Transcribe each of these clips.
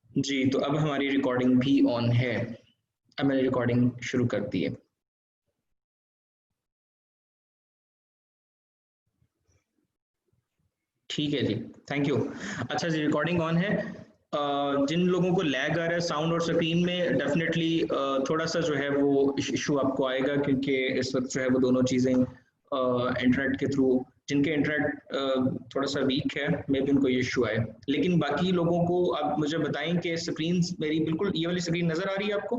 जी, तो अब हमारी रिकॉर्डिंग भी ऑन है। अब मैंने रिकॉर्डिंग शुरू कर दी है। ठीक है जी, थैंक यू। अच्छा जी, रिकॉर्डिंग ऑन है। जिन लोगों को लैग आ रहा है साउंड और स्क्रीन में, डेफिनेटली थोड़ा सा जो है वो इशू आपको आएगा, क्योंकि इस वक्त जो है वो दोनों चीज़ें इंटरनेट के थ्रू, जिनके इंटरनेट थोड़ा सा वीक है, मे बी उनको ये इशू आए। लेकिन बाकी लोगों को आप मुझे बताएं कि स्क्रीन मेरी बिल्कुल ये वाली स्क्रीन नज़र आ रही है आपको?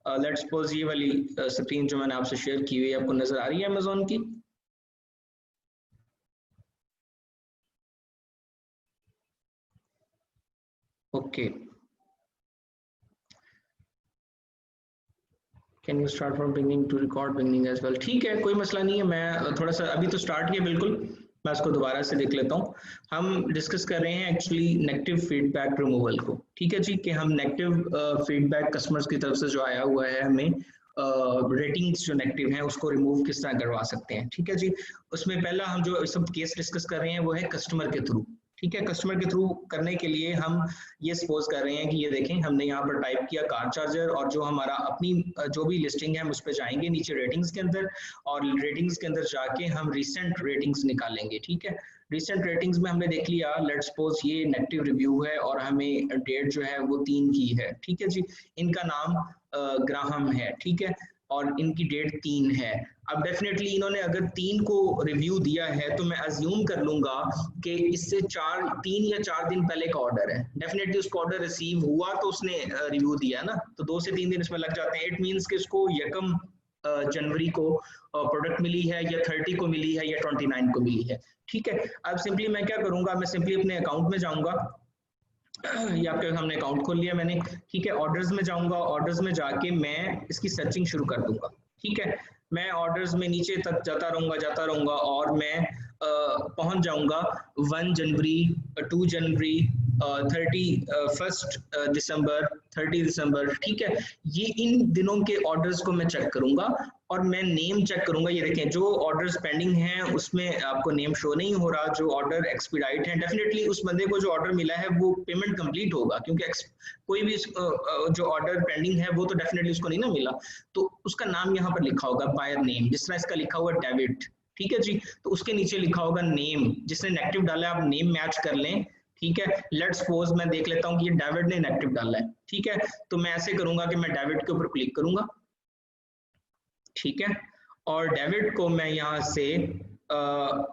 लेट्स सपोज ये वाली स्क्रीन जो मैंने आपसे शेयर की हुई है, आपको नज़र आ रही है अमेजोन की? Okay, can you start from beginning to record beginning as well? ठीक है, कोई मसला नहीं है। मैं थोड़ा सा अभी तो स्टार्ट किया बिल्कुल, मैं इसको दोबारा से देख लेता हूँ। हम डिस्कस कर रहे हैं एक्चुअली नेगेटिव फीडबैक रिमूवल को। ठीक है जी, कि हम नेगेटिव फीडबैक कस्टमर्स की तरफ से जो आया हुआ है हमें, रेटिंग्स जो नेगेटिव हैं उसको रिमूव किस तरह करवा सकते हैं। ठीक है जी, उसमें पहला हम जो सब केस डिस्कस कर रहे हैं वो है कस्टमर के थ्रू। ठीक है, कस्टमर के थ्रू करने के लिए हम ये सपोज कर रहे हैं कि ये देखें, हमने यहाँ पर टाइप किया कार चार्जर, और जो हमारा अपनी जो भी लिस्टिंग है हम उस पर जाएंगे नीचे रेटिंग्स के अंदर, और रेटिंग्स के अंदर जाके हम रिसेंट रेटिंग्स निकालेंगे। ठीक है, रिसेंट रेटिंग्स में हमने देख लिया, लेट्स सपोज ये नेगेटिव रिव्यू है और हमें डेट जो है वो 3 की है। ठीक है जी, इनका नाम ग्राहम है। ठीक है, और इनकी डेट 3 है। अब डेफिनेटली इन्होंने अगर 3 को रिव्यू दिया है तो मैं अज्यूम कर लूंगा कि इससे 3 या 4 दिन पहले का ऑर्डर है। डेफिनेटली उसका ऑर्डर रिसीव हुआ तो उसने रिव्यू दिया ना, तो 2 से 3 दिन इसमें लग जाते हैं। इट मींस कि इसको यकम जनवरी को प्रोडक्ट मिली है, या 30 को मिली है, या 29 को मिली है। ठीक है, अब सिंपली मैं क्या करूंगा, मैं सिंपली अपने अकाउंट में जाऊंगा। ये आपके सामने अकाउंट खोल लिया मैंने। ठीक है, ऑर्डर्स में जाऊंगा, ऑर्डर्स में जाके मैं इसकी सर्चिंग शुरू कर दूंगा। ठीक है, मैं ऑर्डर्स में नीचे तक जाता रहूंगा और मैं पहुंच जाऊंगा 1 जनवरी, 2 जनवरी, 31 दिसंबर, 30 दिसंबर। ठीक है, ये इन दिनों के ऑर्डर्स को मैं चेक करूंगा, और मैं नेम चेक करूंगा। ये देखें, जो ऑर्डर्स पेंडिंग हैं उसमें आपको नेम शो नहीं हो रहा, जो ऑर्डर एक्सपीडाइट है, डेफिनेटली उस बंदे को जो ऑर्डर मिला है वो पेमेंट कंप्लीट होगा, क्योंकि कोई भी जो ऑर्डर पेंडिंग है वो तो डेफिनेटली उसको नहीं ना मिला। तो उसका नाम यहाँ पर लिखा होगा, बायर नेम, जिस तरह इसका लिखा हुआ डेविड। ठीक है जी, तो उसके नीचे लिखा होगा नेम, जिसने नेगेटिव डाला है आप नेम मैच कर लें। ठीक है, लेट्स सपोज मैं देख लेता हूँ कि ये डेविड ने नेगेटिव डाला है। ठीक है, तो मैं ऐसे करूंगा कि मैं डेविड के ऊपर क्लिक करूंगा। ठीक है, और डेविड को मैं यहाँ से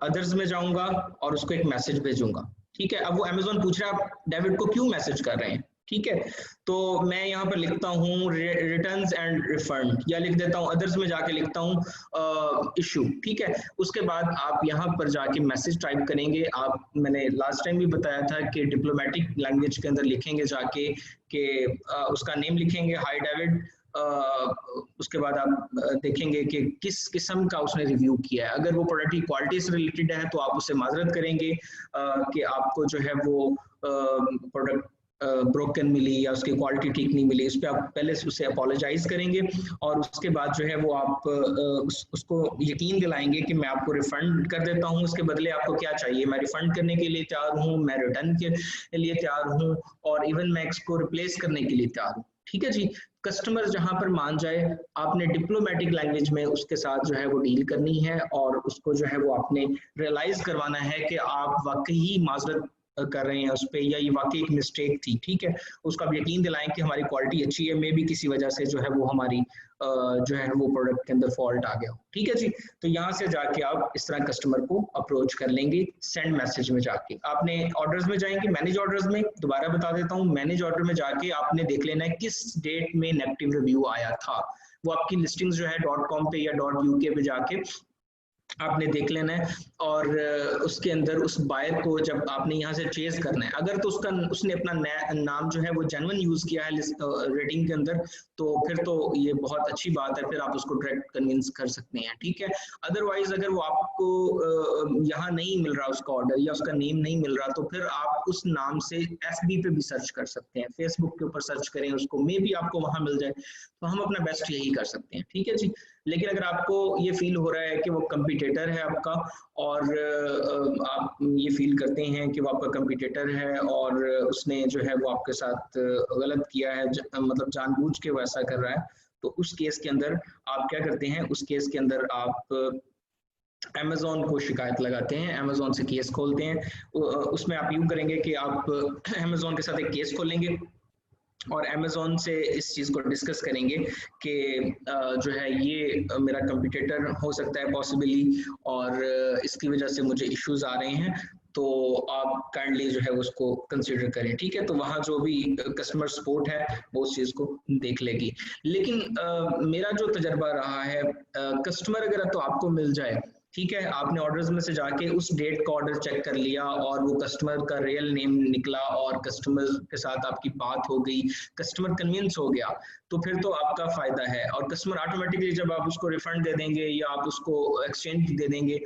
अदर्स में जाऊंगा और उसको एक मैसेज भेजूंगा। ठीक है, अब वो अमेजोन पूछ रहा है आप डेविड को क्यों मैसेज कर रहे हैं। ठीक है, तो मैं यहाँ पर लिखता हूँ रिटर्न्स एंड रिफंड, या लिख देता हूँ अदर्स में जाके लिखता हूँ इशू। ठीक है, उसके बाद आप यहाँ पर जाके मैसेज टाइप करेंगे। आप, मैंने लास्ट टाइम भी बताया था कि डिप्लोमेटिक लैंग्वेज के अंदर लिखेंगे जाके कि उसका नेम लिखेंगे, हाय डेविड। उसके बाद आप देखेंगे कि किस किस्म का उसने रिव्यू किया है। अगर वो प्रोडक्ट की क्वालिटी से रिलेटेड है तो आप उससे माजरत करेंगे कि आपको जो है वो प्रोडक्ट ब्रोकन मिली या उसकी क्वालिटी ठीक नहीं मिली। उस पर आप पहले से उससे अपोलोजाइज करेंगे, और उसके बाद जो है वो आप उसको यकीन दिलाएंगे कि मैं आपको रिफंड कर देता हूँ, उसके बदले आपको क्या चाहिए, मैं रिफंड करने के लिए तैयार हूँ, मैं रिटर्न के लिए तैयार हूँ, और इवन मैं इसको रिप्लेस करने के लिए तैयार हूँ। ठीक है जी, कस्टमर जहां पर मान जाए, आपने डिप्लोमेटिक लैंग्वेज में उसके साथ जो है वो डील करनी है, और उसको जो है वो आपने रियलाइज करवाना है कि आप वाकई माजरत कर रहे हैं उस पर, या ये वाकई एक मिस्टेक थी। ठीक है, उसको आप यकीन दिलाएं कि हमारी क्वालिटी अच्छी है, मे भी किसी वजह से जो है वो हमारी जो है वो प्रोडक्ट के अंदर फॉल्ट आ गया हो। ठीक है जी, तो यहाँ से जाके आप इस तरह कस्टमर को अप्रोच कर लेंगे। सेंड मैसेज में जाके आपने ऑर्डर्स में जाएंगे, मैनेज ऑर्डर्स में, दोबारा बता देता हूँ, मैनेज ऑर्डर में जाके आपने देख लेना है किस डेट में नेगेटिव रिव्यू आया था। वो आपकी लिस्टिंग्स जो है .com पे या .uk पे जाके आपने देख लेना है, और उसके अंदर उस बायर को जब आपने यहाँ से चेज करना है, अगर तो उसका उसने अपना नाम जो है वो जेन्युइन यूज किया है रेटिंग के अंदर, तो फिर तो ये बहुत अच्छी बात है, फिर आप उसको डायरेक्ट कन्विंस कर सकते हैं। ठीक है, अदरवाइज अगर वो आपको यहाँ नहीं मिल रहा उसका ऑर्डर, या उसका नेम नहीं मिल रहा, तो फिर आप उस नाम से FB पे भी सर्च कर सकते हैं, फेसबुक के ऊपर सर्च करें उसको, मे भी आपको वहां मिल जाए। तो हम अपना बेस्ट यही कर सकते हैं। ठीक है जी, लेकिन अगर आपको ये फील हो रहा है कि वो कंपटीटर है आपका, और आप ये फील करते हैं कि वो आपका कंपटीटर है और उसने जो है वो आपके साथ गलत किया है, मतलब जानबूझ के वो ऐसा कर रहा है, तो उस केस के अंदर आप क्या करते हैं, उस केस के अंदर आप अमेज़न को शिकायत लगाते हैं, अमेज़न से केस खोलते हैं। उसमें आप यूँ करेंगे कि आप अमेज़न के साथ एक केस खोलेंगे और अमेज़न से इस चीज़ को डिस्कस करेंगे कि जो है ये मेरा कंपटीटर हो सकता है पॉसिबली, और इसकी वजह से मुझे इश्यूज आ रहे हैं, तो आप काइंडली जो है उसको कंसीडर करें, ठीक है। तो वहाँ जो भी कस्टमर सपोर्ट है वो उस चीज़ को देख लेगी। लेकिन मेरा जो तजर्बा रहा है, कस्टमर अगर तो आपको मिल जाए, ठीक है, आपने ऑर्डर्स में से जाके उस डेट का ऑर्डर चेक कर लिया और वो कस्टमर का रियल नेम निकला और कस्टमर के साथ आपकी बात हो गई, कस्टमर कन्विंस हो गया, तो फिर तो आपका फायदा है। और कस्टमर ऑटोमेटिकली जब आप उसको रिफंड दे देंगे या आप उसको एक्सचेंज दे देंगे,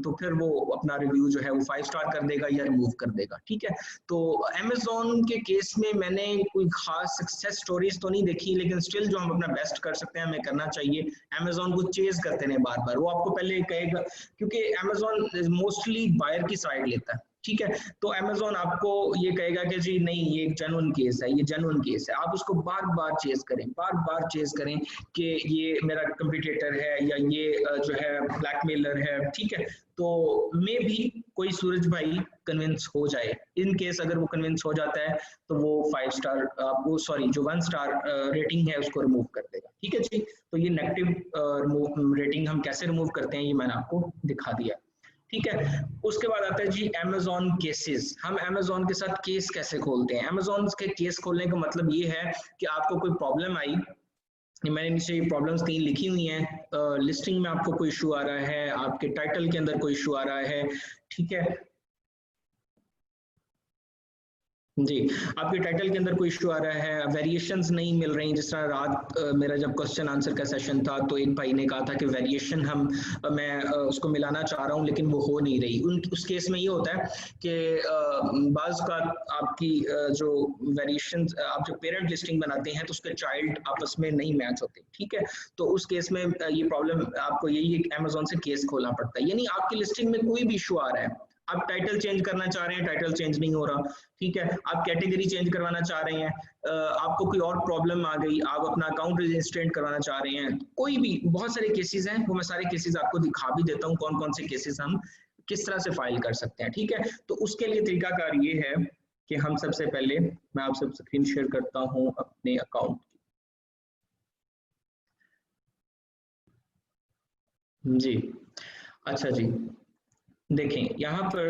तो फिर वो अपना रिव्यू जो है वो 5 स्टार कर देगा या रिमूव कर देगा, ठीक है। तो अमेज़न के केस में मैंने कोई खास सक्सेस स्टोरीज तो नहीं देखी, लेकिन स्टिल जो हम अपना बेस्ट कर सकते हैं हमें करना चाहिए। अमेज़न को चेज करते हैं बार बार, वो आपको पहले कहेगा, क्योंकि अमेज़न मोस्टली बायर की साइड लेता है, ठीक है। तो अमेज़न आपको ये कहेगा कि जी नहीं ये एक जेन्युइन केस है, ये जेन्युइन केस है, आप उसको बार बार चेज करें, बार बार चेज करें कि ये मेरा कंपटीटर है या ये जो है ब्लैकमेलर है, ठीक है। तो मे भी कोई सूरज भाई कन्विंस हो जाए। इन केस अगर वो कन्विंस हो जाता है तो वो 5 स्टार वो सॉरी जो 1 स्टार रेटिंग है उसको रिमूव कर देगा, ठीक है जी। तो ये नेगेटिव रेटिंग हम कैसे रिमूव करते हैं ये मैंने आपको दिखा दिया, ठीक है। उसके बाद आता है जी अमेज़न केसेस। हम अमेज़न के साथ केस कैसे खोलते हैं? अमेज़न के केस खोलने का मतलब ये है कि आपको कोई प्रॉब्लम आई, मैंने नीचे ये प्रॉब्लम्स 3 लिखी हुई हैं, लिस्टिंग में आपको कोई इशू आ रहा है, आपके टाइटल के अंदर कोई इशू आ रहा है, ठीक है जी, आपके टाइटल के अंदर कोई इशू आ रहा है, वेरिएशंस नहीं मिल रही, जिस तरह रात मेरा जब क्वेश्चन आंसर का सेशन था तो एक भाई ने कहा था कि वेरिएशन मैं उसको मिलाना चाह रहा हूँ लेकिन वो हो नहीं रही। उस केस में ये होता है कि बाज़ का आपकी जो वेरिएशंस आप जो पेरेंट लिस्टिंग बनाते हैं तो उसके चाइल्ड आपस में नहीं मैच होते, ठीक है। तो उस केस में ये प्रॉब्लम आपको यही अमेज़न से केस खोलना पड़ता है। यानी आपकी लिस्टिंग में कोई भी इशू आ रहा है, आप टाइटल चेंज करना चाह रहे हैं, टाइटल चेंज नहीं हो रहा, ठीक है। आप कैटेगरी चेंज करवाना चाह रहे हैं, आपको कोई और प्रॉब्लम आ गई, आप अपना अकाउंट रजिस्ट्रेट करवाना चाह रहे हैं, कोई भी बहुत सारे केसेस हैं, वो मैं सारे केसेस आपको दिखा भी देता हूँ कौन कौन से केसेस हम किस तरह से फाइल कर सकते हैं, ठीक है। तो उसके लिए तरीकाकार ये है कि हम सबसे पहले मैं आपसे स्क्रीन शेयर करता हूँ अपने अकाउंट जी। अच्छा जी, देखें यहाँ पर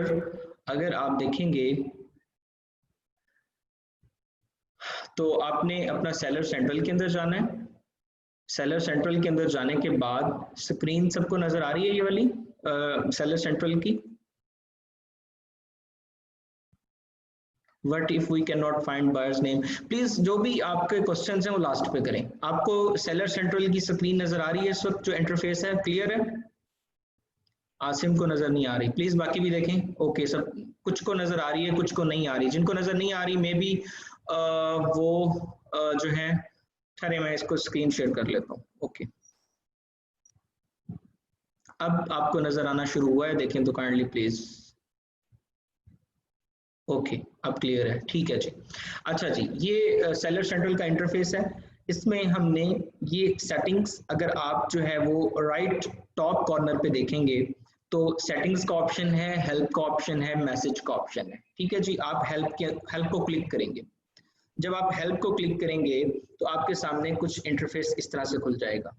अगर आप देखेंगे तो आपने अपना सेलर सेंट्रल के अंदर जाना है। सेलर सेंट्रल के अंदर जाने के बाद स्क्रीन सबको नजर आ रही है ये वाली सेलर सेंट्रल की? What if we cannot find buyer's name? Please जो भी आपके क्वेश्चंस हैं वो लास्ट पे करें। आपको सेलर सेंट्रल की स्क्रीन नजर आ रही है इस वक्त, जो इंटरफेस है क्लियर है? आसिम को नजर नहीं आ रही, प्लीज बाकी भी देखें। ओके, सब कुछ को नजर आ रही है, कुछ को नहीं आ रही। जिनको नजर नहीं आ रही मे बी वो जो है, अरे मैं इसको स्क्रीन शेयर कर लेता हूँ। ओके, अब आपको नजर आना शुरू हुआ है, देखें तो काइंडली प्लीज। ओके, अब क्लियर है, ठीक है जी। अच्छा जी, ये सेलर सेंट्रल का इंटरफेस है। इसमें हमने ये सेटिंग्स, अगर आप जो है वो राइट टॉप कॉर्नर पे देखेंगे तो सेटिंग्स का ऑप्शन है, हेल्प का ऑप्शन है, मैसेज का ऑप्शन है, ठीक है जी। आप हेल्प को क्लिक करेंगे। जब आप हेल्प को क्लिक करेंगे तो आपके सामने कुछ इंटरफेस इस तरह से खुल जाएगा।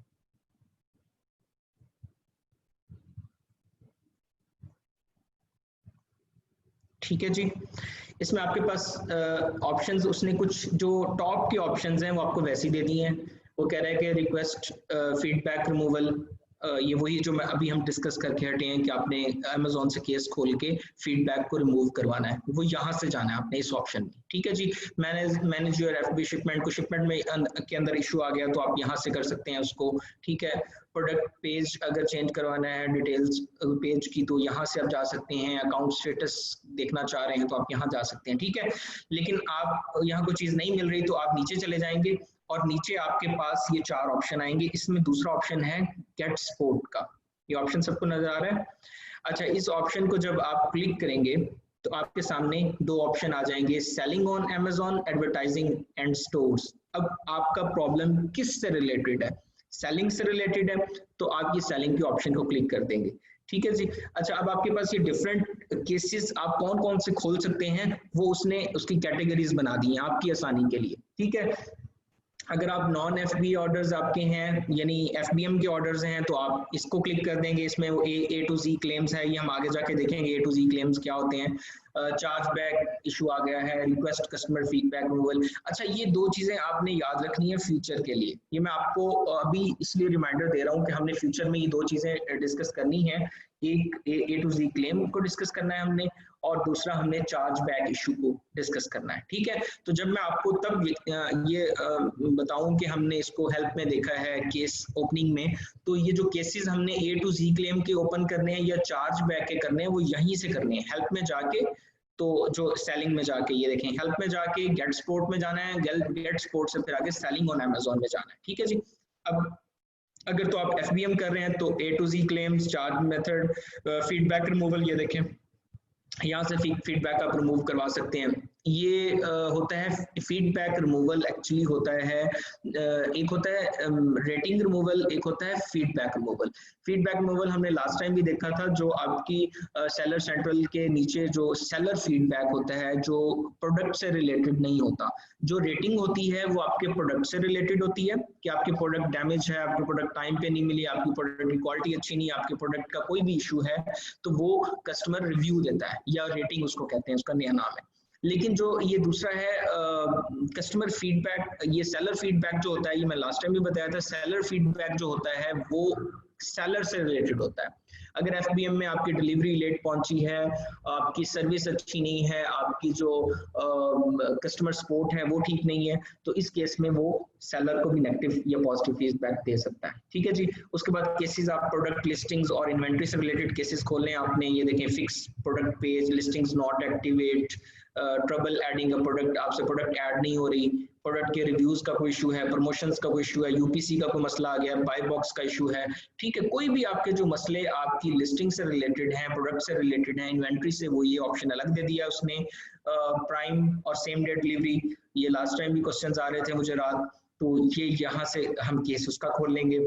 ठीक है जी, इसमें आपके पास ऑप्शंस, उसने कुछ जो टॉप के ऑप्शंस हैं वो आपको वैसे ही दे दिए हैं। वो कह रहा है कि रिक्वेस्ट फीडबैक रिमूवल, ये वही जो मैं अभी हम डिस्कस करके हटे हैं कि आपने अमेज़न से केस खोल के फीडबैक को रिमूव करवाना है, वो यहाँ से जाना है आपने इस ऑप्शन में, ठीक है जी। मैनेज योर एफबी शिपमेंट, को शिपमेंट में के अंदर इशू आ गया तो आप यहाँ से कर सकते हैं उसको, ठीक है। प्रोडक्ट पेज अगर चेंज करवाना है डिटेल्स पेज की तो यहाँ से आप जा सकते हैं। अकाउंट स्टेटस देखना चाह रहे हैं तो आप यहाँ जा सकते हैं, ठीक है। लेकिन आप यहाँ कोई चीज़ नहीं मिल रही तो आप नीचे चले जाएंगे और नीचे आपके पास ये 4 ऑप्शन आएंगे। इसमें दूसरा ऑप्शन है गेट सपोर्ट का, ये ऑप्शन सबको नजर आ रहा है। अच्छा, इस ऑप्शन को जब आप क्लिक करेंगे तो आपके सामने 2 ऑप्शन आ जाएंगे, selling on Amazon, advertising and stores. अब आपका प्रॉब्लम किस से रिलेटेड है? सेलिंग से रिलेटेड है तो आप ये सेलिंग के ऑप्शन को क्लिक कर देंगे, ठीक है जी। अच्छा, अब आपके पास ये डिफरेंट केसेस आप कौन कौन से खोल सकते हैं वो उसने उसकी कैटेगरीज बना दी हैं आपकी आसानी के लिए, ठीक है। अगर आप नॉन एफबी ऑर्डर्स आपके हैं यानी एफबीएम के ऑर्डर्स हैं तो आप इसको क्लिक कर देंगे। इसमें वो ए टू जी क्लेम्स है, ये हम आगे जाके देखेंगे ए टू जी क्लेम्स क्या होते हैं। चार्ज बैक इशू आ गया है, रिक्वेस्ट कस्टमर फीडबैक रिमूवल। अच्छा, ये 2 चीजें आपने याद रखनी है फ्यूचर के लिए। ये मैं आपको अभी इसलिए रिमाइंडर दे रहा हूँ कि हमने फ्यूचर में ये 2 चीजें डिस्कस करनी है। एक ए टू जी क्लेम को डिस्कस करना है हमने, और दूसरा हमने चार्ज बैक इशू को डिस्कस करना है, ठीक है। तो जब मैं आपको तब ये बताऊं कि हमने इसको हेल्प में देखा है केस ओपनिंग में, तो ये जो केसेस हमने ए टू जी क्लेम के ओपन करने हैं या चार्ज बैक के करने हैं वो यहीं से करने हैं, हेल्प में जाके। तो जो सेलिंग में जाके ये देखें, हेल्प में जाके गेट सपोर्ट में जाना है, गेट सपोर्ट से फिर आगे सेलिंग ऑन अमेजोन में जाना है, ठीक है जी। अब अगर तो आप एफबीएम कर रहे हैं तो A to G claims, charge method, feedback removal, ये देखें यहाँ से फीडबैक आप रिमूव करवा सकते हैं। ये होता है फीडबैक रिमूवल, एक्चुअली होता है एक होता है रेटिंग रिमूवल, एक होता है फीडबैक रिमूवल। फीडबैक रिमूवल हमने लास्ट टाइम भी देखा था, जो आपकी सेलर सेंट्रल के नीचे जो सेलर फीडबैक होता है जो प्रोडक्ट से रिलेटेड नहीं होता। जो रेटिंग होती है वो आपके प्रोडक्ट से रिलेटेड होती है कि आपके प्रोडक्ट डैमेज है, आपके प्रोडक्ट टाइम पे नहीं मिली, आपकी प्रोडक्ट की क्वालिटी अच्छी नहीं, आपके प्रोडक्ट का कोई भी इशू है तो वो कस्टमर रिव्यू देता है या रेटिंग उसको कहते हैं, उसका नया नाम है। लेकिन जो ये दूसरा है कस्टमर फीडबैक, ये सेलर फीडबैक जो होता है, ये मैं लास्ट टाइम भी बताया था, सेलर फीडबैक जो होता है वो सेलर से रिलेटेड होता है। अगर एफबीएम में आपकी डिलीवरी लेट पहुंची है, आपकी सर्विस अच्छी नहीं है, आपकी जो कस्टमर सपोर्ट है वो ठीक नहीं है, तो इस केस में वो सेलर को भी नेगेटिव या पॉजिटिव फीडबैक दे सकता है, ठीक है जी। उसके बाद केसेस, आप प्रोडक्ट लिस्टिंग्स और इन्वेंट्री से रिलेटेड केसेस खोलने आपने, ये देखें fix product page, listings not activate, trouble adding a product, आपसे प्रोडक्ट ऐड नहीं हो रही, प्रोडक्ट के रिव्यूज का कोई इशू है, प्रमोशंस का कोई इशू है, यूपीसी का कोई मसला आ गया, बाय बॉक्स का इशू है, ठीक है। कोई भी आपके जो मसले आपकी लिस्टिंग से रिलेटेड हैं, प्रोडक्ट से रिलेटेड हैं, इन्वेंट्री से, वो ये ऑप्शन अलग दे दिया उसने। प्राइम और सेम डे डिलीवरी, ये लास्ट टाइम भी क्वेश्चंस आ रहे थे मुझे रात, तो ये यहाँ से हम केस उसका खोल लेंगे।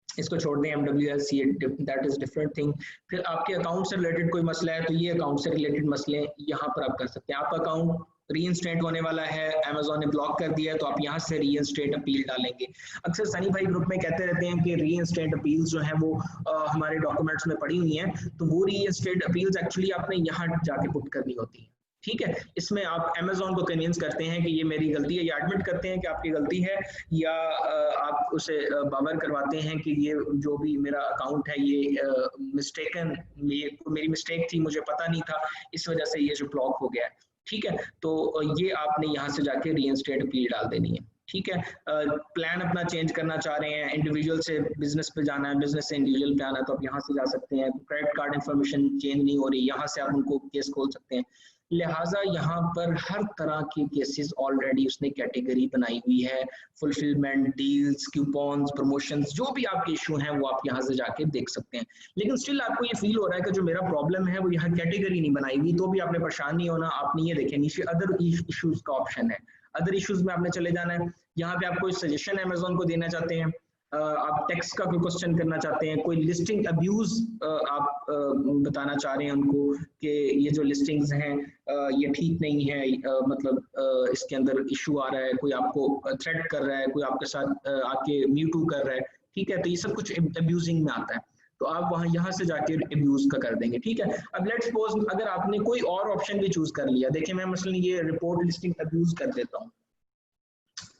इसको छोड़ दें MWS, ये दैट इज डिफरेंट थिंग। फिर आपके अकाउंट से रिलेटेड कोई मसला है तो ये अकाउंट से रिलेटेड मसले यहाँ पर आप कर सकते हैं। आपका अकाउंट रीइंस्टेट होने वाला है, अमेजोन ने ब्लॉक कर दिया है, तो आप यहाँ से रीइंस्टेट अपील डालेंगे। अक्सर सनी भाई ग्रुप में कहते रहते हैं कि रीइंस्टेट अपील्स जो है वो हमारे डॉक्यूमेंट्स में पड़ी हुई हैं, तो वो रीइंस्टेट अपील्स एक्चुअली आपने यहाँ जाके पुट करनी होती है, ठीक है। इसमें आप अमेजोन को कन्विंस करते हैं कि ये मेरी गलती है, या एडमिट करते हैं कि आपकी गलती है, या आप उसे बावर करवाते हैं कि ये जो भी मेरा अकाउंट है ये मिस्टेकन, ये मेरी मिस्टेक थी, मुझे पता नहीं था, इस वजह से ये जो ब्लॉक हो गया है, ठीक है। तो ये आपने यहाँ से जाके रीइंस्टेट अपील डाल देनी है, ठीक है। प्लान अपना चेंज करना चाह रहे हैं, इंडिविजुअल से बिजनेस पे जाना है, बिजनेस से इंडिविजुअल पे आना है, तो आप यहाँ से जा सकते हैं। क्रेडिट कार्ड इंफॉर्मेशन चेंज नहीं हो रही, यहाँ से आप उनको केस खोल सकते हैं। लिहाजा यहाँ पर हर तरह के केसेस ऑलरेडी उसने कैटेगरी बनाई हुई है, फुलफिलमेंट, डील्स, कूपन्स, प्रमोशंस, जो भी आपके इशू हैं वो आप यहाँ से जाके देख सकते हैं। लेकिन स्टिल आपको ये फील हो रहा है कि जो मेरा प्रॉब्लम है वो यहाँ कैटेगरी नहीं बनाई हुई, तो भी आपने परेशान नहीं होना। आपने ये देखें नीचे अदर इशूज का ऑप्शन है, अदर इशूज में आपने चले जाना है। यहाँ पे आप कोई सजेशन अमेजोन को देना चाहते हैं, आप टैक्स का कोई क्वेश्चन करना चाहते हैं, कोई लिस्टिंग अब्यूज आप बताना चाह रहे हैं उनको कि ये जो लिस्टिंग्स हैं ये ठीक नहीं है, मतलब इसके अंदर इशू आ रहा है, कोई आपको थ्रेट कर रहा है, कोई आपके साथ आके म्यूटू कर रहा है, ठीक है। तो ये सब कुछ अब्यूजिंग में आता है, तो आप वहाँ यहाँ से जाके अब्यूज का कर देंगे, ठीक है। अब लेट्स सपोज अगर आपने कोई और ऑप्शन भी चूज कर लिया, देखिए मैं मसलन ये रिपोर्ट लिस्टिंग अब्यूज कर देता हूँ,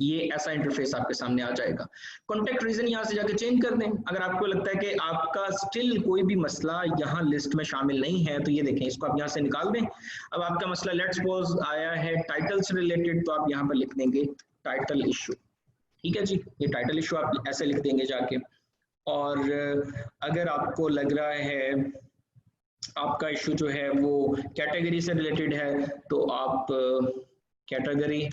ये ऐसा इंटरफेस आपके सामने आ जाएगा। कॉन्टेक्ट रीजन यहाँ से जाके चेंज कर दें। अगर आपको लगता है कि आपका स्टिल कोई भी मसला यहाँ लिस्ट में शामिल नहीं है, तो ये देखें इसको आप यहाँ से निकाल दें। अब आपका मसला लेट्स सपोज आया है टाइटल से रिलेटेड, तो आप यहाँ पर लिख देंगे टाइटल इशू, ठीक है जी। ये टाइटल इशू आप ऐसे लिख देंगे जाके। और अगर आपको लग रहा है आपका इशू जो है वो कैटेगरी से रिलेटेड है, तो आप कैटेगरी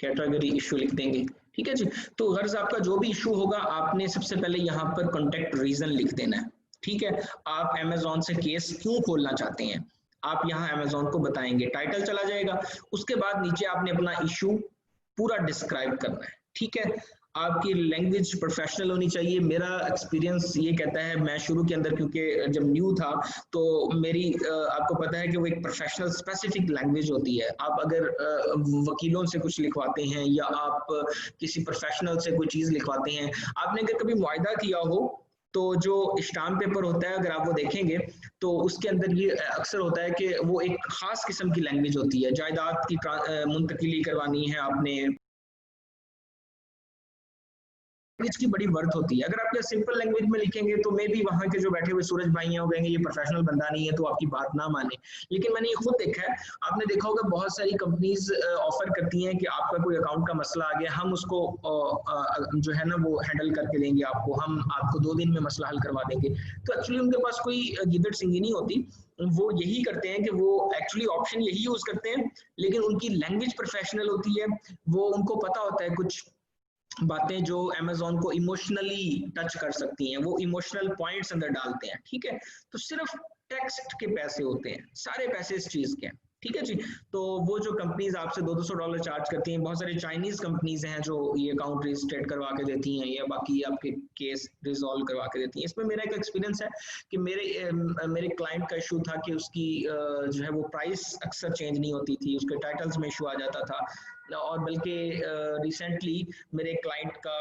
कैटेगरी इशू लिख देंगे, ठीक है जी। तो गर्ज आपका जो भी इशू होगा आपने सबसे पहले यहाँ पर कॉन्टेक्ट रीजन लिख देना है, ठीक है। आप अमेजोन से केस क्यों खोलना चाहते हैं आप यहाँ अमेजोन को बताएंगे, टाइटल चला जाएगा। उसके बाद नीचे आपने अपना इशू पूरा डिस्क्राइब करना है, ठीक है। आपकी लैंग्वेज प्रोफेशनल होनी चाहिए। मेरा एक्सपीरियंस ये कहता है, मैं शुरू के अंदर क्योंकि जब न्यू था तो मेरी आपको पता है कि वो एक प्रोफेशनल स्पेसिफिक लैंग्वेज होती है। आप अगर वकीलों से कुछ लिखवाते हैं या आप किसी प्रोफेशनल से कोई चीज़ लिखवाते हैं, आपने अगर कभी मुआहदा किया हो तो जो स्टाम्प पेपर होता है अगर आप वो देखेंगे तो उसके अंदर ये अक्सर होता है कि वो एक खास किस्म की लैंग्वेज होती है। जायदाद की मुंतकिली करवानी है आपने, लैंग्वेज की बड़ी वर्थ होती है। अगर आप क्या सिंपल लैंग्वेज में लिखेंगे तो मे भी वहाँ के जो बैठे हुए सूरज भाई हैं वो कहेंगे ये प्रोफेशनल बंदा नहीं है तो आपकी बात ना माने। लेकिन मैंने ये खुद देखा है, आपने देखा होगा बहुत सारी कंपनीज ऑफर करती हैं कि आपका कोई अकाउंट का मसला आ गया, हम उसको जो है ना वो हैंडल करके देंगे आपको, हम आपको 2 दिन में मसला हल करवा देंगे। तो एक्चुअली उनके पास कोई गिदड़ सिंगी नहीं होती, वो यही करते हैं कि वो एक्चुअली ऑप्शन यही यूज करते हैं, लेकिन उनकी लैंग्वेज प्रोफेशनल होती है। वो उनको पता होता है कुछ बातें जो अमेजोन को इमोशनली टच कर सकती हैं, वो इमोशनल पॉइंट्स अंदर डालते हैं, ठीक है। तो सिर्फ टेक्स्ट के पैसे होते हैं, सारे पैसे इस चीज के हैं, ठीक है जी। तो वो जो कंपनीज आपसे $200 चार्ज करती हैं, बहुत सारी चाइनीज कंपनीज हैं जो ये अकाउंट रजिस्ट्रेट करवा के देती हैं या बाकी आपके केस रिजॉल्व करवा के देती हैं। इसमें मेरा एक एक्सपीरियंस है कि मेरे क्लाइंट का इशू था कि उसकी जो है वो प्राइस अक्सर चेंज नहीं होती थी, उसके टाइटल्स में इशू आ जाता था। और बल्कि रिसेंटली मेरे क्लाइंट का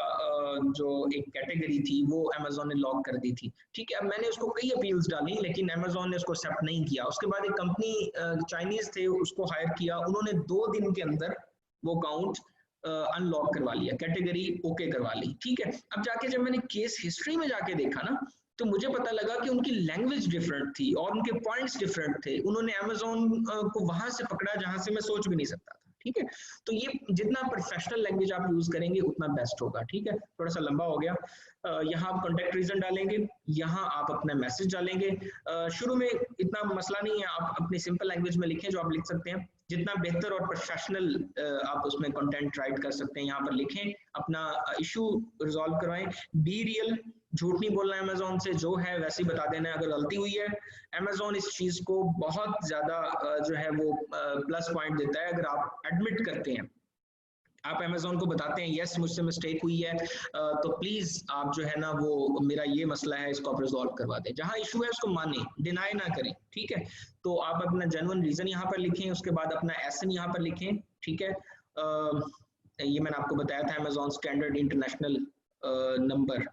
जो एक कैटेगरी थी वो अमेजोन ने लॉक कर दी थी, ठीक है। अब मैंने उसको कई अपील्स डाली लेकिन अमेजोन ने उसको एक्सेप्ट नहीं किया। उसके बाद एक कंपनी चाइनीज थे, उसको हायर किया, उन्होंने 2 दिन के अंदर वो अकाउंट अनलॉक करवा लिया, कैटेगरी ओके करवा ली, ठीक है। अब जाके जब मैंने केस हिस्ट्री में जाके देखा ना तो मुझे पता लगा कि उनकी लैंग्वेज डिफरेंट थी और उनके पॉइंट्स डिफरेंट थे। उन्होंने अमेजोन को वहां से पकड़ा जहां से मैं सोच भी नहीं सकता था, ठीक है। तो ये जितना प्रोफेशनल लैंग्वेज आप यूज करेंगे उतना बेस्ट होगा, ठीक है। थोड़ा सा लंबा हो गया। यहाँ आप कॉन्टेक्ट रीजन डालेंगे, यहाँ आप अपना मैसेज डालेंगे। शुरू में इतना मसला नहीं है, आप अपनी सिंपल लैंग्वेज में लिखें जो आप लिख सकते हैं। जितना बेहतर और प्रोफेशनल आप उसमें कंटेंट राइट कर सकते हैं यहाँ पर लिखें, अपना इशू रिजॉल्व करवाएं। बी रियल, झूठ नहीं बोलना है अमेजोन से, जो है वैसे ही बता देना है। अगर गलती हुई है अमेजोन इस चीज को बहुत ज्यादा जो है वो प्लस पॉइंट देता है अगर आप एडमिट करते हैं, आप अमेजोन को बताते हैं यस मुझसे मिस्टेक हुई है, तो प्लीज आप जो है ना वो मेरा ये मसला है इसको आप रिजॉल्व करवा दें। जहां इशू है उसको माने, डिनाई ना करें, ठीक है। तो आप अपना जेन्युइन रीजन यहाँ पर लिखें, उसके बाद अपना एसएन यहाँ पर लिखें, ठीक है। ये मैंने आपको बताया था अमेजोन स्टैंडर्ड इंटरनेशनल नंबर,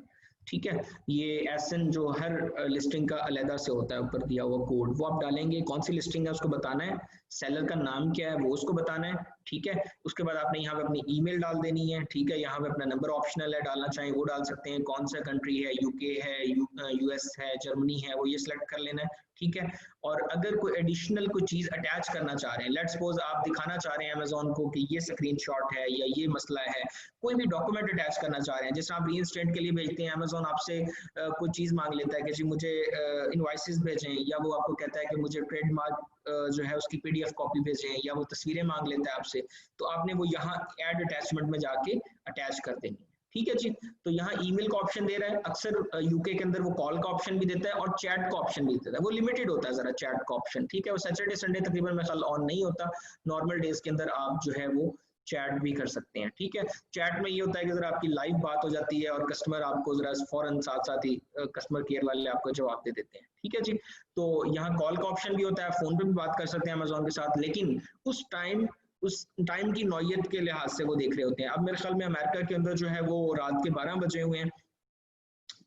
ठीक है। ये एसएन जो हर लिस्टिंग का अलहदा से होता है, ऊपर दिया हुआ कोड वो आप डालेंगे, कौन सी लिस्टिंग है उसको बताना है, सेलर का नाम क्या है वो उसको बताना है, ठीक है। उसके बाद आपने यहाँ पे अपनी ईमेल डाल देनी है, ठीक है। यहाँ पे अपना नंबर ऑप्शनल है, डालना चाहें वो डाल सकते हैं, कौन सा कंट्री है, यूके है, यूएस है, जर्मनी है, वो ये सिलेक्ट कर लेना है, ठीक है। और अगर कोई एडिशनल कोई चीज अटैच करना चाह रहे हैं, लेट्स सपोज आप दिखाना चाह रहे हैं अमेजोन को कि ये स्क्रीनशॉट है या ये मसला है, कोई भी डॉक्यूमेंट अटैच करना चाह रहे हैं, जैसे आप रीइंस्टेट के लिए भेजते हैं, अमेजोन आपसे कोई चीज मांग लेता है कि जी मुझे इनवॉइसेस भेजें, या वो आपको कहता है कि मुझे ट्रेडमार्क जो है उसकी पीडीएफ कॉपी भेजें, या वो तस्वीरें मांग लेता है आपसे, तो आपने वो यहाँ ऐड अटैचमेंट में जाके अटैच कर देंगे, ठीक है जी। तो यहाँ ईमेल का ऑप्शन दे रहा है, अक्सर यूके के अंदर वो कॉल का ऑप्शन भी देता है और चैट का ऑप्शन भी देता है, वो लिमिटेड होता है जरा चैट का ऑप्शन, ठीक है। वो सैटरडे संडे तकरीबन मेरे ख्याल ऑन नहीं होता, नॉर्मल डेज के अंदर आप जो है वो चैट भी कर सकते हैं, ठीक है। चैट में ये होता है कि अगर आपकी लाइव बात हो जाती है और कस्टमर आपको जरा फौरन साथ साथ ही कस्टमर केयर वाले आपको जवाब दे देते हैं, ठीक है जी। तो यहाँ कॉल का ऑप्शन भी होता है, फोन पे भी बात कर सकते हैं अमेजोन के साथ, लेकिन उस टाइम की नौयत के लिहाज से वो देख रहे होते हैं। अब मेरे ख्याल में अमेरिका के अंदर जो है वो रात के 12 बजे हुए हैं,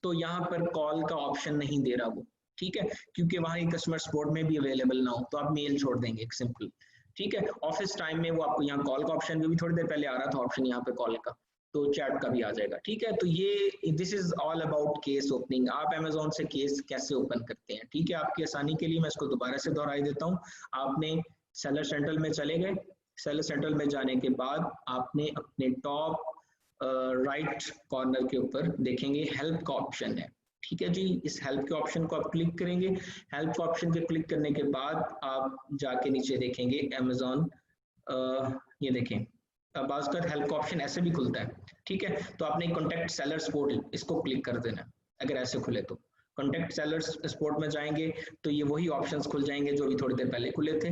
तो यहाँ पर कॉल का ऑप्शन नहीं दे रहा वो, ठीक है, क्योंकि वहाँ की कस्टमर सपोर्ट में भी अवेलेबल ना हो, तो आप मेल छोड़ देंगे एक सिंपल, ठीक है। ऑफिस टाइम में वो आपको यहाँ कॉल का ऑप्शन भी थोड़ी देर पहले आ रहा था ऑप्शन यहाँ पे कॉल का, तो चैट का भी आ जाएगा, ठीक है। तो ये this is all about case opening, आप अमेजोन से केस कैसे ओपन करते हैं, ठीक है। आपकी आसानी के लिए मैं इसको दोबारा से दोहराई देता हूँ। आपने सेलर सेंट्रल में चले गए, सेलर सेंट्रल में जाने के बाद आपने अपने टॉप राइट कॉर्नर के ऊपर देखेंगे हेल्प का ऑप्शन है, ठीक है जी। इस हेल्प के ऑप्शन को आप क्लिक करेंगे, हेल्प के ऑप्शन के क्लिक करने के बाद आप जाके नीचे देखेंगे अमेजोन, ये देखें बाज़ का हेल्प का ऑप्शन ऐसे भी खुलता है, ठीक है। तो आपने कॉन्टैक्ट सेलर सपोर्ट इसको क्लिक कर देना है, अगर ऐसे खुले तो कॉन्टैक्ट सेलर सपोर्ट में जाएंगे तो ये वही ऑप्शंस खुल जाएंगे जो अभी थोड़ी देर पहले खुले थे,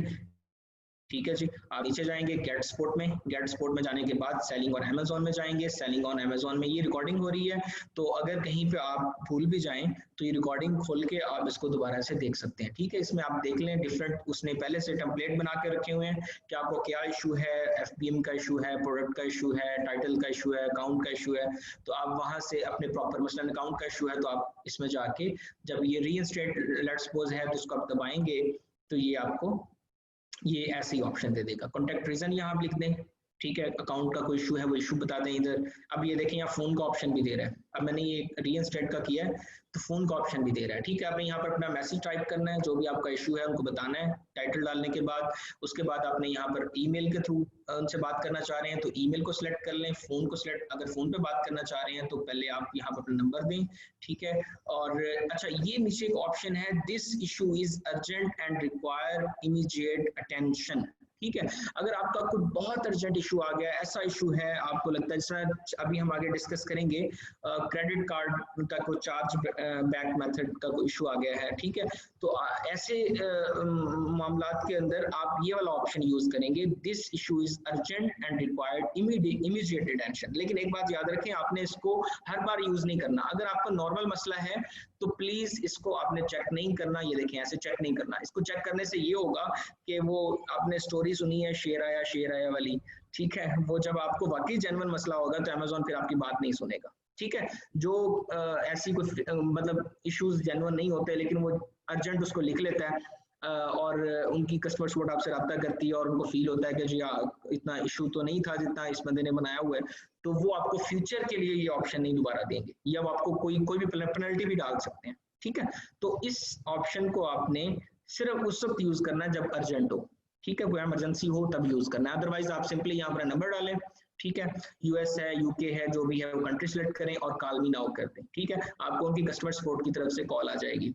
ठीक है जी। आप नीचे जाएंगे गेट सपोर्ट में, गेट सपोर्ट में जाने के बाद सेलिंग ऑन अमेजोन में जाएंगे, सेलिंग ऑन अमेजोन में ये रिकॉर्डिंग हो रही है, तो अगर कहीं पे आप भूल भी जाएं तो ये रिकॉर्डिंग खोल के आप इसको दोबारा से देख सकते हैं, ठीक है। इसमें आप देख लें डिफरेंट उसने पहले से टेम्पलेट बना के रखे हुए हैं कि आपको क्या इशू है, एफबीएम का इशू है, प्रोडक्ट का इशू है, टाइटल का इशू है, अकाउंट का इशू है, तो आप वहां से अपने प्रॉपर मसलन अकाउंट का इशू है तो आप इसमें जाके जब ये रीइंस्टेट लेट्स सपोज है तो इसको आप दबाएंगे तो ये आपको ये ऐसे ही ऑप्शन दे देगा। कॉन्टैक्ट रीजन यहाँ आप लिख दें, ठीक है। अकाउंट का कोई इशू है वो इशू बता दें इधर। अब ये देखें यहाँ फोन का ऑप्शन भी दे रहा है, अब मैंने ये रीइंस्टेट का किया है तो फोन का ऑप्शन भी दे रहा है, ठीक है। आपने यहाँ पर अपना मैसेज टाइप करना है, जो भी आपका इशू है उनको बताना है टाइटल डालने के बाद। उसके बाद आपने यहाँ पर ईमेल के थ्रू उनसे बात करना चाह रहे हैं तो ईमेल को सिलेक्ट कर लें, फोन को सिलेक्ट, अगर फोन पे बात करना चाह रहे हैं तो पहले आप यहाँ पर अपना नंबर दें, ठीक है। और अच्छा ये नीचे एक ऑप्शन है, this issue is urgent and require immediate attention, ठीक है। अगर आपका कोई बहुत अर्जेंट इशू आ गया, ऐसा इशू है आपको लगता है, जिस अभी हम आगे डिस्कस करेंगे क्रेडिट कार्ड का कोई चार्ज बैक मेथड का कोई इशू आ गया है, ठीक है। तो ऐसे मामलात के अंदर आप ये वाला ऑप्शन यूज करेंगे, this issue is urgent and required immediate attention. लेकिन एक बात याद रखें, आपने इसको हर बार यूज नहीं करना। अगर आपका नॉर्मल मसला है तो प्लीज इसको आपने चेक नहीं करना, ये देखें ऐसे चेक नहीं करना। इसको चेक करने से ये होगा कि वो आपने स्टोरी सुनी है शेर आया वाली, ठीक है, वो जब आपको वाकई जेन्युइन मसला होगा तो अमेजोन फिर आपकी बात नहीं सुनेगा, ठीक है। जो ऐसी कुछ मतलब इश्यूज जेन्युइन नहीं होते लेकिन वो अर्जेंट उसको लिख लेता है और उनकी कस्टमर सपोर्ट आपसे रब्ता करती है और उनको फील होता है कि जी इतना इशू तो नहीं था जितना इस बंदे ने बनाया हुआ है, तो वो आपको फ्यूचर के लिए ये ऑप्शन नहीं दोबारा देंगे, या वो आपको कोई भी पेनल्टी भी डाल सकते हैं, ठीक है। तो इस ऑप्शन को आपने सिर्फ उस वक्त यूज करना है जब अर्जेंट हो, ठीक है, कोई इमरजेंसी हो तब यूज करना है। अदरवाइज आप सिंपली यहाँ पर नंबर डालें, ठीक है, यूएस है, यूके है, जो भी है वो कंट्री सेलेक्ट करें और कॉल मी नाउ कर दें, ठीक है। आपको उनकी कस्टमर सपोर्ट की तरफ से कॉल आ जाएगी,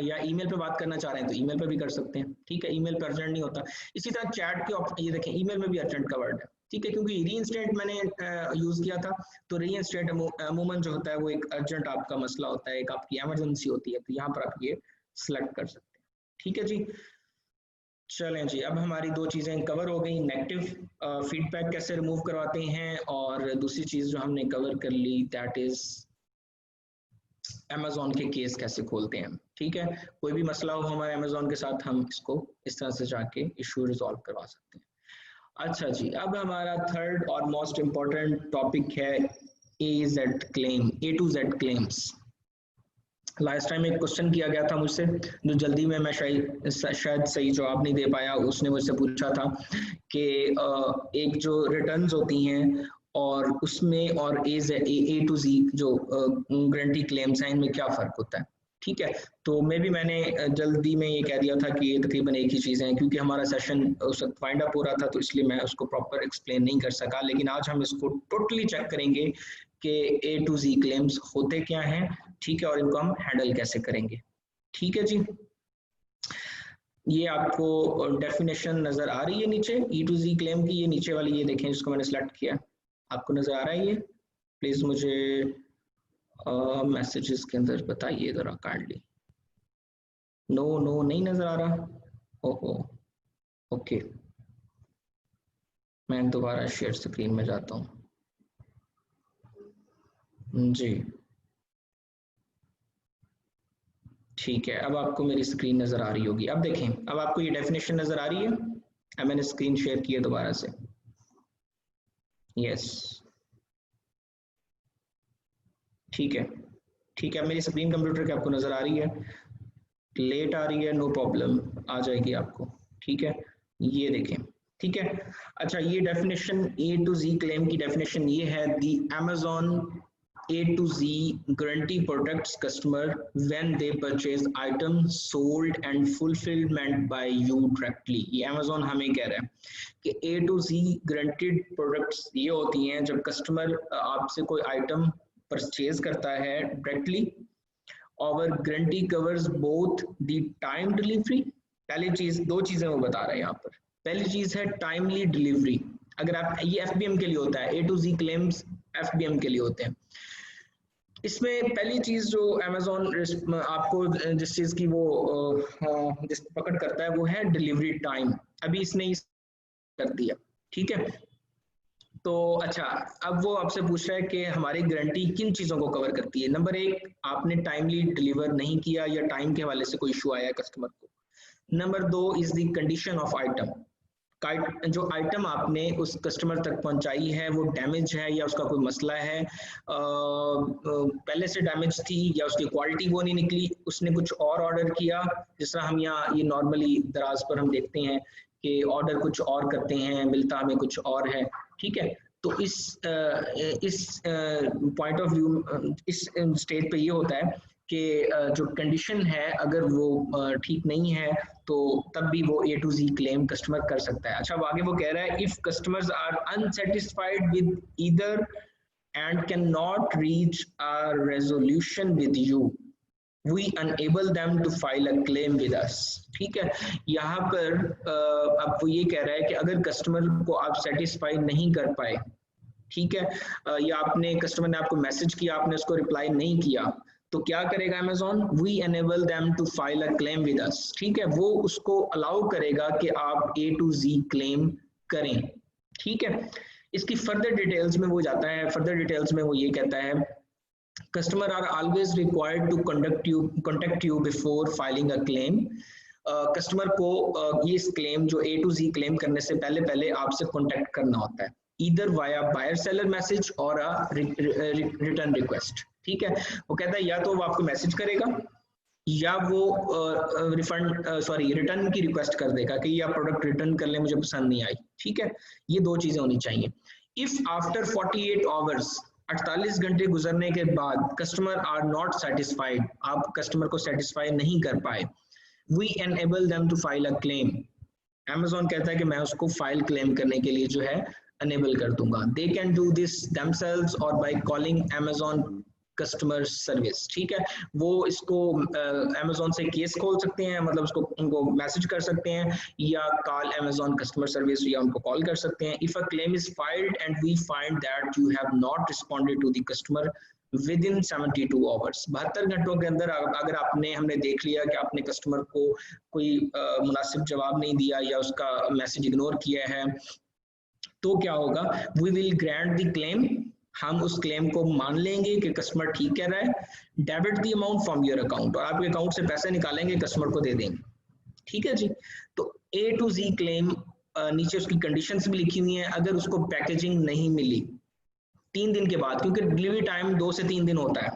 या ईमेल पे बात करना चाह रहे हैं तो ईमेल पे भी कर सकते हैं, ठीक है। ईमेल पे अर्जेंट नहीं होता। इसी तरह चैट के ऑप्शन, ये देखें ईमेल में भी अर्जेंट का वर्ड है, ठीक है, क्योंकि रीइंस्टेट मैंने यूज किया था, तो रीइंस्टेट अमूमन जो होता है वो एक अर्जेंट आपका मसला होता है, एक आपकी इमरजेंसी होती है, तो यहाँ पर आप ये सिलेक्ट कर सकते हैं, ठीक है जी। चलें जी, अब हमारी दो चीज़ें कवर हो गई, नेगेटिव फीडबैक कैसे रिमूव करवाते हैं, और दूसरी चीज़ जो हमने कवर कर ली दैट इज अमेजोन के केस कैसे खोलते हैं, ठीक है। कोई भी मसला हो हमारे अमेजोन के साथ, हम इसको इस तरह से जाके इशू रिजॉल्व करवा सकते हैं। अच्छा जी, अब हमारा थर्ड और मोस्ट इम्पोर्टेंट टॉपिक है A to Z claims. Last time एक क्वेश्चन किया गया था मुझसे, जो जल्दी में मैं शायद सही जवाब नहीं दे पाया। उसने मुझसे पूछा था कि एक जो रिटर्न्स होती हैं और उसमें और ए टू जी जो गारंटी क्लेम्स हैं, इनमें क्या फ़र्क होता है, ठीक है। तो मैंने जल्दी में ये कह दिया था कि ये तकरीबन एक ही चीज़ है, क्योंकि हमारा सेशन उस वक्त वाइंड अप हो रहा था, तो इसलिए मैं उसको प्रॉपर एक्सप्लेन नहीं कर सका। लेकिन आज हम इसको टोटली चेक करेंगे कि ए टू जी क्लेम्स होते क्या हैं, ठीक है, और इनको हम हैंडल कैसे करेंगे, ठीक है जी। ये आपको डेफिनेशन नजर आ रही है नीचे ई टू जी क्लेम की, ये नीचे वाली ये देखें जिसको मैंने सेलेक्ट किया, आपको नजर आ रहा है ये? प्लीज मुझे मैसेजेस के अंदर बताइए जरा काइंडली। नो नहीं नजर आ रहा, ओहो ओके, मैं दोबारा शेयर स्क्रीन में जाता हूँ जी, ठीक है। अब आपको मेरी स्क्रीन नजर आ रही होगी। अब देखें, अब आपको ये डेफिनेशन नजर आ रही है। अब मैंने स्क्रीन शेयर की है दोबारा से, यस ठीक है, ठीक है। मेरी स्क्रीन कंप्यूटर की आपको नजर आ रही है, लेट आ रही है, नो प्रॉब्लम, आ जाएगी आपको, ठीक है। ये देखें, ठीक है। अच्छा, ये definition A to Z claim की डेफिनेशन ये है, दी Amazon A to Z guarantee protects customer when they purchase items sold and fulfillment by you directly। ये Amazon हमें कह रहा है कि A to Z guaranteed products ये होती हैं जब कस्टमर आपसे कोई आइटम परचेज करता है डायरेक्टली। और guarantee covers both the time delivery, पहली चीज, दो चीजें वो बता रहे हैं यहाँ पर। पहली चीज है टाइमली डिलीवरी, अगर आप, ये FBM के लिए होता है, A to Z claims FBM के लिए होते हैं। इसमें पहली चीज जो अमेजोन आपको जिस चीज की वो जिस पकड़ करता है वो है डिलीवरी टाइम। अभी इसने कर दिया, ठीक है। तो अच्छा, अब वो आपसे पूछ रहा है कि हमारी गारंटी किन चीज़ों को कवर करती है। नंबर एक, आपने टाइमली डिलीवर नहीं किया या टाइम के हवाले से कोई इशू आया है कस्टमर को। नंबर दो is the condition of item, जो आइटम आपने उस कस्टमर तक पहुंचाई है वो डैमेज है या उसका कोई मसला है, पहले से डैमेज थी या उसकी क्वालिटी वो नहीं निकली, उसने कुछ और ऑर्डर किया। जिस तरह हम यहाँ ये नॉर्मली दराज पर हम देखते हैं कि ऑर्डर कुछ और करते हैं, मिलता हमें कुछ और है, ठीक है। तो इस पॉइंट ऑफ व्यू, इस स्टेज पे ये होता है कि जो कंडीशन है अगर वो ठीक नहीं है तो तब भी वो A to Z claim customer कर सकता है। अच्छा, अब आगे वो कह रहा है if customers are unsatisfied with either and can not reach a resolution with you, we enable them to file a claim with us। ठीक है, यहाँ पर अब वो ये कह रहा है कि अगर कस्टमर को आप सेटिस्फाई नहीं कर पाए, ठीक है, या आपने कस्टमर ने आपको मैसेज किया, आपने उसको रिप्लाई नहीं किया, तो क्या करेगा Amazon, we enable them to file a claim with us. ठीक है, वो उसको अलाउ करेगा कि आप A to Z क्लेम करें। ठीक है, इसकी फर्दर डिटेल्स में वो जाता है, फर्दर डिटेल्स में वो ये कहता है customer are always required to contact you before filing a claim। Customer को ये क्लेम जो A to Z क्लेम करने से पहले आपसे कांटेक्ट करना होता है, either via buyer seller message और अ रिटर्न रिक्वेस्ट। ठीक है, वो कहता है या तो वो आपको मैसेज करेगा या वो रिटर्न की रिक्वेस्ट कर देगा कि ये प्रोडक्ट रिटर्न कर ले, मुझे पसंद नहीं आई। ठीक है, ये दो चीजें होनी चाहिए। इफ आफ्टर 48 आवर्स, 48 घंटे गुजरने के बाद कस्टमर आर नॉट सेटिस्फाइड, आप कस्टमर को सेटिस्फाई नहीं कर पाए, we enable them to file a claim. Amazon कहता है कि मैं उसको फाइल क्लेम करने के लिए जो है अनेबल कर दूंगा। They can do this themselves और by calling Amazon customer service. ठीक है, वो इसको अमेजोन से केस खोल सकते हैं, मतलब उसको उनको मैसेज कर सकते हैं या कॉल अमेजोन कस्टमर सर्विस या उनको कॉल कर सकते हैं। If a claim is filed and we find that you have not responded to the customer within 72 hours, 72 घंटों के अंदर अगर हमने देख लिया कि आपने कस्टमर को कोई मुनासिब जवाब नहीं दिया या उसका मैसेज इग्नोर किया है, तो क्या होगा, we will grant the claim, हम उस क्लेम को मान लेंगे कि कस्टमर ठीक कह रहा है, debit the amount from your account, और आपके अकाउंट से पैसे निकालेंगे, कस्टमर को दे देंगे। ठीक है जी, तो A to Z क्लेम नीचे उसकी कंडीशंस भी लिखी हुई हैं। अगर उसको पैकेजिंग नहीं मिली 3 दिन के बाद, क्योंकि डिलीवरी टाइम 2 से 3 दिन होता है,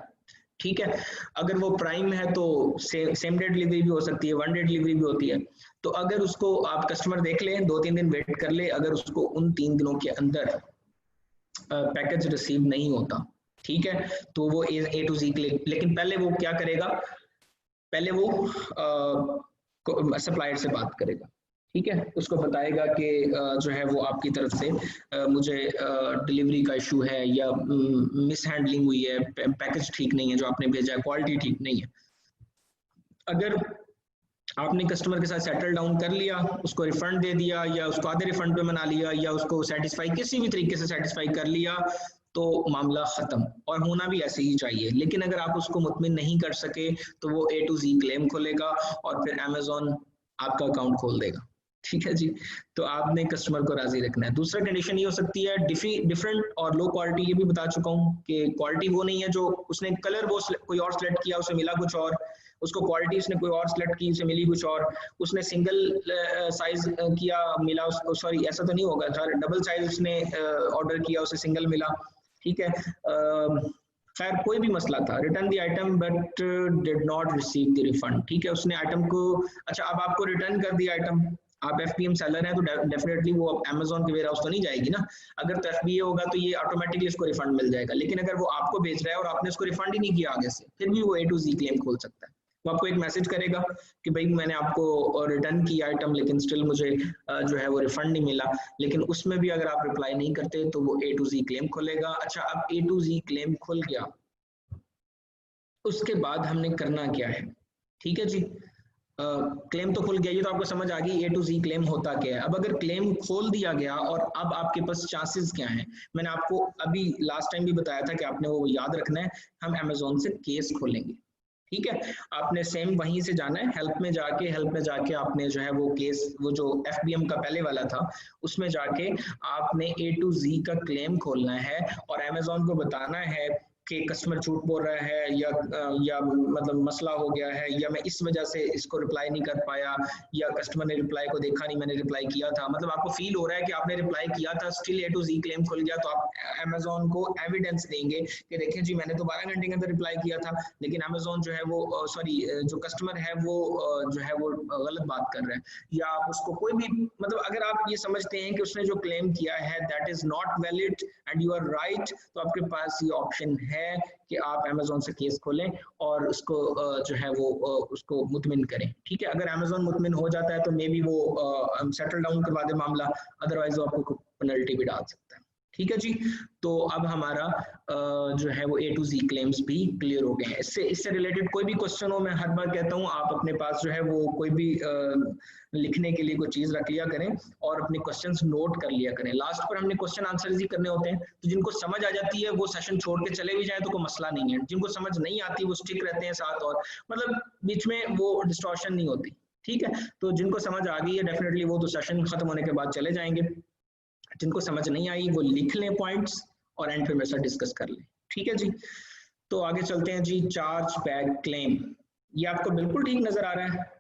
ठीक है, अगर वो प्राइम है तो सेम डे डिलीवरी भी हो सकती है, 1 डे डिलीवरी भी होती है। तो अगर उसको आप कस्टमर देख लें, 2-3 दिन वेट कर ले, अगर उसको उन 3 दिनों के अंदर पैकेज रिसीव नहीं होता, ठीक है, तो वो A to Z क्लेम, लेकिन पहले वो क्या करेगा, पहले वो सप्लायर से बात करेगा। ठीक है, उसको बताएगा कि जो है वो आपकी तरफ से मुझे डिलीवरी का इशू है या मिस हैंडलिंग हुई है, पैकेज ठीक नहीं है जो आपने भेजा है, क्वालिटी ठीक नहीं है। अगर आपने कस्टमर के साथ सेटल डाउन कर लिया, उसको रिफंड दे दिया या उसको आधे रिफंड पे मना लिया या उसको सेटिस्फाई किसी भी तरीके से सेटिस्फाई कर लिया, तो मामला खत्म, और होना भी ऐसे ही चाहिए। लेकिन अगर आप उसको मुतमिन नहीं कर सके तो वो A to Z क्लेम खोलेगा और फिर अमेजोन आपका अकाउंट खोल देगा। ठीक है जी, तो आपने कस्टमर को राजी रखना है। दूसरा कंडीशन ये हो सकती है डिफरेंट और लो क्वालिटी, ये भी बता चुका हूँ कि क्वालिटी वो नहीं है जो उसने कलर वो कोई और सिलेक्ट किया, उसे मिला कुछ और, उसको क्वालिटी उसने कोई और सिलेक्ट की, उसे मिली कुछ और, उसने सिंगल साइज किया मिला उसको, सॉरी ऐसा तो नहीं होगा, डबल साइज उसने ऑर्डर किया उसे सिंगल मिला। ठीक है, खैर कोई भी मसला था, return the item but did not receive the refund. ठीक है, उसने आइटम को, अच्छा अब आपको रिटर्न कर दिया आइटम, आप FBM सेलर हैं तो डेफिनेटली वो अमेजोन के वेयर हाउस तो नहीं जाएगी ना, अगर तो FBA होगा तो ये ऑटोमेटिकली इसको रिफंड मिल जाएगा। लेकिन अगर वो आपको भेज रहा है और आपने उसको रिफंड ही नहीं किया आगे से, फिर भी वो A to Z क्लेम खोल सकता है। वो आपको एक मैसेज करेगा कि भाई मैंने आपको रिटर्न किया आइटम लेकिन स्टिल मुझे जो है वो रिफंड नहीं मिला, लेकिन उसमें भी अगर आप रिप्लाई नहीं करते तो वो A to Z क्लेम खोलेगा। अच्छा, अब A to Z क्लेम खुल गया, उसके बाद हमने करना क्या है? ठीक है जी, क्लेम तो खुल गया, ये तो आपको समझ आ गई ए टू जी क्लेम होता क्या है। अब अगर क्लेम खोल दिया गया और अब आपके पास चांसेस क्या हैं, मैंने आपको अभी लास्ट टाइम भी बताया था कि आपने वो याद रखना है। हम अमेजोन से केस खोलेंगे, ठीक है। आपने सेम वहीं से जाना है, हेल्प में जाके आपने जो है वो केस, वो जो एफबीएम का पहले वाला था उसमें जाके आपने ए टू जी का क्लेम खोलना है और अमेजोन को बताना है कि कस्टमर झूठ बोल रहा है या मतलब मसला हो गया है, या मैं इस वजह से इसको रिप्लाई नहीं कर पाया, या कस्टमर ने रिप्लाई को देखा नहीं, मैंने रिप्लाई किया था, मतलब आपको फील हो रहा है कि आपने रिप्लाई किया था, still A to Z claim खुल गया, तो आप अमेजोन को एविडेंस देंगे कि देखें जी मैंने तो 12 घंटे के अंदर रिप्लाई किया था, लेकिन अमेजोन जो है वो सॉरी जो कस्टमर है वो जो है वो गलत बात कर रहा है, या आप उसको कोई भी, मतलब अगर आप ये समझते हैं कि उसने जो क्लेम किया है that is not valid and you are right, तो आपके पास ये ऑप्शन है कि आप अमेजोन से केस खोलें और उसको जो है वो उसको मुतमिन करें, ठीक है। अगर अमेजोन मुतमिन हो जाता है तो मे बी वो सेटल डाउन करवा दे मामला, अदरवाइज वो आपको पेनल्टी भी डाल सकता है, ठीक है जी। तो अब हमारा जो है वो ए टू जी क्लेम्स भी क्लियर हो गए हैं। इससे रिलेटेड कोई भी क्वेश्चन हो, मैं हर बार कहता हूँ आप अपने पास जो है वो कोई भी लिखने के लिए कोई चीज रख लिया करें और अपने क्वेश्चंस नोट कर लिया करें। लास्ट पर हमने क्वेश्चन आंसर ही करने होते हैं, तो जिनको समझ आ जाती है वो सेशन छोड़ के चले भी जाए तो कोई मसला नहीं है, जिनको समझ नहीं आती वो स्टिक रहते हैं साथ, और मतलब बीच में वो डिस्टॉर्शन नहीं होती, ठीक है। तो जिनको समझ आ गई है डेफिनेटली वो तो सेशन खत्म होने के बाद चले जाएंगे, जिनको समझ नहीं आई वो लिख लें पॉइंट्स और एंड पे मेरे साथ डिस्कस कर लें, ठीक है जी। तो आगे चलते हैं जी, चार्ज बैक क्लेम। ये आपको बिल्कुल ठीक नजर आ रहा है?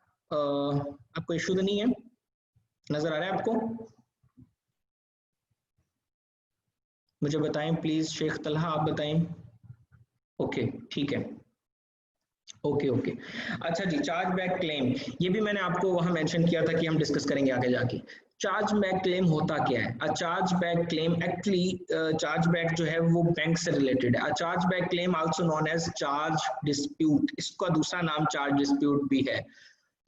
आपको इशू तो नहीं है? नजर आ रहा है आपको? मुझे बताएं प्लीज, शेख तलहा आप बताएं। ओके ठीक है, ओके ओके। अच्छा जी, चार्ज बैक क्लेम, ये भी मैंने आपको वहां मेंशन किया था कि हम डिस्कस करेंगे आगे जाके। चार्ज बैक क्लेम होता क्या है? A charge back claim actually, charge back जो है वो बैंक से रिलेटेड है। A charge back claim also known as charge dispute, इसका दूसरा नाम चार्ज डिस्प्यूट भी है।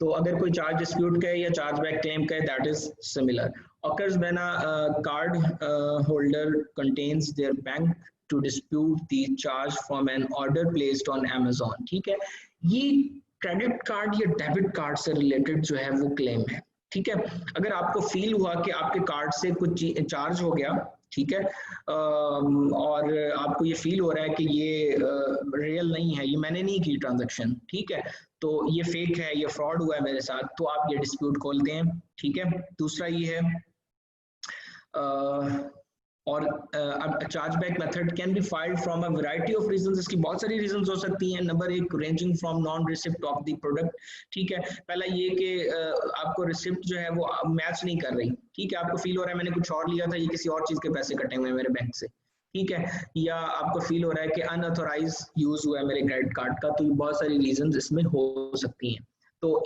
तो अगर कोई चार्ज डिस्प्यूट कहे या चार्ज बैक क्लेम कहे, that is similar. occurs when a card holder contains their bank to dispute the charge from an order placed on Amazon, ठीक है। ये क्रेडिट कार्ड या डेबिट कार्ड से रिलेटेड जो है वो क्लेम है, ठीक है। अगर आपको फील हुआ कि आपके कार्ड से कुछ चार्ज हो गया, ठीक है, और आपको ये फील हो रहा है कि ये रियल नहीं है, ये मैंने नहीं की ट्रांजैक्शन, ठीक है, तो ये फेक है, ये फ्रॉड हुआ है मेरे साथ, तो आप ये डिस्प्यूट खोलते हैं, ठीक है। दूसरा ये है और अब charge back method can be filed from a variety of reasons, इसकी बहुत सारी रीजंस हो सकती हैं। नंबर एक, ranging from non receipt of the product, ठीक है। पहला ये कि आपको रिसिप्ट जो है वो मैच नहीं कर रही, ठीक है, आपको फील हो रहा है मैंने कुछ और लिया था, ये किसी और चीज के पैसे कटे हुए हैं मेरे बैंक से, ठीक है, या आपको फील हो रहा है कि अनऑथोराइज यूज हुआ है मेरे क्रेडिट कार्ड का, तो बहुत सारी रीजंस इसमें हो सकती हैं। तो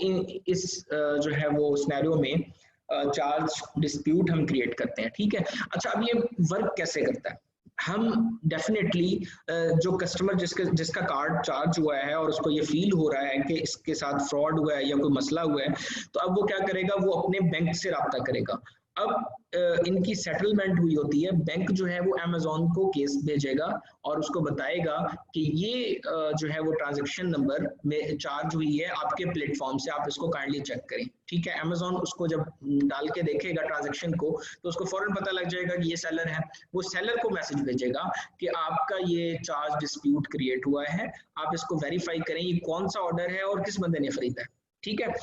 इस जो है वो सिनेरियो में चार्ज डिस्प्यूट हम क्रिएट करते हैं, ठीक है। अच्छा, अब ये वर्क कैसे करता है? हम डेफिनेटली जो कस्टमर जिसका कार्ड चार्ज हुआ है और उसको ये फील हो रहा है कि इसके साथ फ्रॉड हुआ है या कोई मसला हुआ है, तो अब वो क्या करेगा, वो अपने बैंक से रब्ता करेगा। अब इनकी सेटलमेंट हुई होती है, बैंक जो है वो अमेजोन को केस भेजेगा और उसको बताएगा कि ये जो है वो ट्रांजैक्शन नंबर में चार्ज हुई है आपके प्लेटफॉर्म से, आप इसको काइंडली चेक करें, ठीक है। अमेजोन उसको जब डाल के देखेगा ट्रांजैक्शन को, तो उसको फौरन पता लग जाएगा कि ये सेलर है, वो सेलर को मैसेज भेजेगा कि आपका ये चार्ज डिस्प्यूट क्रिएट हुआ है, आप इसको वेरीफाई करें ये कौन सा ऑर्डर है और किस बंदे ने खरीदा है, ठीक है।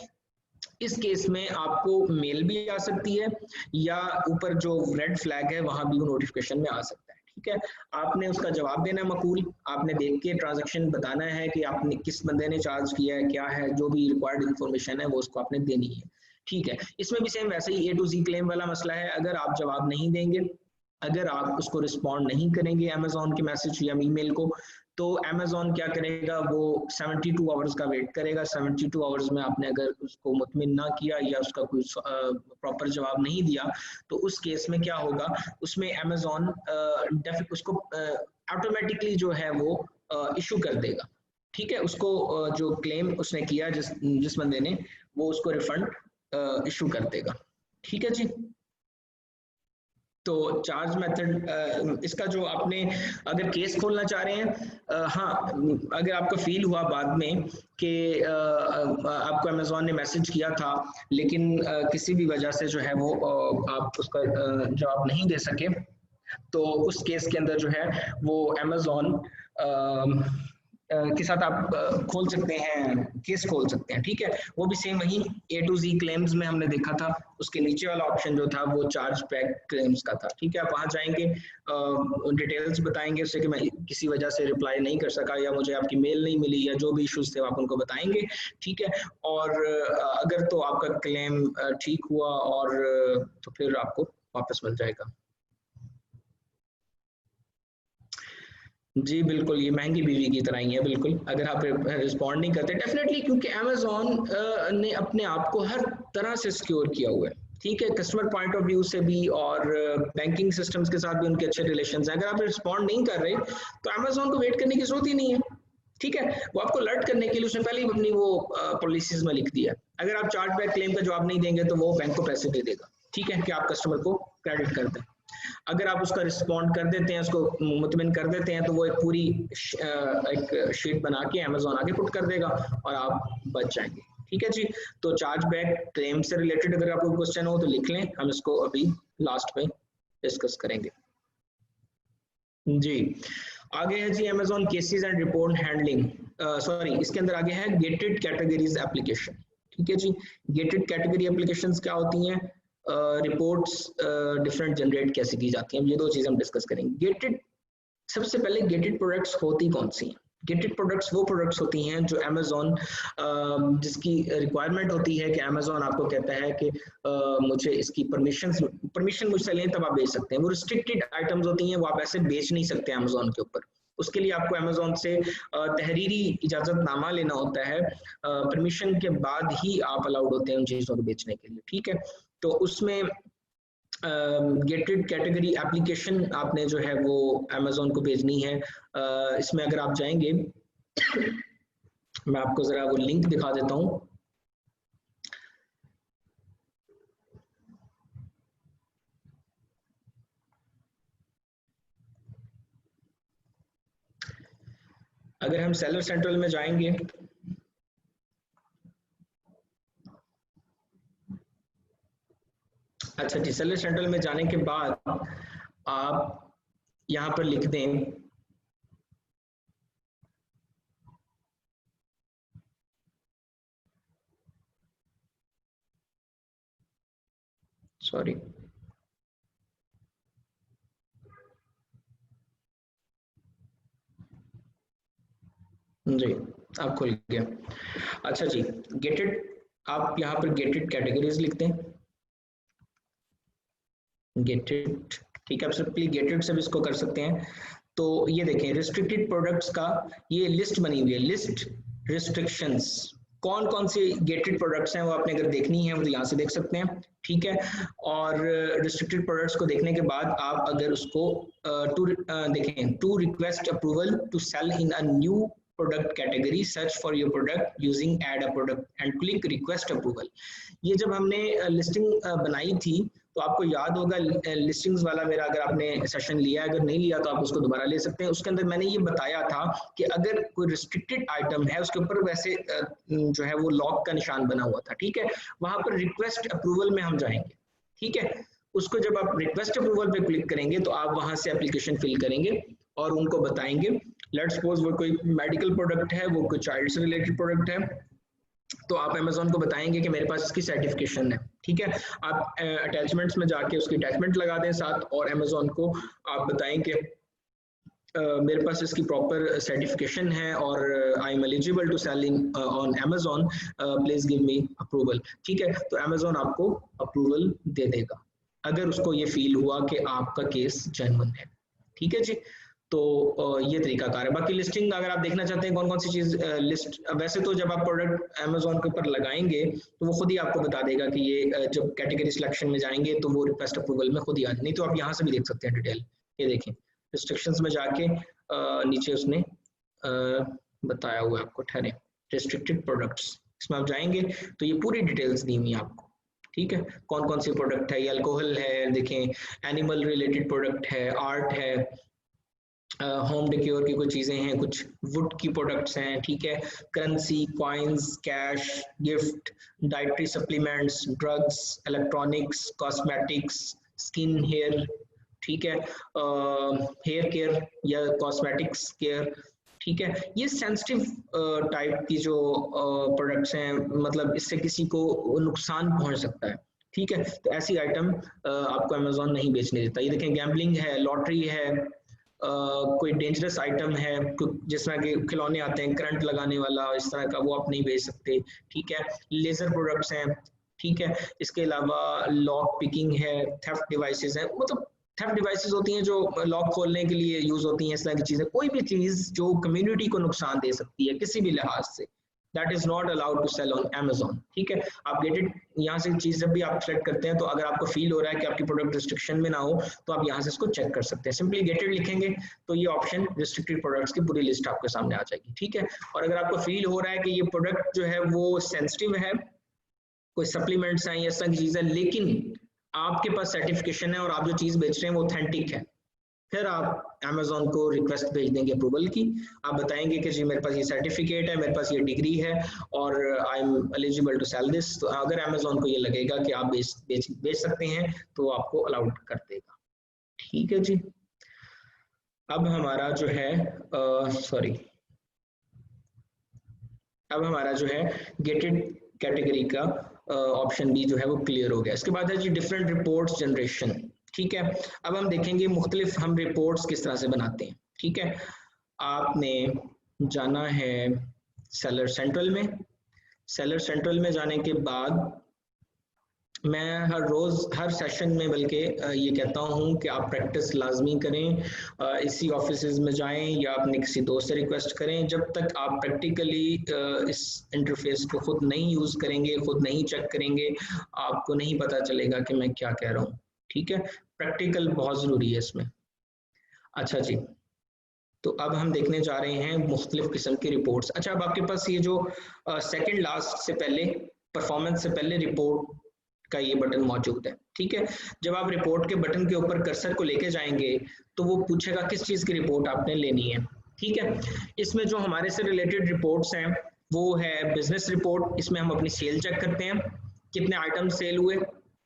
इस केस में आपको मेल भी आ सकती है या ऊपर जो रेड फ्लैग है वहां भी वो नोटिफिकेशन में आ सकता है, ठीक है। आपने उसका जवाब देना है मकूल, आपने देख के ट्रांजैक्शन बताना है कि आपने किस बंदे ने चार्ज किया है, क्या है, जो भी रिक्वायर्ड इन्फॉर्मेशन है वो उसको आपने देनी है, ठीक है। इसमें भी सेम वैसे ही ए टू जी क्लेम वाला मसला है। अगर आप जवाब नहीं देंगे, अगर आप उसको रिस्पॉन्ड नहीं करेंगे अमेजोन के मैसेज या ईमेल को, तो अमेजोन क्या करेगा, वो 72 आवर्स का वेट करेगा। 72 आवर्स में आपने अगर उसको मुतमिन ना किया या उसका कोई प्रॉपर जवाब नहीं दिया, तो उस केस में क्या होगा, उसमें अमेजोन उसको ऑटोमेटिकली जो है वो इशू कर देगा, ठीक है। उसको जो क्लेम उसने किया जिस बंदे ने, वो उसको रिफंड इशू कर देगा, ठीक है जी। तो चार्ज मेथड इसका जो आपने अगर केस खोलना चाह रहे हैं, हाँ, अगर आपको फील हुआ बाद में कि आपको अमेज़ॉन ने मैसेज किया था लेकिन किसी भी वजह से जो है वो आप उसका जवाब नहीं दे सके, तो उस केस के अंदर जो है वो अमेज़ॉन के साथ आप खोल सकते हैं, केस खोल सकते हैं, ठीक है। वो भी सेम वही A to Z क्लेम्स में हमने देखा था, उसके नीचे वाला ऑप्शन जो था वो चार्ज बैक क्लेम्स का था, ठीक है। आप वहाँ जाएंगे, डिटेल्स बताएंगे उससे कि मैं किसी वजह से रिप्लाई नहीं कर सका या मुझे आपकी मेल नहीं मिली या जो भी इश्यूज थे आप उनको बताएंगे, ठीक है। और अगर तो आपका क्लेम ठीक हुआ और तो फिर आपको वापस मिल जाएगा। जी बिल्कुल, ये महंगी बीवी की तरह ही है बिल्कुल, अगर आप रिस्पॉन्ड नहीं करते डेफिनेटली, क्योंकि अमेज़ॉन ने अपने आप को हर तरह से सिक्योर किया हुआ है, ठीक है, कस्टमर पॉइंट ऑफ व्यू से भी और बैंकिंग सिस्टम्स के साथ भी उनके अच्छे रिलेशंस हैं। अगर आप रिस्पॉन्ड नहीं कर रहे तो अमेज़ॉन को वेट करने की जरूरत ही नहीं है, ठीक है। वो आपको अलर्ट करने के लिए उसने पहले ही अपनी वो पॉलिसीज में लिख दिया, अगर आप चार्ज बैक क्लेम का जवाब नहीं देंगे तो वो बैंक को पैसे दे देगा, ठीक है, कि आप कस्टमर को क्रेडिट कर दें। अगर आप उसका रिस्पॉन्ड कर देते हैं, उसको मुतमिन कर देते हैं, तो वो एक पूरी एक शीट बना के अमेज़ॉन आगे पुट कर देगा और आप बच जाएंगे, ठीक है जी। तो चार्ज बैक क्लेम से रिलेटेड अगर आपको क्वेश्चन हो तो लिख लें, हम इसको अभी लास्ट में डिस्कस करेंगे जी। आगे है जी Amazon cases and report handling, sorry इसके अंदर आगे है गेटेड कैटेगरीज एप्लीकेशन, ठीक है जी। गेटेड कैटेगरी एप्लीकेशंस क्या होती हैं, रिपोर्ट्स डिफरेंट जनरेट कैसे की जाती हैं, ये दो चीज़ हम डिस्कस करेंगे। गेटेड, सबसे पहले गेटेड प्रोडक्ट्स होती कौन सी हैं? गेटेड प्रोडक्ट्स वो प्रोडक्ट्स होती हैं जो अमेज़ॉन जिसकी रिक्वायरमेंट होती है कि अमेज़ॉन आपको कहता है कि मुझे इसकी परमिशन मुझसे लें तब आप बेच सकते हैं। वो रिस्ट्रिक्टेड आइटम्स होती हैं, वो आप ऐसे बेच नहीं सकते अमेज़ॉन के ऊपर, उसके लिए आपको अमेज़ॉन से तहरीरी इजाज़तनामा लेना होता है, परमिशन के बाद ही आप अलाउड होते हैं उन चीज़ों को बेचने के लिए, ठीक है। तो उसमें गेटेड कैटेगरी एप्लीकेशन आपने जो है वो अमेज़ॉन को भेजनी है। इसमें अगर आप जाएंगे मैं आपको ज़रा वो लिंक दिखा देता हूँ। अगर हम सेलर सेंट्रल में जाएंगे, अच्छा जी, सेलर सेंट्रल में जाने के बाद आप यहाँ पर लिख दें सॉरी जी, आप खुल गया। अच्छा जी, गेटेड, आप यहाँ पर गेटेड कैटेगरीज लिखते हैं, गेटेड, ठीक है, आप सिंपली गेटेड से भी इसको कर सकते हैं। तो ये देखें रिस्ट्रिक्टेड प्रोडक्ट्स का ये लिस्ट बनी हुई है, लिस्ट रिस्ट्रिक्शंस, कौन कौन से गेटेड प्रोडक्ट्स हैं वो आपने अगर देखनी है वो तो यहाँ से देख सकते हैं, ठीक है। और रिस्ट्रिक्टेड प्रोडक्ट्स को देखने के बाद आप अगर उसको देखें, to request approval to sell in a new product category, search for your product using add a product and click request approval. ये जब हमने लिस्टिंग बनाई थी तो आपको याद होगा लिस्टिंग्स वाला मेरा अगर आपने सेशन लिया, अगर नहीं लिया तो आप उसको दोबारा ले सकते हैं। उसके अंदर मैंने ये बताया था कि अगर कोई रिस्ट्रिक्टेड आइटम है उसके ऊपर वैसे जो है वो लॉक का निशान बना हुआ था, ठीक है, वहां पर रिक्वेस्ट अप्रूवल में हम जाएंगे, ठीक है। उसको जब आप रिक्वेस्ट अप्रूवल पे क्लिक करेंगे तो आप वहां से एप्लीकेशन फिल करेंगे और उनको बताएंगे, लेट्स सपोज वो कोई मेडिकल प्रोडक्ट है, वो कोई चाइल्ड से रिलेटेड प्रोडक्ट है, तो आप अमेज़ॉन को बताएंगे कि मेरे पास इसकी सर्टिफिकेशन है, ठीक है। आप अटैचमेंट्स में जाके उसकी अटैचमेंट लगा दें साथ, और अमेज़ॉन को आप बताएं कि मेरे पास इसकी प्रॉपर सर्टिफिकेशन है और I am eligible to sell in on Amazon, please give me approval, ठीक है। तो अमेज़ॉन आपको अप्रूवल दे देगा अगर उसको ये फील हुआ कि आपका केस जेन्युइन है, ठीक है जी। तो ये तरीकाकार है। बाकी लिस्टिंग अगर आप देखना चाहते हैं कौन कौन सी चीज़ लिस्ट, वैसे तो जब आप प्रोडक्ट अमेज़ॉन के ऊपर लगाएंगे तो वो खुद ही आपको बता देगा कि ये जब कैटेगरी सिलेक्शन में जाएंगे तो वो रिक्वेस्ट अप्रूवल में खुद ही आ जाए, नहीं तो आप यहाँ से भी देख सकते हैं डिटेल। ये देखें रिस्ट्रिक्शंस में जाके नीचे उसने बताया हुआ है आपको, ठहरे रिस्ट्रिक्टेड प्रोडक्ट्स, इसमें आप जाएंगे तो ये पूरी डिटेल्स दी हुई है आपको, ठीक है, कौन कौन सी प्रोडक्ट है, ये अल्कोहल है, देखें एनिमल रिलेटेड प्रोडक्ट है, आर्ट है, होम डेकोर की कुछ चीजें हैं, कुछ वुड की प्रोडक्ट्स हैं, ठीक है, currency, coins, cash, gift, dietary supplements, drugs, electronics, cosmetics, skin hair, ठीक है, हेयर केयर या कॉस्मेटिक्स केयर, ठीक है, ये सेंसिटिव टाइप की जो प्रोडक्ट्स हैं, मतलब इससे किसी को नुकसान पहुंच सकता है, ठीक है, तो ऐसी आइटम आपको अमेजोन नहीं बेचने देता। ये देखें गैम्बलिंग है, लॉटरी है, कोई डेंजरस आइटम है जिस तरह के खिलौने आते हैं करंट लगाने वाला, इस तरह का, वो आप नहीं बेच सकते, ठीक है, लेजर प्रोडक्ट्स हैं, ठीक है, इसके अलावा लॉक पिकिंग है, थेफ्ट डिवाइसेस हैं, मतलब थेफ्ट डिवाइसेस होती हैं जो लॉक खोलने के लिए यूज होती हैं, इस तरह की चीजें, कोई भी चीज जो कम्युनिटी को नुकसान दे सकती है किसी भी लिहाज से, that is not allowed to sell on Amazon, ठीक है। आप गेटेड यहाँ से चीज जब भी आप सेलेक्ट करते हैं, तो अगर आपको फील हो रहा है कि आपकी प्रोडक्ट रिस्ट्रिक्शन में ना हो, तो आप यहाँ से इसको चेक कर सकते हैं, सिंपली गेटेड लिखेंगे तो ये ऑप्शन रिस्ट्रिक्टेड प्रोडक्ट्स की पूरी लिस्ट आपके सामने आ जाएगी, ठीक है। और अगर आपको फील हो रहा है कि ये प्रोडक्ट जो है वो सेंसिटिव है, कोई सप्लीमेंट्स हैं, ये सब चीजें, लेकिन आपके पास सर्टिफिकेशन है और आप जो चीज बेच रहे हैं वो ऑथेंटिक है, फिर आप अमेजोन को रिक्वेस्ट भेज देंगे अप्रूवल की, आप बताएंगे कि जी मेरे पास ये सर्टिफिकेट है, मेरे पास ये डिग्री है और I am eligible to sell this, तो अगर अमेजोन को ये लगेगा कि आप बेच सकते हैं तो आपको अलाउड कर देगा, ठीक है जी। अब हमारा जो है अब हमारा जो है गेटेड कैटेगरी का ऑप्शन बी जो है वो क्लियर हो गया। इसके बाद है जी डिफरेंट रिपोर्ट्स जनरेशन, ठीक है। अब हम देखेंगे मुख्तलिफ हम रिपोर्ट्स किस तरह से बनाते हैं, ठीक है। आपने जाना है सेलर सेंट्रल में, सेलर सेंट्रल में जाने के बाद मैं हर रोज़ हर सेशन में बल्कि ये कहता हूँ कि आप प्रैक्टिस लाजमी करें, इसी ऑफिस में जाएं या अपने किसी दोस्त से रिक्वेस्ट करें, जब तक आप प्रैक्टिकली इस इंटरफेस को खुद नहीं यूज़ करेंगे, खुद नहीं चेक करेंगे, आपको नहीं पता चलेगा कि मैं क्या कह रहा हूँ, ठीक है। प्रैक्टिकल बहुत ज़रूरी है इसमें। अच्छा जी, तो अब हम देखने जा रहे हैं मुख्तलिफ किस्म की रिपोर्ट्स। अच्छा, अब आपके पास ये जो सेकेंड लास्ट से पहले, परफॉर्मेंस से पहले रिपोर्ट का ये बटन मौजूद है, ठीक है। जब आप रिपोर्ट के बटन के ऊपर कर्सर को लेके जाएंगे तो वो पूछेगा किस चीज़ की रिपोर्ट आपने लेनी है, ठीक है। इसमें जो हमारे से रिलेटेड रिपोर्ट्स हैं वो है बिजनेस रिपोर्ट, इसमें हम अपनी सेल चेक करते हैं, कितने आइटम सेल हुए,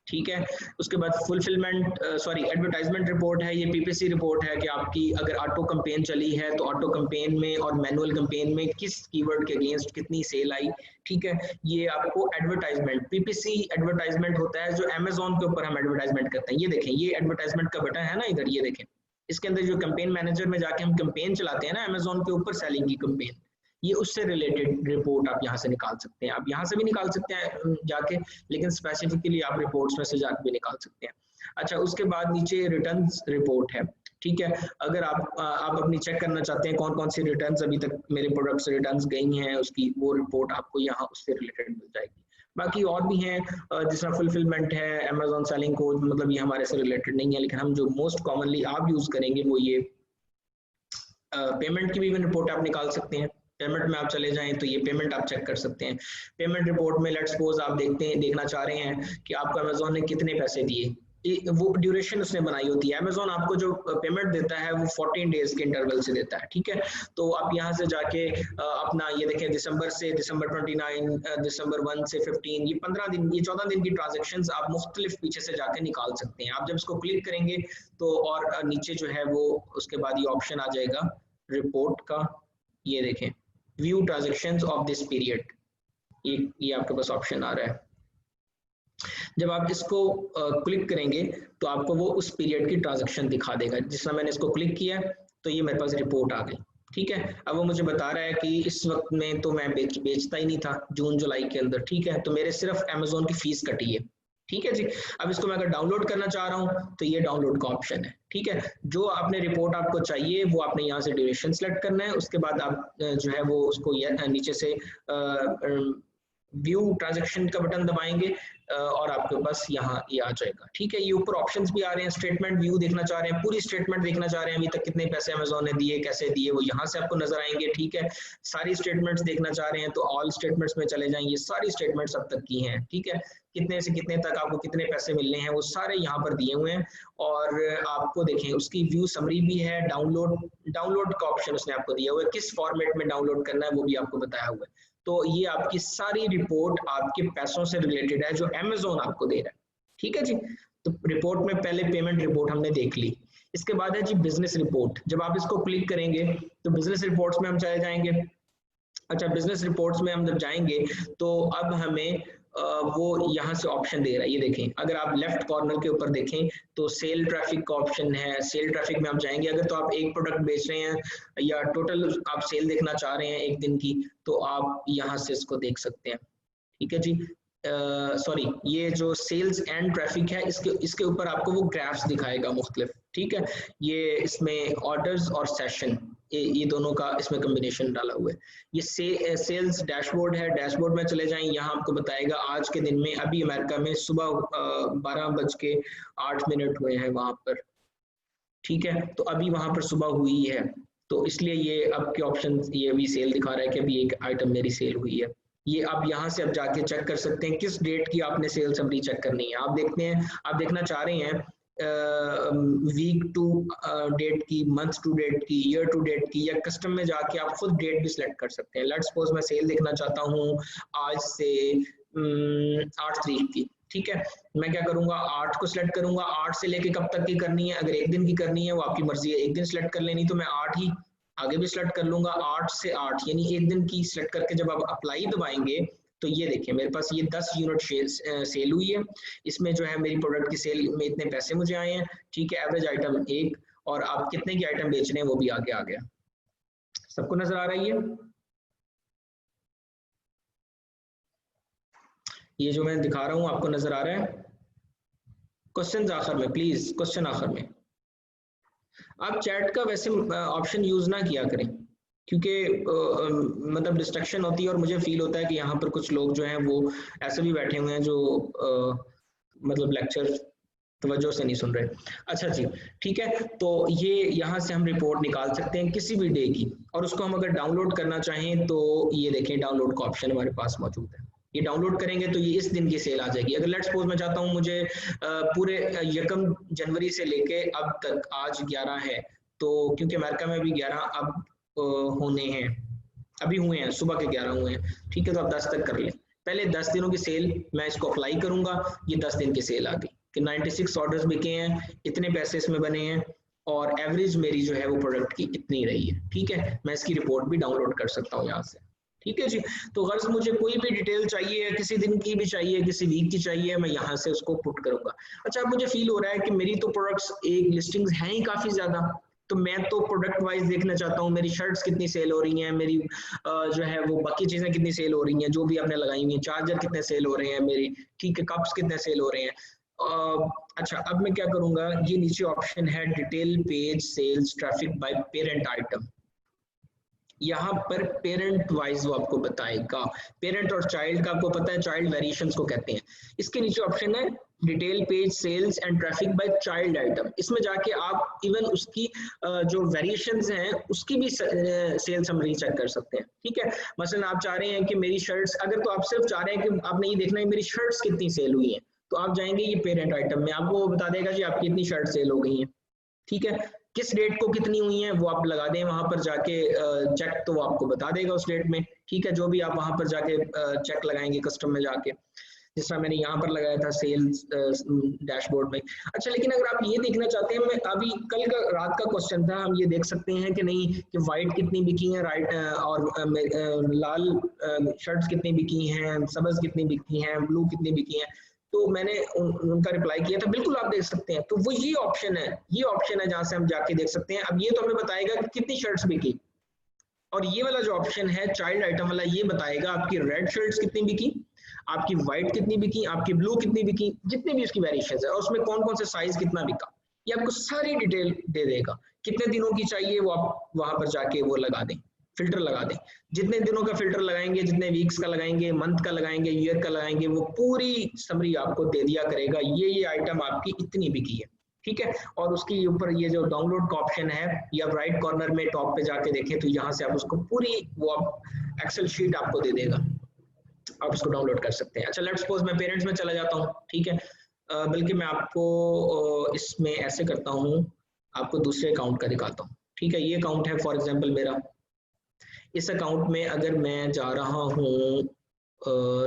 ठीक है। उसके बाद फुलफिलमेंट एडवर्टाइजमेंट रिपोर्ट है, ये पीपीसी रिपोर्ट है कि आपकी अगर ऑटो कैंपेन चली है तो ऑटो कैंपेन में और मैनुअल कैंपेन में किस कीवर्ड के अगेंस्ट कितनी सेल आई, ठीक है। ये आपको एडवर्टाइजमेंट, पीपीसी एडवर्टाइजमेंट होता है जो अमेजोन के ऊपर हम एडवर्टाइजमेंट करते हैं। ये देखें, ये एडवर्टाइजमेंट का बटन है ना इधर, ये देखें, इसके अंदर जो कैंपेन मैनेजर में जाके हम कैंपेन चलाते हैं ना अमेजोन के ऊपर सेलिंग की कैंपेन, ये उससे रिलेटेड रिपोर्ट आप यहाँ से निकाल सकते हैं। आप यहाँ से भी निकाल सकते हैं जाके, लेकिन स्पेसिफिकली आप रिपोर्ट्स में से जाके भी निकाल सकते हैं। अच्छा, उसके बाद नीचे रिटर्न्स रिपोर्ट है, ठीक है। अगर आप अपनी चेक करना चाहते हैं कौन कौन सी रिटर्न्स अभी तक मेरे प्रोडक्ट से रिटर्न्स गई हैं, उसकी वो रिपोर्ट आपको यहाँ उससे रिलेटेड मिल जाएगी। बाकी और भी हैं जिसमें फुलफिलमेंट है, अमेजोन सेलिंग कोड, मतलब ये हमारे से रिलेटेड नहीं है, लेकिन हम जो मोस्ट कॉमनली आप यूज करेंगे वो ये पेमेंट की भी रिपोर्ट आप निकाल सकते हैं। पेमेंट में आप चले जाएं तो ये पेमेंट आप चेक कर सकते हैं। पेमेंट रिपोर्ट में लेट्स सपोज आप देखना चाह रहे हैं कि आपको अमेजोन ने कितने पैसे दिए, वो ड्यूरेशन उसने बनाई होती है। अमेजोन आपको जो पेमेंट देता है वो 14 डेज के इंटरवल से देता है, ठीक है। तो आप यहाँ से जाके अपना ये देखें, दिसंबर 29, दिसंबर 1 से 15, ये 15 दिन, ये 14 दिन की ट्रांजेक्शन्स आप मुख्तलिफ पीछे से जाके निकाल सकते हैं। आप जब इसको क्लिक करेंगे तो और नीचे जो है वो उसके बाद ये ऑप्शन आ जाएगा रिपोर्ट का, ये देखें view transactions of this period, ये आपके पास ऑप्शन आ रहा है। जब आप इसको क्लिक करेंगे तो आपको वो उस पीरियड की ट्रांजैक्शन दिखा देगा। जिस तरह मैंने इसको क्लिक किया तो ये मेरे पास रिपोर्ट आ गई, ठीक है। अब वो मुझे बता रहा है कि इस वक्त में तो मैं बेचता ही नहीं था जून जुलाई के अंदर, ठीक है, तो मेरे सिर्फ अमेजोन की फीस कटी है, ठीक है जी। अब इसको मैं अगर डाउनलोड करना चाह रहा हूँ तो ये डाउनलोड का ऑप्शन है, ठीक है। जो आपने रिपोर्ट आपको चाहिए वो आपने यहाँ से ड्यूरेशन सेलेक्ट करना है, उसके बाद आप जो है वो उसको नीचे से व्यू ट्रांजैक्शन का बटन दबाएंगे और आपके पास यहाँ ये आ जाएगा। ठीक है, ये ऊपर ऑप्शंस भी आ रहे हैं, स्टेटमेंट व्यू देखना चाह रहे हैं, पूरी स्टेटमेंट देखना चाह रहे हैं, अभी तक कितने पैसे अमेज़न ने दिए, कैसे दिए, वो यहाँ से आपको नजर आएंगे। ठीक है, सारी स्टेटमेंट्स देखना चाह रहे हैं तो ऑल स्टेटमेंट्स में चले जाएं, ये सारी स्टेटमेंट्स अब तक की हैं। ठीक है, कितने से कितने तक आपको कितने पैसे मिलने हैं वो सारे यहाँ पर दिए हुए हैं। और आपको देखें उसकी व्यू समरी भी है, डाउनलोड का ऑप्शन उसने आपको दिया हुआ है, किस फॉर्मेट में डाउनलोड करना है वो भी आपको बताया हुआ है। तो ये आपकी सारी रिपोर्ट आपके पैसों से रिलेटेड है जो अमेज़न आपको दे रहा है। ठीक है जी, तो रिपोर्ट में पहले पेमेंट रिपोर्ट हमने देख ली। इसके बाद है जी बिजनेस रिपोर्ट। जब आप इसको क्लिक करेंगे तो बिजनेस रिपोर्ट्स में हम चले जाएंगे। अच्छा, बिजनेस रिपोर्ट्स में हम जब जाएंगे तो अब हमें वो यहाँ से ऑप्शन दे रहा है, ये देखें, अगर आप लेफ्ट कॉर्नर के ऊपर देखें तो सेल ट्रैफिक का ऑप्शन है। सेल ट्रैफिक में आप जाएंगे, अगर तो आप एक प्रोडक्ट बेच रहे हैं या टोटल आप सेल देखना चाह रहे हैं एक दिन की, तो आप यहाँ से इसको देख सकते हैं। ठीक है जी, सॉरी, ये जो सेल्स एंड ट्रैफिक है इसके ऊपर आपको वो ग्राफ्स दिखाएगा मुख्तलिफ। ठीक है, ये इसमें ऑर्डर्स और सेशन ये दोनों का इसमें कम्बिनेशन डाला हुआ है। ये सेल्स डैशबोर्ड है, डैशबोर्ड में चले जाएं, यहाँ आपको बताएगा आज के दिन में अभी अमेरिका में सुबह 12:08 हुए हैं वहां पर। ठीक है, तो अभी वहां पर सुबह हुई है, तो इसलिए ये आपके ऑप्शन ये भी सेल दिखा रहा है कि अभी एक आइटम मेरी सेल हुई है। ये आप यहाँ से अब जाके चेक कर सकते हैं किस डेट की आपने सेल समरी चेक करनी है। आप देखते हैं, आप देखना चाह रहे हैं वीक टू डेट की, मंथ टू डेट की, ईयर टू डेट की, या कस्टम में जाके आप खुद डेट भी सिलेक्ट कर सकते हैं। लेट्स सपोज मैं सेल देखना चाहता हूँ आज से 8 तारीख की। ठीक है, मैं क्या करूंगा, 8 को सिलेक्ट करूंगा। 8 से लेके कब तक की करनी है, अगर एक दिन की करनी है वो आपकी मर्जी है, एक दिन सिलेक्ट कर लेनी तो मैं 8 ही आगे भी सिलेक्ट कर लूंगा। 8 से 8 यानी एक दिन की सिलेक्ट करके जब आप अप्लाई दबाएंगे तो ये देखिए मेरे पास ये 10 यूनिट सेल हुई है। इसमें जो है मेरी प्रोडक्ट की सेल में इतने पैसे मुझे आए हैं। ठीक है, एवरेज आइटम 1, और आप कितने की आइटम बेच रहे हैं वो भी आगे आ गया। सबको नजर आ रही है? ये जो मैं दिखा रहा हूं आपको नजर आ रहा है? क्वेश्चन आखिर में प्लीज, क्वेश्चन आखिर में। आप चैट का वैसे ऑप्शन यूज ना किया करें क्योंकि मतलब डिस्ट्रक्शन होती है, और मुझे फील होता है कि यहाँ पर कुछ लोग जो हैं वो ऐसे भी बैठे हुए हैं जो मतलब लेक्चर तवज्जो से नहीं सुन रहे। अच्छा जी, ठीक है, तो ये यहाँ से हम रिपोर्ट निकाल सकते हैं किसी भी डे की, और उसको हम अगर डाउनलोड करना चाहें तो ये देखें डाउनलोड का ऑप्शन हमारे पास मौजूद है। ये डाउनलोड करेंगे तो ये इस दिन की सेल आ जाएगी। अगर लेट्स सपोज मैं चाहता हूँ मुझे पूरे 1 जनवरी से लेके अब तक, आज 11 है, तो क्योंकि अमेरिका में भी 11 अब होने हैं, अभी हुए हैं, सुबह के 11 हुए हैं। ठीक है, तो आप 10 तक कर लें। पहले 10 दिनों की सेल मैं इसको अप्लाई करूंगा, ये 10 दिन की सेल आ गई कि 96 ऑर्डर्स बिके हैं, इतने पैसे इसमें बने हैं, और एवरेज मेरी जो है वो प्रोडक्ट की इतनी रही है। ठीक है, मैं इसकी रिपोर्ट भी डाउनलोड कर सकता हूँ यहाँ से। ठीक है जी, तो गर्ज मुझे कोई भी डिटेल चाहिए, किसी दिन की भी चाहिए, किसी वीक की चाहिए, मैं यहाँ से उसको पुट करूंगा। अच्छा, अब मुझे फील हो रहा है कि मेरी तो प्रोडक्ट्स एक लिस्टिंग्स हैं ही काफी ज्यादा, तो मैं तो प्रोडक्ट वाइज देखना चाहता हूँ मेरी शर्ट्स कितनी सेल हो रही हैं, मेरी जो है वो बाकी चीजें कितनी सेल हो रही हैं जो भी आपने लगाई हुई हैं, चार्जर कितने सेल हो रहे हैं मेरी, ठीक है, कप्स कितने सेल हो रहे हैं। अच्छा, अब मैं क्या करूंगा, ये नीचे ऑप्शन है detail page sales traffic by parent item. यहाँ पर पेरेंट वाइज वो आपको बताएगा, पेरेंट और चाइल्ड का आपको पता है, चाइल्ड वेरिएशंस को कहते हैं। इसके नीचे ऑप्शन है detail page sales and traffic by child item. इसमें जाके आप इवन उसकी जो वेरिएशंस हैं उसकी भी सेल समरी चेक कर सकते हैं। ठीक है, मसलन आप चाह रहे हैं कि मेरी शर्ट्स, अगर तो आप सिर्फ चाह रहे हैं कि आपने ये देखना है मेरी शर्ट्स कितनी सेल हुई हैं, तो आप जाएंगे ये पेरेंट आइटम में, आपको बता देगा जी आपकी इतनी शर्ट सेल हो गई हैं। ठीक है, किस डेट को कितनी हुई हैं वो आप लगा दें वहां पर जाके चेक, तो वो आपको बता देगा उस डेट में। ठीक है, जो भी आप वहां पर जाके चेक लगाएंगे कस्टम में जाके, जिस तरह मैंने यहाँ पर लगाया था सेल्स डैशबोर्ड में। अच्छा, लेकिन अगर आप ये देखना चाहते हैं, मैं अभी कल का रात का क्वेश्चन था, हम ये देख सकते हैं कि नहीं कि वाइट कितनी बिकी हैं, राइट, और लाल शर्ट्स कितनी बिकी हैं, सब्ज कितनी बिकी हैं, ब्लू कितनी बिकी हैं, तो मैंने उनका रिप्लाई किया था, बिल्कुल आप देख सकते हैं। तो वो ये ऑप्शन है, ये ऑप्शन है जहां से हम जाके देख सकते हैं। अब ये तो हमें बताएगा कि कितनी शर्ट्स बिकी, और ये वाला जो ऑप्शन है चाइल्ड आइटम वाला, ये बताएगा आपकी रेड शर्ट्स कितनी बिकी, आपकी व्हाइट कितनी बिकी, आपकी ब्लू कितनी बिकी, जितने भी उसकी वेरिएशन है, और उसमें कौन कौन से साइज कितना बिका, ये आपको सारी डिटेल दे देगा। कितने दिनों की चाहिए वो आप वहां पर जाके वो लगा दें। फिल्टर लगा दें। जितने दिनों का फिल्टर लगाएंगे, जितने वीक्स का लगाएंगे, मंथ का लगाएंगे, ईयर का लगाएंगे, वो पूरी समरी आपको दे दिया करेगा, ये आइटम आपकी इतनी बिकी है, ठीक है। और उसके ऊपर ये जो डाउनलोड का ऑप्शन है, या राइट कॉर्नर में टॉप पे जाके देखें तो यहाँ से आप उसको पूरी वो एक्सेल शीट आपको दे देगा, आप इसको डाउनलोड कर सकते हैं। अच्छा, लेट्स सपोज मैं पेरेंट्स में चला जाता हूँ, ठीक है। बल्कि मैं आपको इसमें ऐसे करता हूँ, आपको दूसरे अकाउंट का दिखाता हूँ, ठीक है। ये अकाउंट है फॉर एग्जांपल मेरा, इस अकाउंट में अगर मैं जा रहा हूँ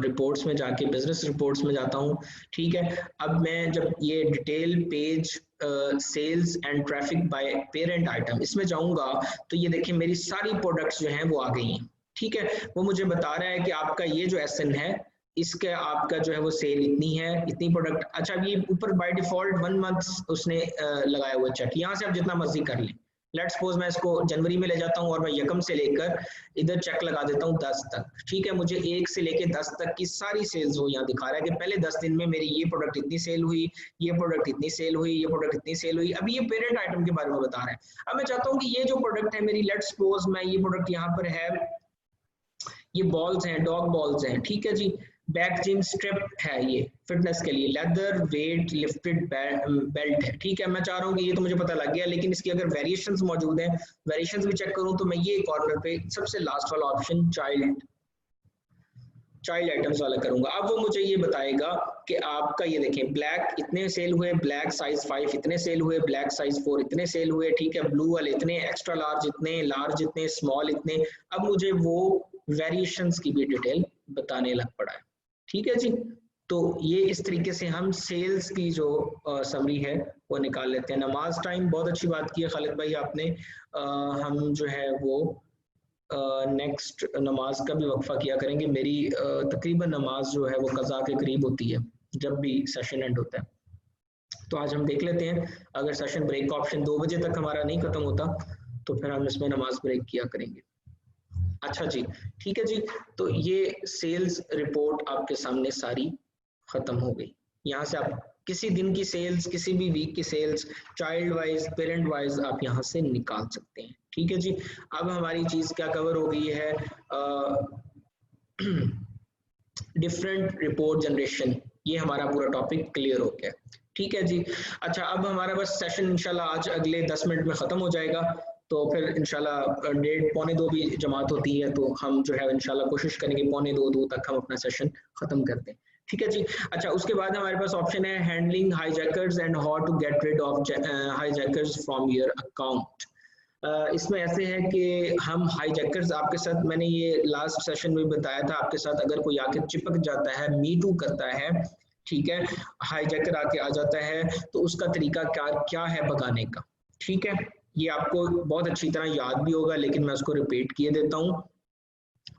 रिपोर्ट्स में जाके, बिजनेस रिपोर्ट्स में जाता हूँ, ठीक है। अब मैं जब ये detail page sales and traffic by parent item, इसमें जाऊंगा तो ये देखिए मेरी सारी प्रोडक्ट्स जो हैं वो आ गई हैं, ठीक है। वो मुझे बता रहा है कि आपका ये जो एसएन है, इसका आपका जो है वो सेल इतनी है, इतनी प्रोडक्ट। अच्छा, ये ऊपर बाय डिफॉल्ट 1 मंथ उसने लगाया हुआ चेक, यहाँ से आप जितना मर्जी कर लें। लेट्स सपोज मैं इसको जनवरी में ले जाता हूँ और मैं यकम से लेकर इधर चेक लगा देता हूँ 10 तक, ठीक है। मुझे 1 से लेकर 10 तक की सारी सेल्स वो यहाँ दिखा रहा है कि पहले 10 दिन में मेरी ये प्रोडक्ट इतनी सेल हुई, ये प्रोडक्ट इतनी सेल हुई, ये प्रोडक्ट इतनी सेल हुई। अभी ये पेरेंट आइटम के बारे में बता रहा है। अब मैं चाहता हूँ कि ये जो प्रोडक्ट है मेरी, लेट्स सपोज मैं ये प्रोडक्ट यहाँ पर है, ये बॉल्स हैं, डॉग बॉल्स हैं, ठीक है जी। बैक जिम स्ट्रिप है, ये फिटनेस के लिए, लेदर वेट लिफ्टेड बेल्ट है, ठीक है। मैं चाह रहा हूँ कि ये तो मुझे पता लग गया, लेकिन इसकी अगर वेरिएशंस मौजूद हैं, वेरिएशंस भी चेक करूँ, तो मैं ये कॉर्नर पे सबसे लास्ट वाला ऑप्शन चाइल्ड आइटम्स वाला करूंगा। अब वो मुझे ये बताएगा कि आपका ये देखें, ब्लैक इतने सेल हुए, ब्लैक साइज 5 इतने सेल हुए, ब्लैक साइज 4 इतने सेल हुए, ठीक है। ब्लू वाले इतने, एक्स्ट्रा लार्ज इतने, लार्ज इतने, स्मॉल इतने। अब मुझे वो वेरिएशंस की भी डिटेल बताने लग पड़ा है, ठीक है जी। तो ये इस तरीके से हम सेल्स की जो समरी है वो निकाल लेते हैं। नमाज टाइम, बहुत अच्छी बात की है खालिद भाई आपने। हम जो है वो नेक्स्ट नमाज का भी वक्फा किया करेंगे। मेरी तकरीबन नमाज जो है वो कज़ा के करीब होती है जब भी सेशन एंड होता है। तो आज हम देख लेते हैं, अगर सेशन ब्रेक का ऑप्शन 2 बजे तक हमारा नहीं खत्म होता तो फिर हम इसमें नमाज ब्रेक किया करेंगे। अच्छा जी, ठीक है जी। तो ये सेल्स रिपोर्ट आपके सामने सारी खत्म हो गई। यहाँ से आप किसी दिन की सेल्स, किसी भी वीक की sales, child wise, parent wise आप यहाँ से निकाल सकते हैं, ठीक है जी। अब हमारी चीज क्या कवर हो गई है, डिफरेंट रिपोर्ट जनरेशन, ये हमारा पूरा टॉपिक क्लियर हो गया, ठीक है जी। अच्छा, अब हमारा बस सेशन इंशाल्लाह आज अगले 10 मिनट में खत्म हो जाएगा, तो फिर इंशाल्लाह 1:30 पौने 2 भी जमात होती है, तो हम जो है इंशाल्लाह कोशिश करेंगे पौने 2 तक हम अपना सेशन खत्म कर दें, ठीक है जी। अच्छा, उसके बाद हमारे पास ऑप्शन है handling hijackers and how to get rid of hijackers from your account. इसमें ऐसे है कि हम हाईजैकर्स, आपके साथ मैंने ये लास्ट सेशन में बताया था, आपके साथ अगर कोई आके चिपक जाता है, मी टू करता है, ठीक है, हाईजैकर आके आ जाता है, तो उसका तरीका क्या है भगाने का, ठीक है। ये आपको बहुत अच्छी तरह याद भी होगा, लेकिन मैं उसको रिपीट किए देता हूँ।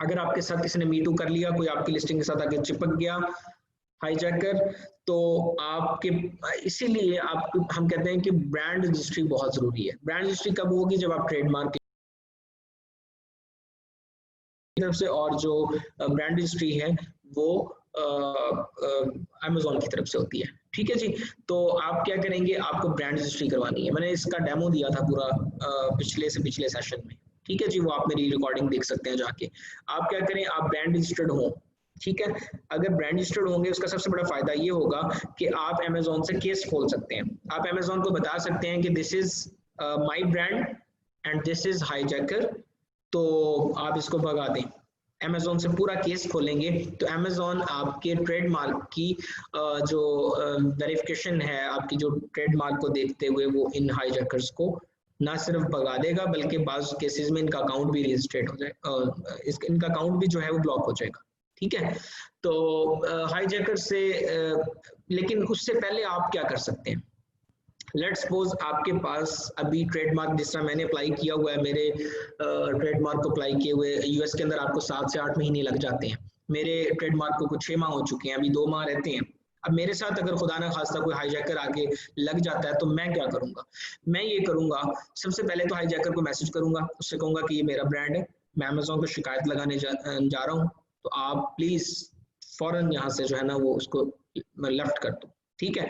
अगर आपके साथ किसी ने मी टू कर लिया, कोई आपकी लिस्टिंग के साथ आके चिपक गया हाईजैकर, तो आपके, इसीलिए आप, हम कहते हैं कि ब्रांड रजिस्ट्री बहुत जरूरी है। ब्रांड रजिस्ट्री कब होगी, जब आप ट्रेडमार्क की तरफ से, और जो ब्रांड रजिस्ट्री है वो अमेज़न की तरफ से होती है, ठीक है जी। तो आप क्या करेंगे, आपको ब्रांड रजिस्ट्री करवानी है। मैंने इसका डेमो दिया था पूरा पिछले सेशन में, ठीक है जी। वो आप मेरी रिकॉर्डिंग देख सकते हैं जाके। आप क्या करें, आप ब्रांड रजिस्टर्ड हो, ठीक है। अगर ब्रांड रजिस्टर्ड होंगे, उसका सबसे बड़ा फायदा ये होगा कि आप अमेज़न से केस खोल सकते हैं। आप अमेज़न को बता सकते हैं कि this is my brand and this is hijacker, तो आप इसको भगा दें। अमेज़न से पूरा केस खोलेंगे तो अमेज़न आपके ट्रेडमार्क की जो वेरिफिकेशन है, आपकी जो ट्रेडमार्क को देखते हुए वो इन हाईजैकर्स को ना सिर्फ भगा देगा, बल्कि बाज़ केसेस में इनका अकाउंट भी रजिस्ट्रेट हो जाए, इनका अकाउंट भी जो है वो ब्लॉक हो जाएगा, ठीक है। तो हाईजैकर से लेकिन उससे पहले आप क्या कर सकते हैं, लेट्स सपोज आपके पास अभी ट्रेडमार्क, जिस तरह मैंने अप्लाई किया हुआ है, मेरे ट्रेडमार्क को अप्लाई किए हुए यूएस के अंदर आपको 7 से 8 महीने लग जाते हैं। मेरे ट्रेडमार्क को कुछ 6 माह हो चुके हैं, अभी 2 माह रहते हैं। अब मेरे साथ अगर खुदा ना खास्ता कोई हाईजैकर आके लग जाता है तो मैं क्या करूंगा, मैं ये करूंगा, सबसे पहले तो हाईजैकर को मैसेज करूंगा, उससे कहूंगा कि ये मेरा ब्रांड है, मैं अमेज़न को शिकायत लगाने जा रहा हूँ, तो आप प्लीज फौरन यहाँ से जो है ना वो उसको लेफ्ट कर दो, ठीक है।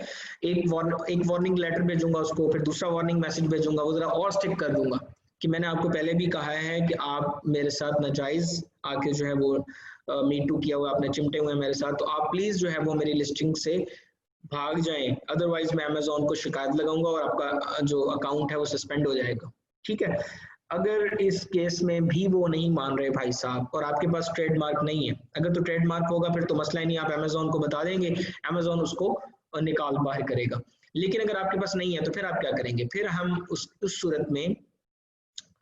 एक वार्निंग लेटर भेजूंगा उसको, फिर दूसरा वार्निंग मैसेज भेजूंगा, वो जरा और स्टिक कर दूंगा, कि मैंने आपको पहले भी कहा है कि आप मेरे साथ नाजायज आके जो है वो मी टू किया हुआ आपने चिमटे हुए मेरे साथ, तो आप प्लीज जो है वो मेरी लिस्टिंग से भाग जाएं, अदरवाइज मैं अमेजोन को शिकायत लगाऊंगा और आपका जो अकाउंट है वो सस्पेंड हो जाएगा। ठीक है, अगर इस केस में भी वो नहीं मान रहे भाई साहब और आपके पास ट्रेडमार्क नहीं है, अगर तो ट्रेडमार्क होगा फिर तो मसला ही नहीं, आप अमेजोन को बता देंगे, अमेजोन उसको निकाल बाहर करेगा। लेकिन अगर आपके पास नहीं है तो फिर आप क्या करेंगे, फिर हम उस सूरत में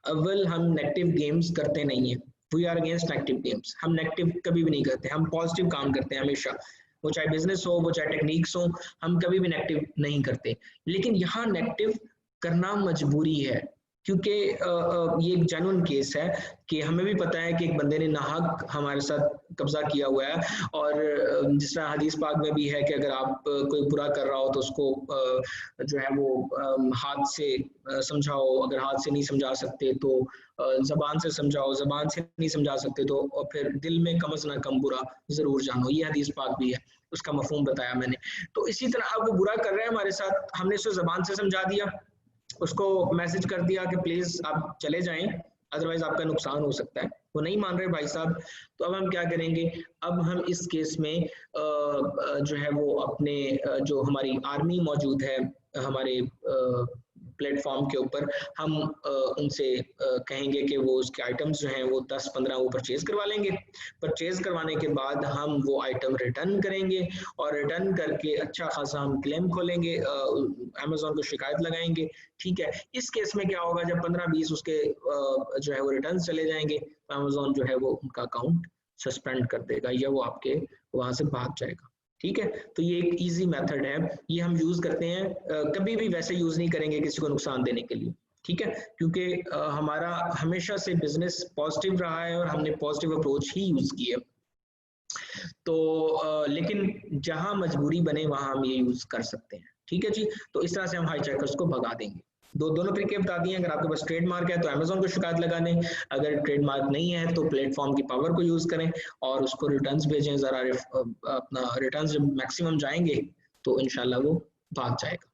अव्वल हम नेगेटिव गेम्स करते नहीं है, we are against negative games, हम नेगेटिव कभी भी नहीं करते, हम पॉजिटिव काम करते हैं हमेशा, वो चाहे बिजनेस हो वो चाहे टेक्निक्स हो, हम कभी भी नेगेटिव नहीं करते। लेकिन यहाँ नेगेटिव करना मजबूरी है, क्योंकि ये एक जेन्युइन केस है कि हमें भी पता है कि एक बंदे ने नाहक हमारे साथ कब्जा किया हुआ है, और जिस तरह हदीस पाक में भी है कि अगर आप कोई बुरा कर रहा हो तो उसको जो है वो हाथ से समझाओ, अगर हाथ से नहीं समझा सकते तो जबान से समझाओ, जबान से नहीं समझा सकते तो फिर दिल में कम अज़ ना कम बुरा जरूर जानो, ये हदीस पाक भी है, उसका मफहूम बताया मैंने। तो इसी तरह अब वो बुरा कर रहे हैं हमारे साथ, हमने उसको जबान से समझा दिया, उसको मैसेज कर दिया कि प्लीज आप चले जाएं, अदरवाइज आपका नुकसान हो सकता है, वो नहीं मान रहे भाई साहब। तो अब हम क्या करेंगे, अब हम इस केस में जो है वो अपने जो हमारी आर्मी मौजूद है हमारे प्लेटफॉर्म के ऊपर, हम उनसे कहेंगे कि वो उसके आइटम्स जो हैं वो 10-15 वो परचेज करवा लेंगे, परचेज करवाने के बाद हम वो आइटम रिटर्न करेंगे, और रिटर्न करके अच्छा खासा हम क्लेम खोलेंगे, अमेजोन को शिकायत लगाएंगे। ठीक है, इस केस में क्या होगा, जब 15-20 उसके जो है वो रिटर्न चले जाएंगे तो अमेजोन जो है वो उनका अकाउंट सस्पेंड कर देगा या वो आपके वहां से भाग जाएगा। ठीक है, तो ये एक इजी मेथड है, ये हम यूज करते हैं, कभी भी वैसे यूज नहीं करेंगे किसी को नुकसान देने के लिए। ठीक है, क्योंकि हमारा हमेशा से बिजनेस पॉजिटिव रहा है और हमने पॉजिटिव अप्रोच ही यूज की है। तो लेकिन जहां मजबूरी बने वहां हम ये यूज कर सकते हैं। ठीक है जी, तो इस तरह से हम हाईजैकर्स को भगा देंगे। दोनों तरीके बता दिए, अगर आपके पास ट्रेडमार्क है तो अमेजोन को शिकायत लगाने, अगर ट्रेडमार्क नहीं है तो प्लेटफॉर्म की पावर को यूज करें और उसको रिटर्न्स भेजें, जरा अपना रिटर्न्स जब मैक्सिमम जाएंगे तो इंशाल्लाह वो भाग जाएगा।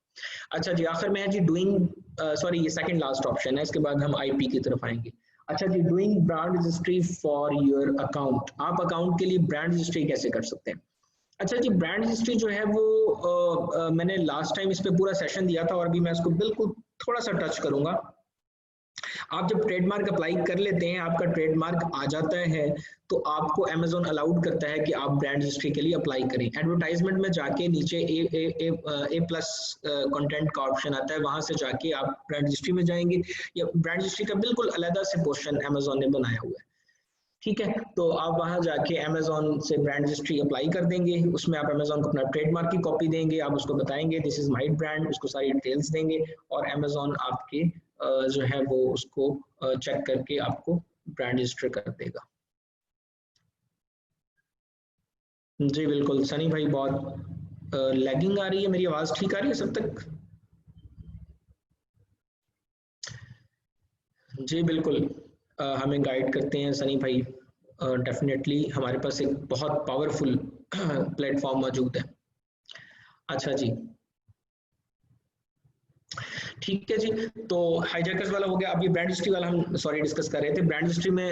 अच्छा जी, आखिर में है जी डूइंग, सॉरी ये सेकंड लास्ट ऑप्शन है, इसके बाद हम आईपी की तरफ आएंगे। अच्छा जी, doing brand registry for your account, आप अकाउंट के लिए ब्रांड रजिस्ट्री कैसे कर सकते हैं। अच्छा जी, ब्रांड रजिस्ट्री जो है वो मैंने लास्ट टाइम इस पे पूरा सेशन दिया था और अभी मैं इसको बिल्कुल थोड़ा सा टच करूंगा। आप जब ट्रेडमार्क अप्लाई कर लेते हैं, आपका ट्रेडमार्क आ जाता है, तो आपको अमेजोन अलाउड करता है कि आप ब्रांड रजिस्ट्री के लिए अप्लाई करें। एडवर्टाइजमेंट में जाके नीचे ए प्लस कंटेंट का ऑप्शन आता है, वहां से जाके आप ब्रांड रजिस्ट्री में जाएंगे, या ब्रांड रजिस्ट्री का बिल्कुल अलग से पोर्शन अमेजोन ने बनाया हुआ है। ठीक है, तो आप वहां जाके अमेजोन से ब्रांड रजिस्ट्री अप्लाई कर देंगे, उसमें आप अमेजोन को अपना ट्रेडमार्क की कॉपी देंगे, आप उसको बताएंगे दिस इज माय ब्रांड, उसको सारी डिटेल्स देंगे और अमेजोन आपके जो है वो उसको चेक करके आपको ब्रांड रजिस्टर कर देगा। जी बिल्कुल सनी भाई, बहुत लैगिंग आ रही है, मेरी आवाज ठीक आ रही है सब तक। जी बिल्कुल, हमें गाइड करते हैं सनी भाई, डेफिनेटली हमारे पास एक बहुत पावरफुल प्लेटफॉर्म मौजूद है। अच्छा जी, ठीक है जी, तो हाईजैकर्स वाला हो गया। अब ये ब्रांड हिस्ट्री वाला हम सॉरी डिस्कस कर रहे थे। ब्रांड हिस्ट्री में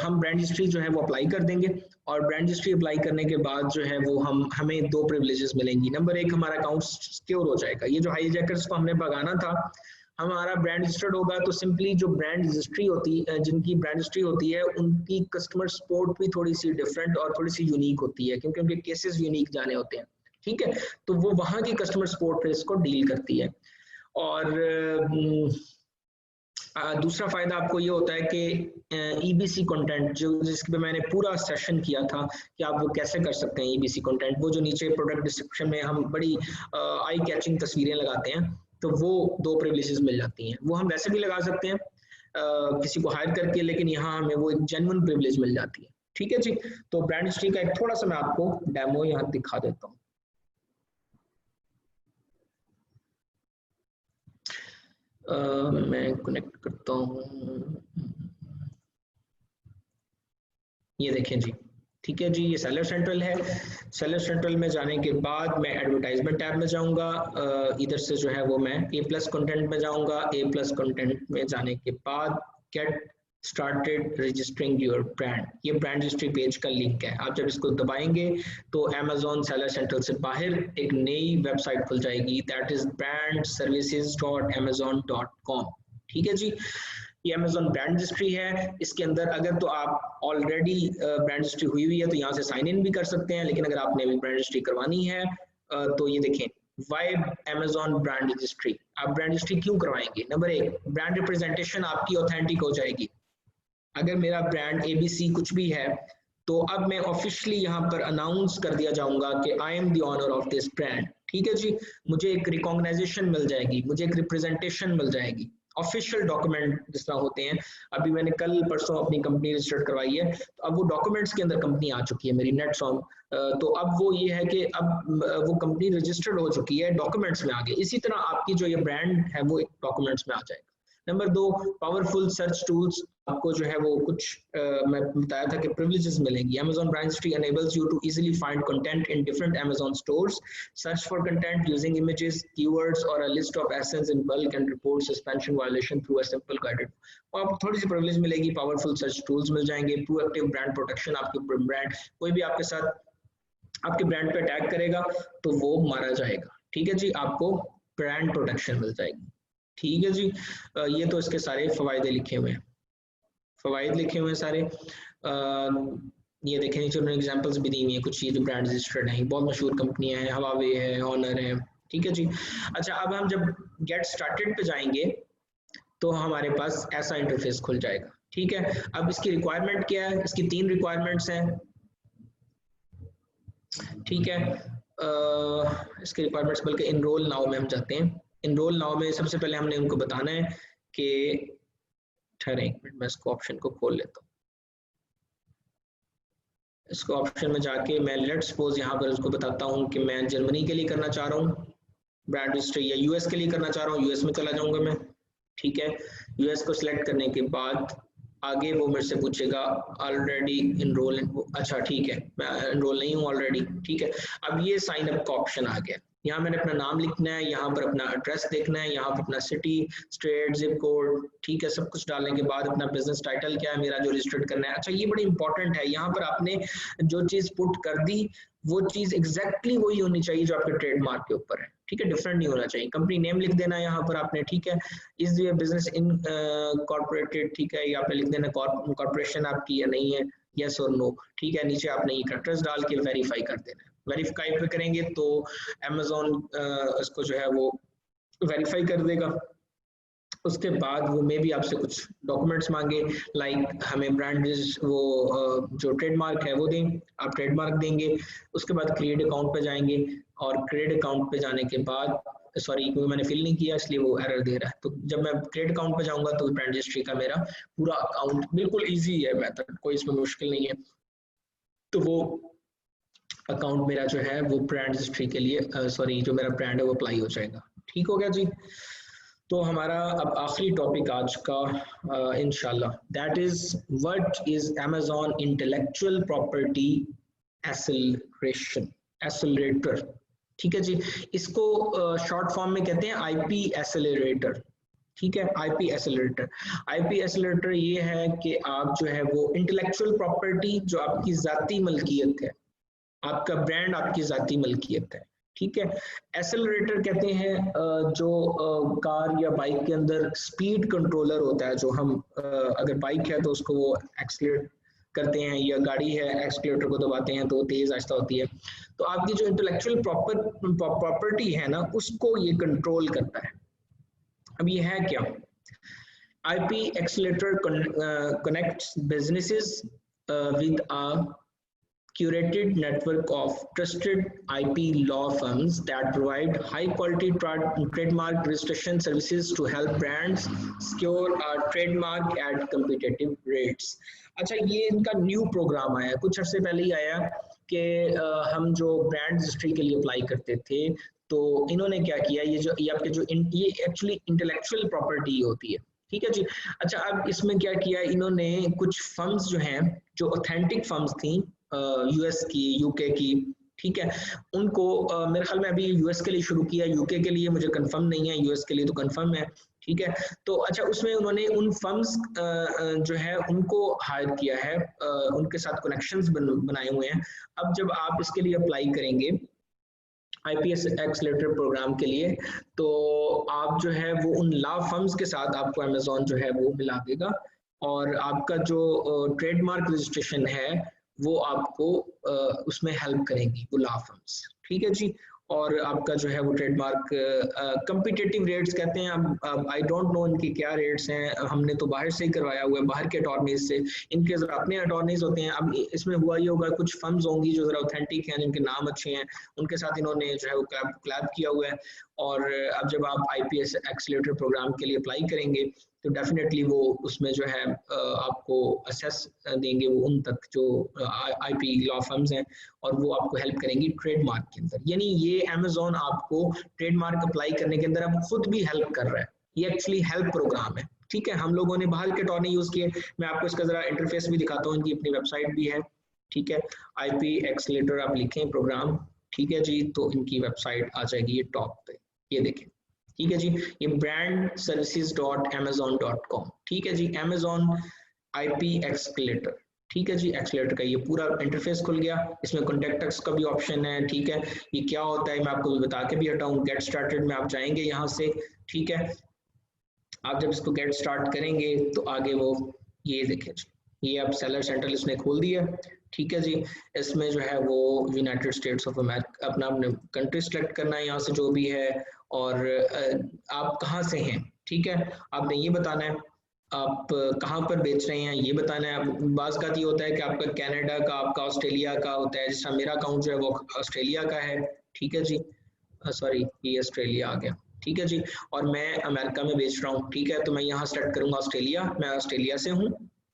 हम ब्रांड हिस्ट्री जो है वो अप्लाई कर देंगे, और ब्रांड हिस्ट्री अप्लाई करने के बाद जो है वो हमें दो प्रिविलेजेस मिलेंगी। नंबर एक, हमारा अकाउंट सिक्योर हो जाएगा, ये जो हाईजैकर्स को हमने भगाना था, हमारा ब्रांड रजिस्टर्ड होगा तो सिंपली जो ब्रांड रजिस्ट्री होती है, जिनकी ब्रांड रजिस्ट्री होती है, उनकी कस्टमर सपोर्ट भी थोड़ी सी डिफरेंट और थोड़ी सी यूनिक होती है, क्योंकि उनके केसेस यूनिक जाने होते हैं। ठीक है, तो वो वहां की कस्टमर सपोर्ट पे इसको डील करती है। और दूसरा फायदा आपको ये होता है कि ईबीसी कंटेंट जो जिसके पे मैंने पूरा सेशन किया था कि आप वो कैसे कर सकते हैं ईबीसी कंटेंट, वो जो नीचे प्रोडक्ट डिस्क्रिप्शन में हम बड़ी आई कैचिंग तस्वीरें लगाते हैं, तो वो दो प्रिविलेजेस मिल जाती हैं। वो हम वैसे भी लगा सकते हैं किसी को हायर करके, लेकिन यहाँ हमें वो एक जेन्युइन प्रिविलेज मिल जाती है। ठीक है जी, तो ब्रांड हिस्ट्री का एक थोड़ा सा मैं आपको डेमो यहाँ दिखा देता हूँ। मैं कनेक्ट करता हूँ, ये देखें जी, ठीक है जी, ये सेलर सेंट्रल है। सेलर सेंट्रल में जाने के बाद मैं एडवर्टाइजमेंट टैब में जाऊंगा, इधर से जो है वो मैं A+ कंटेंट में जाऊंगा। A+ कंटेंट में जाने के बाद get started registering your brand, ये ब्रांड रजिस्ट्री पेज का लिंक है। आप जब इसको दबाएंगे तो Amazon सेलर सेंट्रल से बाहर एक नई वेबसाइट खुल जाएगी, दैट इज brandservices.amazon.com। ठीक है जी, ये Amazon ब्रांड रजिस्ट्री है। इसके अंदर अगर तो आप ऑलरेडी ब्रांड रजिस्ट्री हुई है तो यहाँ से साइन इन भी कर सकते हैं, लेकिन अगर आपने अभी ब्रांड रजिस्ट्री करवानी है तो ये देखें, वाई Amazon ब्रांड रजिस्ट्री। आप ब्रांड रजिस्ट्री क्यों करवाएंगे? नंबर 1, ब्रांड रिप्रेजेंटेशन आपकी ऑथेंटिक हो जाएगी। अगर मेरा ब्रांड ABC कुछ भी है तो अब मैं ऑफिशियली यहाँ पर अनाउंस कर दिया जाऊंगा कि I am the owner of this brand. ठीक है जी, मुझे एक रिकॉग्नाइजेशन मिल जाएगी, मुझे एक रिप्रेजेंटेशन मिल जाएगी। ऑफिशियल डॉक्यूमेंट जिस तरह होते हैं, अभी मैंने कल परसों अपनी कंपनी रजिस्टर्ड करवाई है, तो अब वो डॉक्यूमेंट्स के अंदर कंपनी आ चुकी है मेरी नेटसॉन। तो अब वो ये है कि अब वो कंपनी रजिस्टर्ड हो चुकी है, डॉक्यूमेंट्स में आ गई। इसी तरह आपकी जो ये ब्रांड है वो डॉक्यूमेंट्स में आ जाएगा। Number 2, powerful search tools. आपको जो है वो कुछ मैं बताया था कि प्रिविलेजेस मिलेंगी। Amazon Brand Registry enables you to easily find content in different Amazon stores, search for content using images, keywords or a list of ASINs in bulk and report suspension violation through a simple guided। और आपको थोड़ी सी privilege मिलेगी, powerful search tools मिल जाएंगे, proactive brand protection. आपके brand कोई भी आपके साथ आपके ब्रांड पे अटैक करेगा तो वो मारा जाएगा। ठीक है जी, आपको ब्रांड प्रोटेक्शन मिल जाएगी। ठीक है जी, ये तो इसके सारे फवायदे लिखे हुए हैं, फवायद लिखे हुए हैं सारे। ये देखें, नीचे उन्होंने एग्जांपल्स भी दी हुई है, कुछ चीज़ ब्रांड रजिस्टर्ड हैं, बहुत मशहूर कंपनियां हैं, हवावे है, ऑनर है। ठीक है जी, अच्छा अब हम जब गेट स्टार्टेड पे जाएंगे तो हमारे पास ऐसा इंटरफेस खुल जाएगा। ठीक है, अब इसकी रिक्वायरमेंट क्या है? इसकी 3 रिक्वायरमेंट्स हैं। ठीक है, इसके रिक्वायरमेंट्स बल्कि इनरोल नाउ में हम जाते हैं। इनरोल नाउ में सबसे पहले हमने उनको बताना है कि ठहरें एक मिनट, मैं इसको ऑप्शन को खोल लेता हूँ। इसको ऑप्शन में जाके मैं लेट सपोज यहाँ पर उसको बताता हूँ कि मैं जर्मनी के लिए करना चाह रहा हूँ ब्रांड रजिस्ट्री, या यूएस के लिए करना चाह रहा हूँ, यूएस में चला जाऊंगा मैं। ठीक है, यूएस को सिलेक्ट करने के बाद आगे वो मेरे से पूछेगा ऑलरेडी इनरोल। अच्छा ठीक है, मैं इनरोल नहीं हूँ ऑलरेडी। ठीक है, अब ये साइन अप का ऑप्शन आ गया। यहाँ मैंने अपना नाम लिखना है, यहाँ पर अपना एड्रेस देखना है, यहाँ पर अपना सिटी, स्टेट, जिप कोड। ठीक है, सब कुछ डालने के बाद अपना बिजनेस टाइटल क्या है मेरा जो रजिस्टर्ड करना है। अच्छा ये बड़ी इंपॉर्टेंट है, यहाँ पर आपने जो चीज़ पुट कर दी वो चीज़ एग्जैक्टली वही होनी चाहिए जो आपके ट्रेडमार्क के ऊपर है। ठीक है, डिफरेंट नहीं होना चाहिए। कंपनी नेम लिख देना है यहाँ पर आपने। ठीक है, इज ये बिजनेस इन कॉर्पोरेटेड। ठीक है, यहाँ पे लिख देना कॉर्पोरेशन आपकी या नहीं है, यस और नो। ठीक है, नीचे आपने ये एड्रेस डाल के वेरीफाई कर देना है। वेरीफाई पे करेंगे तो Amazon इसको जो है वो वेरीफाई कर देगा। उसके बाद वो मे भी आपसे कुछ डॉक्यूमेंट्स मांगे, लाइक हमें ब्रांड वो जो ट्रेडमार्क है वो दें, आप ट्रेडमार्क देंगे। उसके बाद क्रिएट अकाउंट पे जाएंगे, और क्रिएट अकाउंट पे जाने के बाद सॉरी क्योंकि मैंने फिल नहीं किया इसलिए वो एरर दे रहा है। तो जब मैं क्रिएट अकाउंट पे जाऊंगा तो ब्रांड रजिस्ट्री का मेरा पूरा अकाउंट, बिल्कुल ईजी है मेथड, कोई इसमें मुश्किल नहीं है। तो वो अकाउंट मेरा जो है वो ब्रांड रजिस्ट्री के लिए सॉरी जो मेरा ब्रांड है वो अप्लाई हो जाएगा। ठीक हो गया जी। तो हमारा अब आखिरी टॉपिक आज का इंशाल्लाह, that is what is Amazon intellectual property accelerator. ठीक है जी, इसको शॉर्ट फॉर्म में कहते हैं IP एक्सेलरेटर। ठीक है, IP एक्सेलरेटर। IP एक्सेलरेटर ये है कि आप जो है वो इंटेलेक्चुअल प्रॉपर्टी जो आपकी जाती मलकियत है, आपका ब्रांड आपकी जाती मलकियत है। ठीक है, एक्सेलरेटर कहते हैं जो कार या बाइक के अंदर स्पीड कंट्रोलर होता है, जो हम अगर बाइक है तो उसको वो एक्सेलरेट करते हैं, या गाड़ी है एक्सेलरेटर को दबाते हैं तो तेज आहिस्ता होती है। तो आपकी जो इंटेलेक्चुअल प्रॉपर्टी है ना, उसको ये कंट्रोल करता है। अब ये है क्या? IP accelerator connects businesses with a curated network of trusted IP law firms that provide high quality trademark registration services to help brands secure a trademark at competitive rates। अच्छा, ये इनका न्यू प्रोग्राम आया, कुछ अर्से पहले ही आया कि हम जो ब्रांड रजिस्ट्री के लिए अप्लाई करते थे तो इन्होंने क्या किया, ये आपके जो ये एक्चुअली इंटेलेक्चुअल प्रॉपर्टी होती है। ठीक है जी। अच्छा, अब इसमें क्या किया इन्होंने, कुछ फर्म्स जो हैं जो ऑथेंटिक फर्म्स थी यूएस की, यूके की, ठीक है, उनको मेरे ख्याल में अभी यूएस के लिए शुरू किया, यूके के लिए मुझे कंफर्म नहीं है, यूएस के लिए तो कंफर्म है, ठीक है। तो अच्छा, उसमें उन्होंने उन फर्म्स जो है उनको हायर किया है, उनके साथ कनेक्शंस बनाए हुए हैं। अब जब आप इसके लिए अप्लाई करेंगे आईपीएस एक्सेलेरेटर प्रोग्राम के लिए, तो आप जो है वो उन लॉ फर्म्स के साथ आपको अमेज़न जो है वो मिला देगा, और आपका जो ट्रेडमार्क रजिस्ट्रेशन है वो आपको उसमें हेल्प करेंगी वो लॉ फर्म्स, ठीक है जी। और आपका जो है वो ट्रेडमार्क कम्पिटिटिव रेट्स कहते हैं, अब आई डोंट नो इनके क्या रेट्स हैं, हमने तो बाहर से ही करवाया हुआ है, बाहर के अटॉर्नीज से, इनके जरा अपने अटॉर्नीज होते हैं। अब इसमें हुआ ये होगा, कुछ फर्म्स होंगी जो जरा ऑथेंटिक हैं, जिनके नाम अच्छे हैं, उनके साथ इन्होंने जो है वो क्लैब किया हुआ है। और अब जब आप आईपीएस एक्सेलेरेटर प्रोग्राम के लिए अप्लाई करेंगे तो डेफिनेटली वो उसमें जो है आपको असेस देंगे वो उन तक जो आईपी लॉ फर्म्स हैं, और वो आपको हेल्प करेंगी ट्रेडमार्क के अंदर। यानी ये अमेज़न आपको ट्रेडमार्क अप्लाई करने के अंदर अब खुद भी हेल्प कर रहा है, ये एक्चुअली हेल्प प्रोग्राम है, ठीक है। हम लोगों ने बाहर के अटॉर्नी यूज किए, मैं आपको इसका जरा इंटरफेस भी दिखाता हूँ, इनकी अपनी वेबसाइट भी है, ठीक है। आईपी एक्सेलेरेटर आप लिखें प्रोग्राम, ठीक है जी, तो इनकी वेबसाइट आ जाएगी ये टॉप पे, ये देखें, ठीक है जी, ये brandservices.amazon.com, ठीक है जी, Amazon IP एक्सेलेरेटर, ठीक है जी, एक्सेलेरेटर का ये पूरा इंटरफेस खुल गया। इसमें कॉन्टेक्ट अस का भी ऑप्शन है, ठीक है। ये क्या होता है मैं आपको बता के भी हटाऊं, गेट स्टार्टेड में आप जाएंगे यहाँ से, ठीक है। आप जब इसको गेट स्टार्ट करेंगे तो आगे वो ये देखें, ये आप सेलर सेंटर इसने खोल दिया, ठीक है जी। इसमें जो है वो यूनाइटेड स्टेट्स ऑफ अमेरिका अपना अपने कंट्री सेलेक्ट करना है यहाँ से जो भी है, और आप कहाँ से हैं, ठीक है, आपने ये बताना है, आप कहाँ पर बेच रहे हैं ये बताना है। बाज़ का ये होता है कि आपका कनाडा का, आपका ऑस्ट्रेलिया का होता है, जिस तरह मेरा अकाउंट जो है वो ऑस्ट्रेलिया का है, ठीक है जी, सॉरी ये ऑस्ट्रेलिया आ गया, ठीक है जी, और मैं अमेरिका में बेच रहा हूँ, ठीक है। तो मैं यहाँ सेलेक्ट करूँगा ऑस्ट्रेलिया, मैं ऑस्ट्रेलिया से हूँ,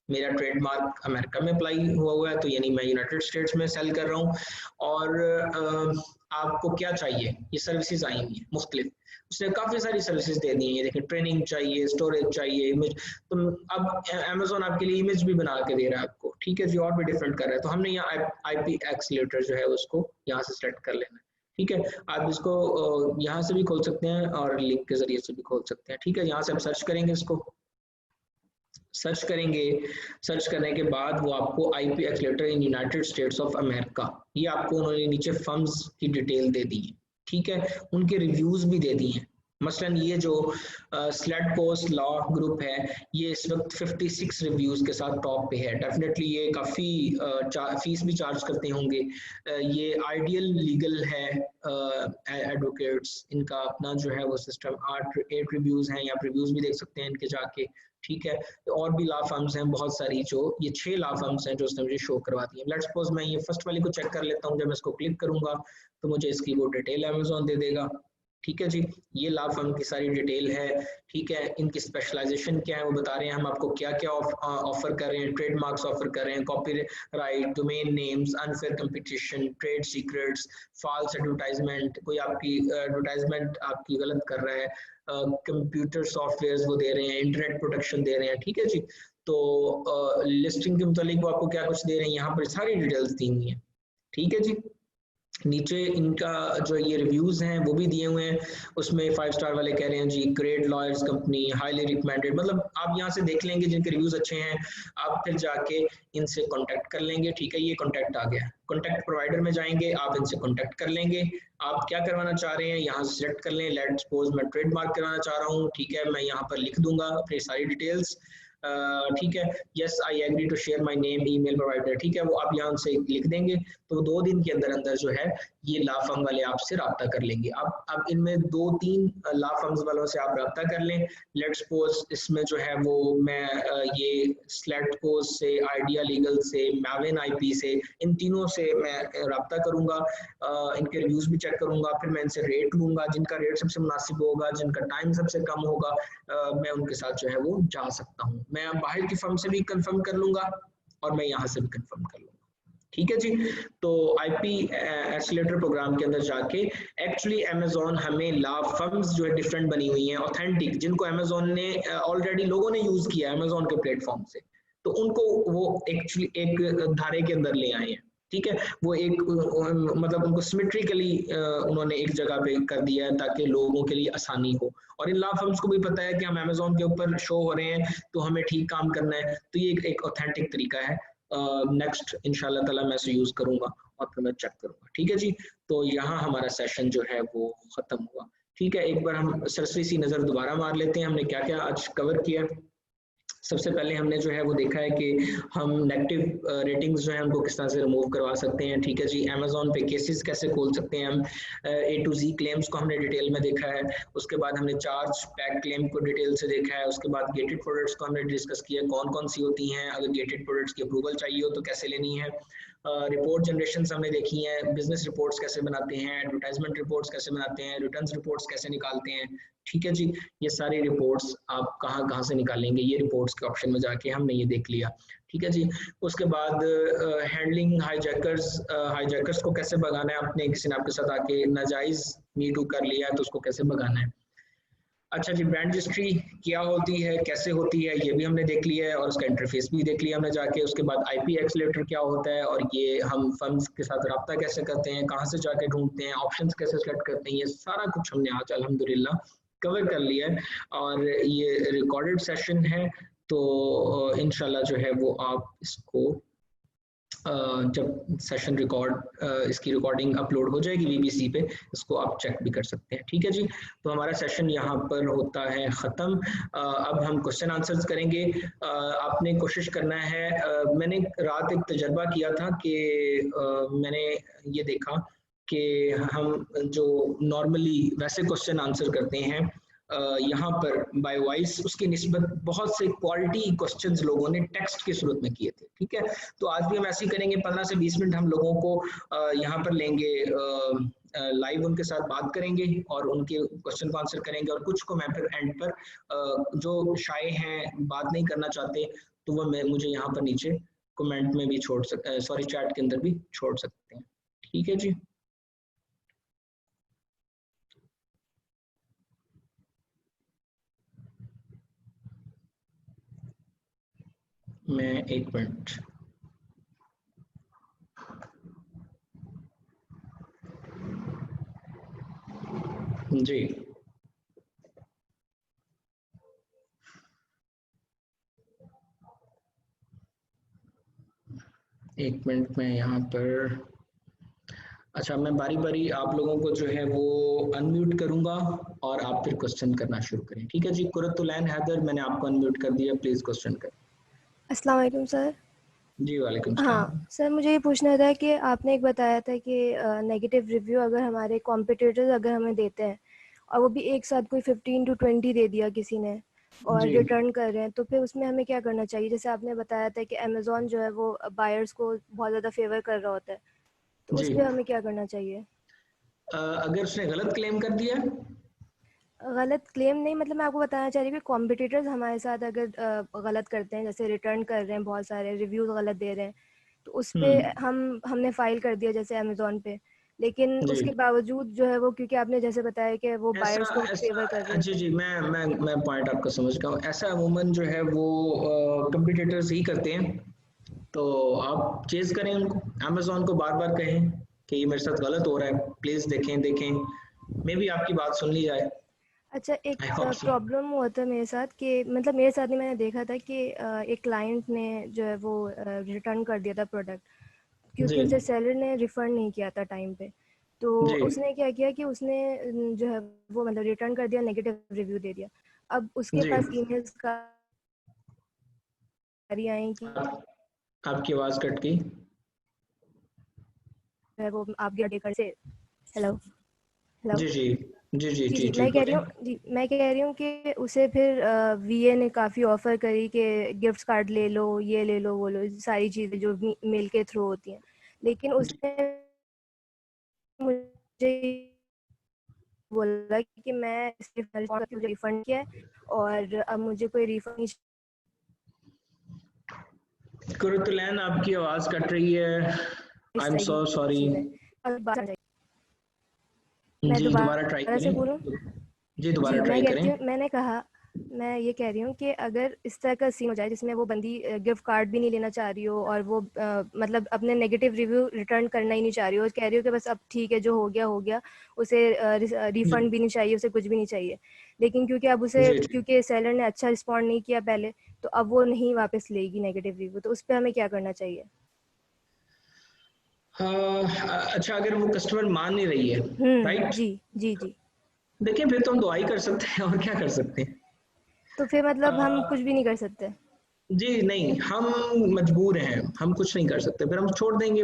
मेरा ट्रेडमार्क अमेरिका में अप्लाई हुआ है, तो यानी मैं यूनाइटेड स्टेट्स में सेल कर रहा हूँ। और आपको क्या चाहिए, ये सर्विसेज आई हुई हैं मुख्तलिफ, उसने काफ़ी सारी सर्विसेज दे दी हैं, देखिए ट्रेनिंग चाहिए, स्टोरेज चाहिए, इमेज, तो अब अमेज़न आपके लिए इमेज भी बना के दे रहा है आपको, ठीक है जी, और भी डिफरेंट कर रहा है। तो हमने यहाँ आईपी एक्सेलेरेटर जो है उसको यहाँ से सेलेक्ट कर लेना है, ठीक है। आप इसको यहाँ से भी खोल सकते हैं और लिंक के जरिए से भी खोल सकते हैं, ठीक है। यहाँ से आप सर्च करेंगे, इसको सर्च करेंगे, सर्च करने के बाद वो आपको IP accelerator in United states of America, ये आपको उन्होंने नीचे फर्म्स की डिटेल दे दी है, ठीक है, उनके रिव्यूज भी दे दिए हैं। मसलन ये जो स्लेट कोस्ट लॉ ग्रुप है, ये इस वक्त 56 रिव्यूज के साथ टॉप पे है, डेफिनेटली ये काफ़ी फीस भी चार्ज करते होंगे। ये आइडियल लीगल है एडवोकेट्स, इनका अपना जो है वो सिस्टम 8 रिव्यूज हैं, या आप रिव्यूज भी देख सकते हैं इनके जाके, ठीक है। और भी लॉ फर्म्स हैं बहुत सारी, जो ये 6 लॉ फर्म्स हैं जो उसने मुझे शो करवाती हैं। लेट्स सपोज मैं ये फर्स्ट वाली को चेक कर लेता हूँ, जब मैं इसको क्लिक करूंगा तो मुझे इसकी वो डिटेल अमेज़न दे देगा, ठीक है जी। ये लॉ फर्म की सारी डिटेल है, ठीक है, इनकी स्पेशलाइजेशन क्या है वो बता रहे हैं, हम आपको क्या क्या ऑफर कर रहे हैं, ट्रेडमार्क्स ऑफर कर रहे हैं, copyright, domain names, unfair competition, trade secrets, false advertisement, कोई आपकी एडवर्टाइजमेंट आपकी गलत कर रहा है, कंप्यूटर सॉफ्टवेयर वो दे रहे हैं, इंटरनेट प्रोटेक्शन दे रहे हैं, ठीक है जी। तो लिस्टिंग के मुतालिक वो आपको क्या कुछ दे रहे हैं, यहाँ पर सारी डिटेल्स दी हुई हैं, ठीक है जी। नीचे इनका जो ये रिव्यूज हैं वो भी दिए हुए हैं, उसमें 5 स्टार वाले कह रहे हैं जी great lawyers company, highly recommended, मतलब आप यहाँ से देख लेंगे जिनके रिव्यूज अच्छे हैं, आप फिर जाके इनसे कांटेक्ट कर लेंगे, ठीक है। ये कांटेक्ट आ गया, कांटेक्ट प्रोवाइडर में जाएंगे, आप इनसे कांटेक्ट कर लेंगे, आप क्या करवाना चाह रहे हैं यहाँ से सिलेक्ट कर लें। लेट्स सपोज मैं ट्रेडमार्क करवाना चाह रहा हूँ, ठीक है, मैं यहाँ पर लिख दूंगा अपनी सारी डिटेल्स, ठीक है, yes I agree to share my name email provider, ठीक है, वो आप यहाँ से लिख देंगे, तो 2 दिन के अंदर अंदर जो है ये लॉ फर्म वाले आपसे रब्ता कर लेंगे। अब इनमें 2-3 लॉ फर्म्स वालों से आप रब्ता कर लें। लेट्स सपोज इसमें जो है वो मैं ये स्लेट कोस्ट से, आइडिया लीगल से, मैविन आईपी से, इन तीनों से मैं रब्ता करूंगा, इनके रिव्यूज भी चेक करूंगा, फिर मैं इनसे रेट लूंगा, जिनका रेट सबसे मुनासिब होगा, जिनका टाइम सबसे कम होगा, मैं उनके साथ जो है वो जा सकता हूँ। मैं बाहर की फर्म से भी कंफर्म कर लूंगा और मैं यहाँ से भी कंफर्म कर लूंगा, ठीक है जी। तो आईपी एक्सेलेरेटर प्रोग्राम के अंदर जाके एक्चुअली अमेज़न हमें लॉ फर्म्स जो है डिफरेंट बनी हुई हैं, ऑथेंटिक, जिनको अमेज़न ने ऑलरेडी लोगों ने यूज किया है अमेज़न के प्लेटफॉर्म से, तो उनको वो एक्चुअली एक धारे के अंदर ले आए हैं, ठीक है। वो एक मतलब उनको सिमेट्रिकली उन्होंने एक जगह पे कर दिया है ताकि लोगों के लिए आसानी हो, और इन लॉ फर्म्स को भी पता है कि हम अमेजोन के ऊपर शो हो रहे हैं तो हमें ठीक काम करना है, तो ये एक ऑथेंटिक तरीका है। नेक्स्ट इंशाल्लाह ताला मैं इसे यूज करूंगा और फिर मैं चेक करूंगा। ठीक है जी, तो यहाँ हमारा सेशन जो है वो खत्म हुआ। ठीक है, एक बार हम सरसरी सी नजर दोबारा मार लेते हैं हमने क्या क्या आज कवर किया। सबसे पहले हमने जो है वो देखा है कि हम नेगेटिव रेटिंग्स जो है उनको किस तरह से रिमूव करवा सकते हैं। ठीक है जी, अमेजोन पे केसेस कैसे खोल सकते हैं हम, A to Z क्लेम्स को हमने डिटेल में देखा है। उसके बाद हमने चार्ज पैक क्लेम को डिटेल से देखा है। उसके बाद गेटेड प्रोडक्ट्स को हमने डिस्कस किया कौन कौन सी होती हैं, अगर गेटेड प्रोडक्ट्स की अप्रूवल चाहिए हो तो कैसे लेनी है। रिपोर्ट जनरेशन हमने देखी है, बिजनेस रिपोर्ट्स कैसे बनाते हैं, एडवर्टाइजमेंट रिपोर्ट्स कैसे बनाते हैं, रिटर्न्स रिपोर्ट्स कैसे निकालते हैं। ठीक है जी, ये सारी रिपोर्ट्स आप कहाँ कहाँ से निकालेंगे, ये रिपोर्ट्स के ऑप्शन में जाके हमने ये देख लिया। ठीक है जी, उसके बाद हैंडलिंग हाईजैकर्स को कैसे भगाना है, आपने किसी ने आपके साथ आके नाजायज मी टू कर लिया है तो उसको कैसे भगाना है। अच्छा जी, ब्रांड रजिस्ट्री क्या होती है, कैसे होती है, ये भी हमने देख लिया है और उसका इंटरफेस भी देख लिया हमने जाके। उसके बाद आईपी एक्सेलेरेटर क्या होता है और ये हम फर्म्स के साथ रब्ता कैसे करते हैं, कहाँ से जाके ढूंढते हैं, ऑप्शंस कैसे सेलेक्ट करते हैं, ये सारा कुछ हमने आज अल्हम्दुलिल्लाह कवर कर लिया है। और ये रिकॉर्डेड सेशन है, तो इंशाल्लाह जो है वो आप इसको जब सेशन रिकॉर्ड इसकी रिकॉर्डिंग अपलोड हो जाएगी वीबीसी पे, इसको आप चेक भी कर सकते हैं। ठीक है जी, तो हमारा सेशन यहाँ पर होता है ख़त्म। अब हम क्वेश्चन आंसर्स करेंगे। आपने कोशिश करना है, मैंने रात एक तजर्बा किया था कि मैंने ये देखा कि हम जो नॉर्मली वैसे क्वेश्चन आंसर करते हैं यहाँ पर बाय वॉइस, उसकी निस्बत बहुत से क्वालिटी क्वेश्चंस लोगों ने टेक्स्ट की सूरत में किए थे। ठीक है, तो आज भी हम ऐसे ही करेंगे, 15 से 20 मिनट हम लोगों को यहाँ पर लेंगे, लाइव उनके साथ बात करेंगे और उनके क्वेश्चन को आंसर करेंगे, और कुछ को मैं फिर एंड पर जो शाये हैं बात नहीं करना चाहते तो वो मैं मुझे यहाँ पर नीचे कमेंट में भी छोड़ सकते, सॉरी चैट के अंदर भी छोड़ सकते हैं। ठीक है जी, मैं एक मिनट, जी एक मिनट में यहाँ पर, अच्छा मैं बारी बारी आप लोगों को जो है वो अनम्यूट करूंगा और आप फिर क्वेश्चन करना शुरू करें। ठीक है जी, कुरतुलैन हैदर मैंने आपको अनम्यूट कर दिया, प्लीज क्वेश्चन करें। अस्सलाम वालेकुम सर। जी वालेकुम हाँ सलाम। सर, मुझे ये पूछना था कि आपने एक बताया था कि नेगेटिव रिव्यू अगर हमारे कॉम्पिटिटर्स अगर हमें देते हैं और वो भी एक साथ कोई 15 to 20 दे दिया किसी ने और जी रिटर्न कर रहे हैं, तो फिर उसमें हमें क्या करना चाहिए? जैसे आपने बताया था कि अमेज़ॉन जो है वो बायर्स को बहुत ज़्यादा फेवर कर रहा होता है, तो जी, उस पे हमें क्या करना चाहिए? अगर उसने गलत क्लेम कर दिया, गलत क्लेम नहीं, मतलब मैं आपको बताना चाह रही हूँ कि कॉम्पिटिटर्स हमारे साथ अगर गलत करते हैं, जैसे रिटर्न कर रहे हैं, बहुत सारे रिव्यूज़ गलत दे रहे हैं, तो उस पे हमने फ़ाइल कर दिया जैसे अमेज़न पे, लेकिन जी उसके बावजूद जो है वो, क्योंकि आपने जैसे बताया कि वो ऐसा बायर्स को फ़ेवर कर रहे ऐसा हैं। जी जी, मैं पॉइंट आपका समझ गया हूँ। ऐसा अमूमन जो है वो कंपटीटर्स ही करते हैं, तो आप चेज करें उनको, अमेजोन को बार बार कहें कि ये मेरे साथ गलत हो रहा है, प्लीज देखें देखें, मे भी आपकी बात सुन ली जाए। अच्छा, एक आई होप सो। प्रॉब्लम हुआ था मेरे साथ कि, मतलब मेरे साथ नहीं, मैंने देखा था कि एक क्लाइंट ने जो है वो रिटर्न कर दिया था प्रोडक्ट, जी क्योंकि उसे सेलर ने रिफ़ंड नहीं किया था टाइम पे। तो जी, उसने क्या किया कि उसने जो है वो मतलब रिटर्न कर दिया, नेगेटिव रिव्यू दे दिया। अब उसके जी पास ईमेल्स सारी आई कि आप, आपकी आवाज कट गई। जो है वो आपके डेकर से। Hello hello. जी जी जी जी जी जी जी, जी मैं कह रही बोलें। हूँ, जी मैं कह रही हूँ कि उसे फिर वीए ने काफ़ी ऑफ़र करी कि गिफ्ट कार्ड ले लो, ये ले लो, वो लो, सारी चीज़ें जो मेल के थ्रू होती हैं, लेकिन उसने मुझे बोला कि मैं इसलिए मुझे रिफंड किया है और अब मुझे कोई रिफंड नहीं कुरतुलैन आपकी आवाज कट रही है, इस आई एम तरह सो की सॉरी। चीज़ें। और मैं जी दोबारा ट्राई दोबारा से करें, बोलूँ? जी जी, दोबारा मैं ट्राई करें। कहती हूँ, मैंने कहा मैं ये कह रही हूँ कि अगर इस तरह का सीन हो जाए जिसमें वो बंदी गिफ्ट कार्ड भी नहीं लेना चाह रही हो और वो मतलब अपने नेगेटिव रिव्यू रिटर्न करना ही नहीं चाह रही हो, कह रही हो कि बस अब ठीक है जो हो गया, उसे रिफंड भी नहीं चाहिए, उसे कुछ भी नहीं चाहिए, लेकिन जी जी। क्योंकि सेलर ने अच्छा रिस्पॉन्ड नहीं किया पहले, तो अब वो नहीं वापस लेगी नेगेटिव रिव्यू, तो उस पर हमें क्या करना चाहिए? अच्छा, अगर वो कस्टमर मान नहीं रही है, राइट? जी जी जी। देखिए फिर तो हम दुआ ही कर सकते हैं और क्या कर सकते हैं। तो फिर मतलब हम कुछ अ, भी नहीं कर सकते? जी नहीं, हम मजबूर हैं, हम कुछ नहीं कर सकते, फिर हम छोड़ देंगे,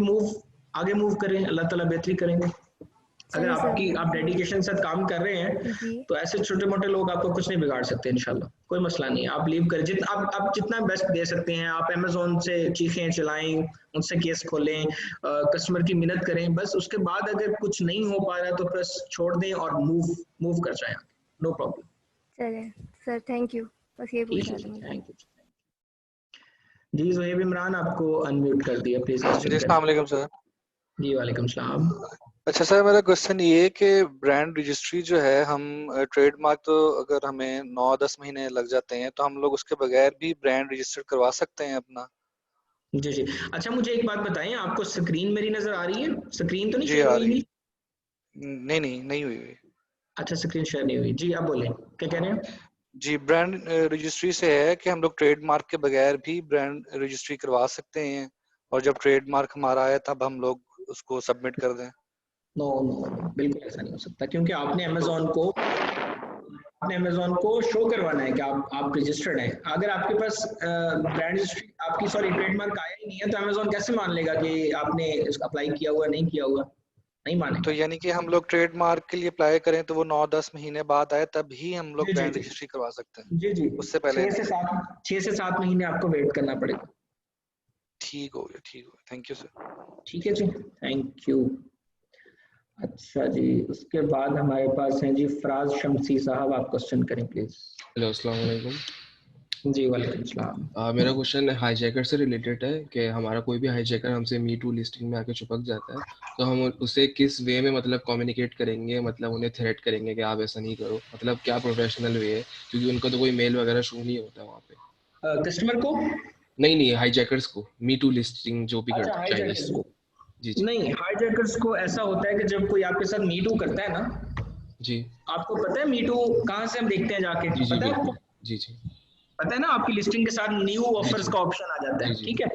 आगे मूव करें, अल्लाह ताला बेहतरी करेंगे। अगर चले सर। आप डेडिकेशन से साथ काम कर रहे हैं, जी। तो ऐसे छोटे मोटे लोग आपको कुछ नहीं बिगाड़ सकते इंशाल्लाह, कोई मसला नहीं है। आप लीव करें, जितना आप जितना बेस्ट दे सकते हैं, आप अमेजोन से चीखें चिल्लाएं, उनसे केस खोलें, कस्टमर की मिन्नत करें, बस उसके बाद अगर कुछ नहीं हो पा रहा तो बस छोड़ दें और मूव कर जाएं, नो प्रॉब्लम। चले सर, थैंक यू, बस ये ठीक है पूछना था जी, मुझे। थैंक यू जी। ज़ोहेब इमरान, आपको अनम्यूट कर दिया, प्लीज जी क्वेश्चन करें। अस्सलाम वालेकुम सर। जी वालेकुम सलाम। अच्छा सर, मेरा क्वेश्चन ये है कि ब्रांड रजिस्ट्री जो है, हम ट्रेडमार्क तो अगर हमें 9-10 महीने लग जाते हैं, तो हम लोग उसके बगैर भी ब्रांड रजिस्टर करवा सकते हैं अपना? जी जी। अच्छा मुझे एक बात बताएं, आपको स्क्रीन मेरी नजर आ रही है? स्क्रीन तो नहीं जी शेयर आ हुई रही है। हुई? नहीं नहीं नहीं हुई हुई। अच्छा, स्क्रीन शेयर नहीं हुई जी, आप बोलें, क्या कह रहे हैं? जी, ब्रांड रजिस्ट्री से है कि हम लोग ट्रेडमार्क के बगैर भी ब्रांड रजिस्ट्री करवा सकते हैं, और जब ट्रेडमार्क हमारा आए तब हम लोग उसको सबमिट कर दें। नो नो नो, बिल्कुल ऐसा नहीं हो सकता, क्योंकि तो आपने अमेजोन को शो करवाना है कि आप रजिस्टर्ड हैं। अगर आपके पास ब्रांड रजिस्ट्री आपकी, सॉरी, ट्रेडमार्क आया ही नहीं है, तो अमेजोन कैसे मान लेगा कि आपने अप्लाई किया हुआ नहीं किया हुआ? नहीं तो मानेगा। यानी कि हम लोग ट्रेडमार्क के लिए अप्लाई करें तो वो 9-10 महीने बाद आए, तब ही हम लोग जी जी ब्रांड जी रजिस्ट्री करवा सकते हैं, जी जी। उससे पहले नहीं? 6 से 7 महीने आपको वेट करना पड़ेगा। ठीक हो गया, ठीक हो गया, थैंक यू सर। ठीक है जी, थैंक यू। अच्छा जी, उसके बाद हमारे पास हैं जी फराज शमसी साहब, आप क्वेश्चन करें प्लीज। हेलो, अस्सलाम वालेकुम। जी वालेकुम सलाम। मेरा क्वेश्चन हाईजैकर से रिलेटेड है कि हमारा कोई भी हाईजैकर हमसे मी टू लिस्टिंग में आके चिपक जाता है, तो हम उसे किस वे में मतलब कम्युनिकेट करेंगे, मतलब उन्हें थ्रेट करेंगे कि आप ऐसा नहीं करो, मतलब क्या प्रोफेशनल वे है, क्योंकि उनका तो कोई मेल वगैरह शो नहीं होता वहाँ पे। कस्टमर को? नहीं नहीं, हाईजैकर्स को मी टू लिस्टिंग जो भी अच्छा, करते हाईजैकर्स चाइनीज। को? जी जी। नहीं, हाईजैकर्स को ऐसा होता है कि जब कोई आपके साथ मीटू करता है ना, जी आपको पता है मीटू कहाँ से हम देखते हैं जाके, जी जी पता है बिल्कुल। आपको? जी जी पता है ना, आपकी लिस्टिंग के साथ न्यू जी ऑफर्स जी का ऑप्शन आ जाता जी है, जी ठीक है?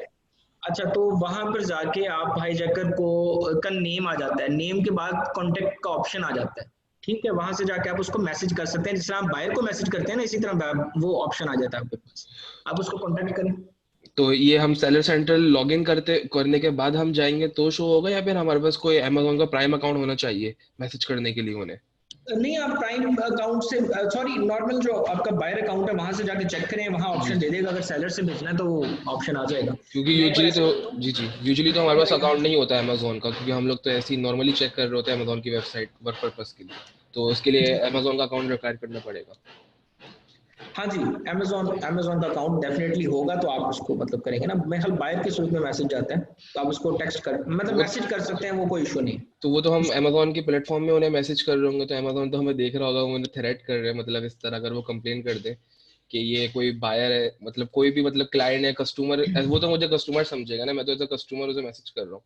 अच्छा, तो वहां पर जाके आप हाईजैकर को का नेम आ जाता है, नेम के बाद कॉन्टेक्ट का ऑप्शन आ जाता है, ठीक है? वहां से जाके आप उसको मैसेज कर सकते हैं, जिस तरह आप बायर को मैसेज करते हैं ना, इसी तरह वो ऑप्शन आ जाता है आपके पास, आप उसको कॉन्टेक्ट करें। तो ये हम सेलर सेंट्रल लॉगिन करने के बाद हम जाएंगे तो शो होगा, या फिर हमारे पास कोई अमेजोन का प्राइम अकाउंट होना चाहिए मैसेज करने के लिए उन्हें? नहीं, आप प्राइम अकाउंट से, सॉरी, नॉर्मल जो आपका बायर अकाउंट है वहां से जाके चेक करें, वहां जी ऑप्शन दे जी। देगा, अगर सेलर से भेजना है तो वो ऑप्शन आ जाएगा। क्योंकि मैं एक बार यूजुअली ऐसे तो करता हूँ, जी जी, यूजुअली तो मैं हमारे एक पास बार, अकाउंट नहीं होता है अमेजोन का, क्योंकि हम लोग तो ऐसे ही नॉर्मली चेक कर रहे होते हैं अमेजोन की वेबसाइट वर्क पर्पस के लिए, तो उसके लिए जी अमेजोन का अकाउंट रिक्वायर करना पड़ेगा। हाँ जी, अमेजोन का अकाउंट डेफिनेटली होगा, तो आप उसको मतलब करेंगे ना, मेरे ख्याल बायर के सूरत में मैसेज जाता है, तो आप उसको टेक्स्ट कर मतलब तो वो मैसेज कर सकते हैं, वो कोई इशू नहीं है। तो वो तो हम उसको अमेजोन के प्लेटफॉर्म में उन्हें मैसेज कर रहे होंगे, तो अमेजोन तो हमें देख रहा होगा, वो उन्हें थ्रेट कर रहे हैं, मतलब इस तरह अगर वो कंप्लेन कर दे कि ये कोई बायर है, मतलब कोई भी मतलब क्लाइंट है, कस्टमर, वो तो मुझे कस्टमर समझेगा ना, मैं तो एज अ कस्टमर उसे मैसेज कर रहा हूँ,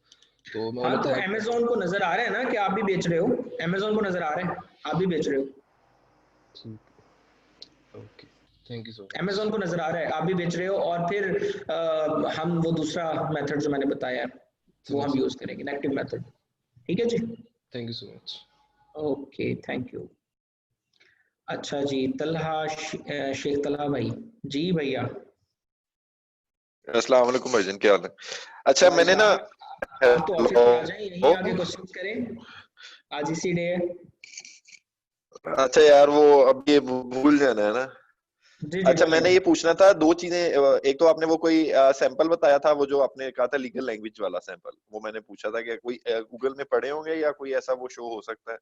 तो मैं हाँ, उन्हें तो थ्रेट कर अमेजोन को नजर आ रहा है ना कि आप भी बेच रहे हो, अमेजोन को नजर आ रहा है आप भी बेच रहे हो, ठीक है, okay, thank you so Amazon much. को नजर आ रहा है आप भी बेच रहे हो, और फिर हम वो दूसरा मेथड जो मैंने बताया है वो समझ हम यूज गया, करेंगे, नेगेटिव मेथड। ठीक है जी, thank you so much. Okay, thank you. अच्छा जी, शेख तलहा भाई। जी भैया। अस्सलाम वालेकुम भाईजान, क्या हाल है? अच्छा मैंने ना, भाईजान, आप तो ऑफिस हेलो, में आ जाएं, यहीं आके क्वेश्चंस करें, आज इसी डे है। अच्छा यार वो अब ये भूल जाना है ना। जी जी, अच्छा बोलें। मैंने ये पूछना था दो चीजें, एक तो आपने वो कोई सैंपल बताया था, वो जो आपने कहा था लीगल लैंग्वेज वाला सैंपल, वो मैंने पूछा था कि कोई गूगल में पढ़े होंगे या कोई ऐसा वो शो हो सकता है।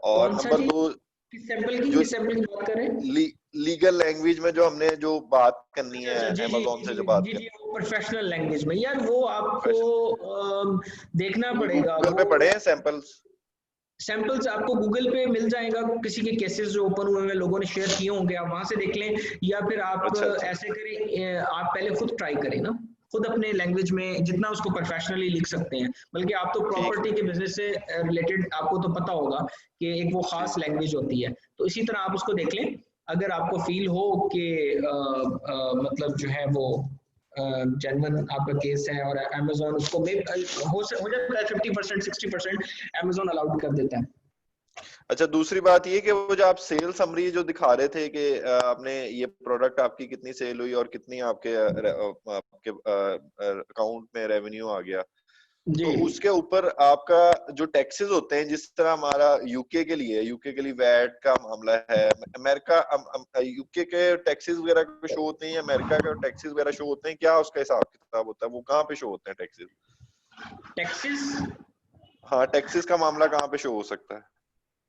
और कौन सा नंबर जी? दो, जो किस सैंपल की बात कर रहे हैं? लीगल लैंग्वेज में जो हमने जो बात करनी अच्छा है, अच्छा, जी जी अमेजोन जी से जो जी बात जी जी, करनी वो प्रोफेशनल लैंग्वेज में यार, वो है, आपको देखना वो पड़ेगा गूगल वो। पे पढ़े हैं सैंपल्स? सैंपल्स आपको गूगल पे मिल जाएगा, किसी के केसेस जो ओपन हुए हैं लोगों ने शेयर किए होंगे, आप वहां से देख लें, या फिर आप अच्छा। ऐसे करें, आप पहले खुद ट्राई करें ना, खुद अपने लैंग्वेज में जितना उसको प्रोफेशनली लिख सकते हैं। बल्कि आप तो प्रॉपर्टी के बिजनेस से रिलेटेड आपको तो पता होगा कि एक वो खास लैंग्वेज होती है, तो इसी तरह आप उसको देख लें। अगर आपको फील हो कि मतलब जो है वो जेन्युइन आपका केस है और अमेजोन उसको हो जाता है 50% 60% अमेजोन अलाउड कर देता है। अच्छा, दूसरी बात ये कि वो जो आप सेल समरी जो दिखा रहे थे कि आपने ये प्रोडक्ट आपकी कितनी सेल हुई और कितनी आपके अकाउंट में रेवेन्यू आ गया, तो उसके ऊपर आपका जो टैक्सेस होते हैं, जिस तरह हमारा यूके के लिए वैट का मामला है, अमेरिका यूके के टैक्सेस वगैरह को शो होते हैं या अमेरिका के टैक्सेस वगैरह शो होते हैं, क्या उसका हिसाब किताब होता है, वो कहाँ पे शो होते हैं टैक्सेस? हाँ, टैक्सेस का मामला कहाँ पे शो हो सकता है?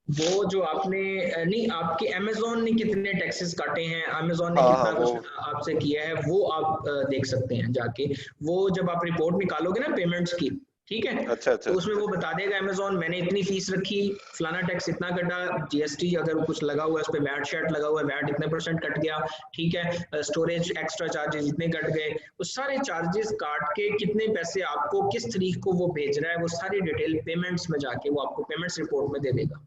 वो जो आपने नहीं, आपके अमेजोन ने कितने टैक्सेस काटे हैं, अमेजोन ने कितना कुछ आपसे किया है, वो आप देख सकते हैं जाके। वो जब आप रिपोर्ट निकालोगे ना पेमेंट्स की, ठीक है, अच्छा। तो उसमें वो बता देगा अमेजोन मैंने इतनी फीस रखी, फलाना टैक्स इतना कटा, जीएसटी अगर कुछ लगा हुआ है उस पर वैट शैट लगा हुआ है, वैट इतने % कट गया, ठीक है, स्टोरेज एक्स्ट्रा चार्जेस इतने कट गए, वो सारे चार्जेस काट के कितने पैसे आपको किस तारीख को वो भेज रहा है, वो सारी डिटेल पेमेंट्स में जाके वो आपको पेमेंट्स रिपोर्ट में दे देगा।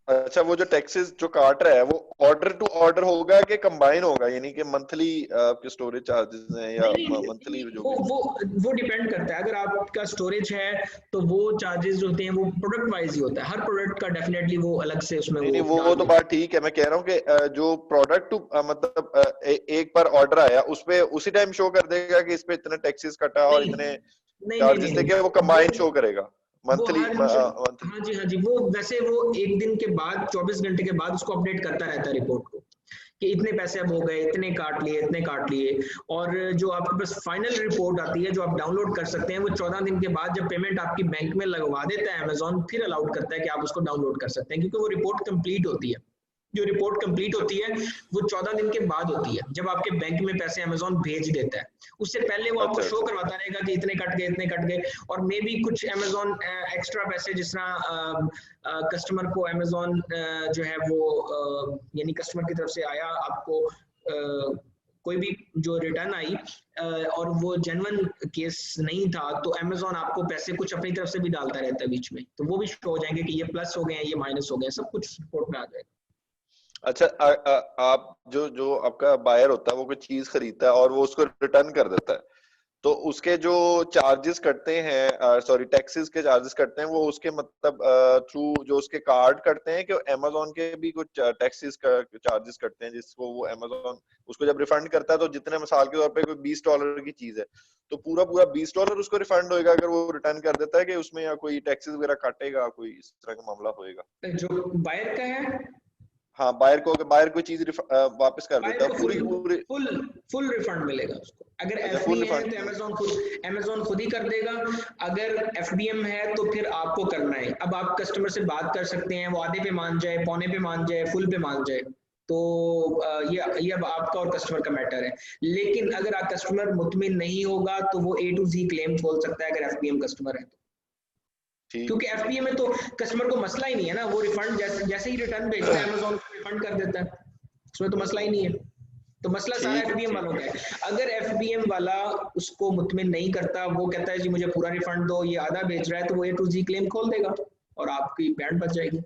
अच्छा, वो जो टैक्सेस जो काट रहा है वो ऑर्डर टू ऑर्डर होगा कि कंबाइन होगा, यानी कि मंथली आपके स्टोरेज चार्जेस हैं या मंथली जो वो डिपेंड करता है। अगर आपका स्टोरेज है तो वो चार्जेस जो होते हैं वो प्रोडक्ट वाइज ही होता है, हर प्रोडक्ट का डेफिनेटली वो अलग से उसमें नहीं, वो तो बात ठीक है, मैं कह रहा हूँ कि जो प्रोडक्ट मतलब एक बार ऑर्डर आया उस पे उसी टाइम शो कर देगा कि इस पे इतने टैक्सेस कटा और इतने चार्जेस थे, क्या वो कंबाइन शो करेगा मंथली? हाँ जी, वो वैसे वो एक दिन के बाद 24 घंटे के बाद उसको अपडेट करता रहता है रिपोर्ट को कि इतने पैसे अब हो गए, इतने काट लिए। और जो आपके पास फाइनल रिपोर्ट आती है जो आप डाउनलोड कर सकते हैं, वो 14 दिन के बाद जब पेमेंट आपकी बैंक में लगवा देता है अमेजोन, फिर अलाउड करता है कि आप उसको डाउनलोड कर सकते हैं, क्योंकि वो रिपोर्ट कंप्लीट होती है। जो रिपोर्ट कंप्लीट होती है वो 14 दिन के बाद होती है, जब आपके बैंक में पैसे अमेजोन भेज देता है। उससे पहले वो आपको शो करवाता रहेगा कि इतने कट गए, और मे भी कुछ अमेजोन एक्स्ट्रा पैसे, जिस तरह कस्टमर को अमेजोन जो है वो यानी कस्टमर की तरफ से आया आपको कोई भी जो रिटर्न आई और वो जेन्युइन केस नहीं था, तो अमेजोन आपको पैसे कुछ अपनी तरफ से भी डालता रहता है बीच में, तो वो भी शो हो जाएंगे कि ये प्लस हो गए हैं, ये माइनस हो गए हैं, सब कुछ रिपोर्ट में आ जाएगा। अच्छा, आप जो आपका बायर होता है वो कोई चीज खरीदता है और वो उसको रिटर्न कर देता है, तो उसके जो चार्जेस कटते हैं, सॉरी टैक्सेस के चार्जेस कटते हैं, वो उसके मतलब थ्रू जो उसके कार्ड कटते हैं, कि अमेजोन के भी कुछ टैक्सेस का चार्जेस कटते हैं, जिसको वो अमेजोन उसको जब रिफंड करता है, तो जितने मिसाल के तौर पे कोई $20 की चीज है तो पूरा $20 उसको रिफंड होएगा अगर वो रिटर्न कर देता है, कि उसमें या कोई टैक्सेस वगैरह काटेगा, कोई इस तरह का मामला होएगा? जो बायर का है, हाँ, बायर कोई चीज वापस कर देता है, पूरी फुल रिफंड मिलेगा उसको। अगर एफबीएम है तो अमेजोन खुद ही कर देगा, अगर एफबीएम है तो फिर आपको करना है। अब आप कस्टमर से बात कर सकते हैं, वो आधे पे मान जाए, पौने पे मान जाए, फुल पे मान जाए, तो ये अब आपका और कस्टमर का मैटर है। लेकिन अगर आप कस्टमर मुतमिन नहीं होगा तो वो A to Z क्लेम खोल सकता है अगर एफबीएम कस्टमर है तो, क्योंकि एफबीएम में तो कस्टमर को मसला ही नहीं है ना, वो रिफंड जैसे ही रिटर्न भेजता है अमेजोन को रिफंड कर देता है, उसमें तो मसला ही नहीं है। तो मसला सारा एफबीएम वालों का है। अगर एफबीएम वाला उसको मुतमिन नहीं करता, वो कहता है जी मुझे पूरा रिफंड दो, ये आधा भेज रहा है, तो वो A to Z क्लेम खोल देगा और आपकी बैंड बच जाएगी।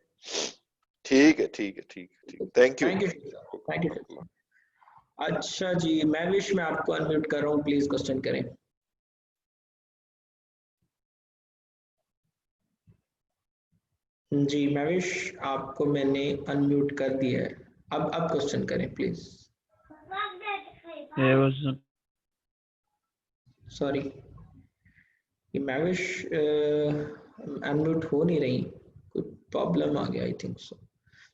ठीक है, थैंक यू। अच्छा जी, महविश मैं आपको अनम्यूट कर रहा हूँ, प्लीज क्वेश्चन करें। जी महविश, आपको मैंने अनम्यूट कर दिया है, अब क्वेश्चन करें प्लीज। सॉरी महविश अनम्यूट हो नहीं रही, कुछ प्रॉब्लम आ गया आई थिंक सो।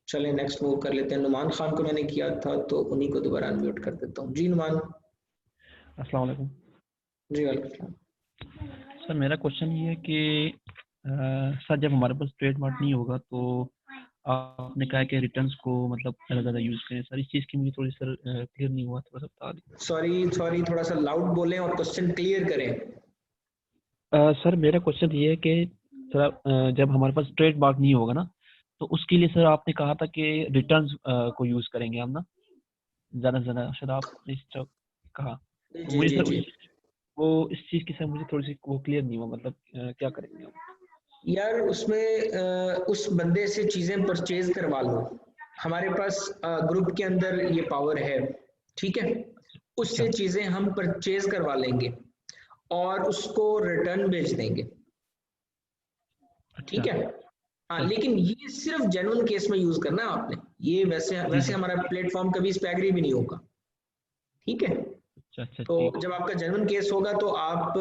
चलें नेक्स्ट मूव कर लेते हैं। नुमान खान को मैंने किया था तो उन्हीं को दोबारा अनम्यूट कर देता हूँ। जी नुमान। अस्सलाम वालेकुम। जी वालेकुम। सर मेरा क्वेश्चन ये है कि सर जब हमारे पास ट्रेडमार्क नहीं होगा तो आपने कहा कि रिटर्न्स को मतलब ज़्यादा यूज करें, सर इस चीज़ की मुझे थोड़ी सर क्लियर नहीं हुआ, थोड़ा सा बता दें। सॉरी थोड़ा सा लाउड बोलें और क्वेश्चन क्लियर करें। सर मेरा क्वेश्चन ये है कि सर जब हमारे पास ट्रेडमार्क नहीं होगा ना, तो उसके लिए सर आपने कहा था कि रिटर्न्स को यूज करेंगे हम ना, ज्यादा से ज्यादा शायद आपने इस तरह कहा। तो जी मुझे जी सर जी वो इस चीज की सर मुझे थोड़ी सी वो क्लियर नहीं हुआ, मतलब क्या करेंगे हम? यार उसमें उस बंदे से चीजें परचेज करवा लो। हमारे पास ग्रुप के अंदर ये पावर है, ठीक है। अच्छा उससे चीजें हम परचेज करवा लेंगे और उसको रिटर्न भेज देंगे, ठीक अच्छा है। हाँ, सर। लेकिन ये सिर्फ जेन्युइन केस में यूज करना है आपने। ये वैसे जी वैसे जी। हमारा प्लेटफॉर्म कभी इस पे एग्री भी नहीं होगा, ठीक है। अच्छा अच्छा तो ठीक। जब आपका जेन्युइन केस होगा तो आप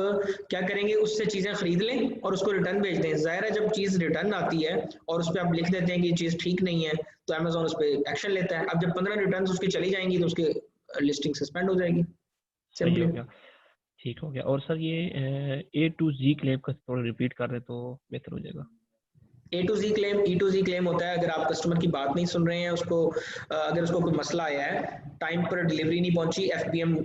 क्या करेंगे, उससे चीजें खरीद लें और उसको रिटर्न भेज दें। जाहिर है जब चीज रिटर्न आती है और उस पर आप लिख देते हैं कि ये चीज ठीक नहीं है, तो अमेजोन उस पर एक्शन लेता है। अब जब 15 रिटर्न उसकी चली जाएंगी तो उसकी लिस्टिंग सस्पेंड हो जाएगी, सही सिंपली। हो गया, ठीक हो गया। और सर ये A to Z क्लेम का थोड़ा रिपीट कर रहे तो बेहतर हो जाएगा। A to Z claim, E to Z claim होता है अगर आप कस्टमर की बात नहीं सुन रहे हैं, उसको अगर उसको कोई मसला आया है, टाइम पर डिलीवरी नहीं पहुंची, FPM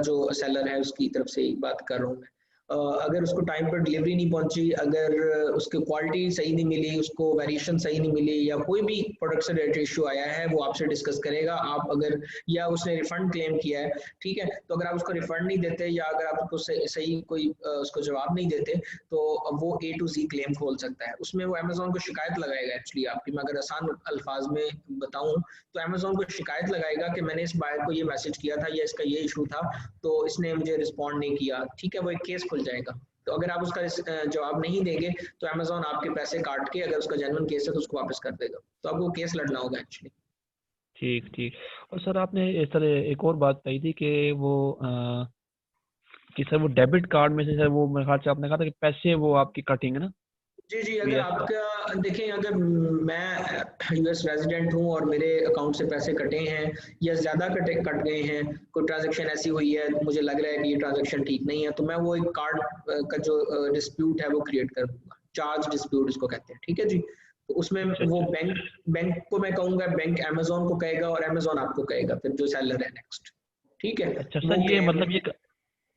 जो सेलर है उसकी तरफ से ही बात कर रहा हूँ मैं। अगर उसको टाइम पर डिलीवरी नहीं पहुंची, अगर उसकी क्वालिटी सही नहीं मिली, उसको वेरिएशन सही नहीं मिली, या कोई भी प्रोडक्ट से रिलेटेड इशू आया है, वो आपसे डिस्कस करेगा। आप अगर, या उसने रिफंड क्लेम किया है, ठीक है, तो अगर आप उसको रिफंड नहीं देते या अगर आप उसको सही कोई उसको जवाब नहीं देते, तो वो A to Z क्लेम खोल सकता है। उसमें वो अमेजोन को शिकायत लगाएगा। एक्चुअली आपकी मैं अगर आसान अल्फाज में बताऊं तो अमेजोन को शिकायत लगाएगा कि मैंने इस बायर को ये मैसेज किया था या इसका ये इशू था, तो इसने मुझे रिस्पॉन्ड नहीं किया, ठीक है। वो एक केस खुल जाएगा। तो अगर आप उसका जवाब नहीं देंगे तो अमेजोन आपके पैसे काट के, अगर उसका जेन्युइन केस है तो उसको वापस कर देगा। तो आपको केस लड़ना होगा एक्चुअली। ठीक ठीक। और सर आपने इस तरह एक और बात कही थी कि वो कि सर वो डेबिट कार्ड में से सर वो मेरे ख्याल से आपने कहा था कि पैसे वो आपकी कटेंगे ना, जी जी, अगर वीएस का। आपका देखें, अगर मैं US रेजिडेंट हूँ और मेरे अकाउंट से पैसे कटे हैं या ज़्यादा कट गए हैं, कोई ट्रांजैक्शन ऐसी हुई है, मुझे लग रहा है कि ये ट्रांजैक्शन ठीक नहीं है, तो मैं वो एक कार्ड का जो डिस्प्यूट है वो क्रिएट कर दूंगा। चार्ज डिस्प्यूट इसको कहते हैं, ठीक है जी। तो उसमें अच्छा वो अच्छा बैंक को मैं कहूँगा, बैंक अमेजोन को कहेगा और अमेजोन आपको कहेगा, फिर जो सेलर है नेक्स्ट, ठीक है, अच्छा। वो सर ये क्लेम। मतलब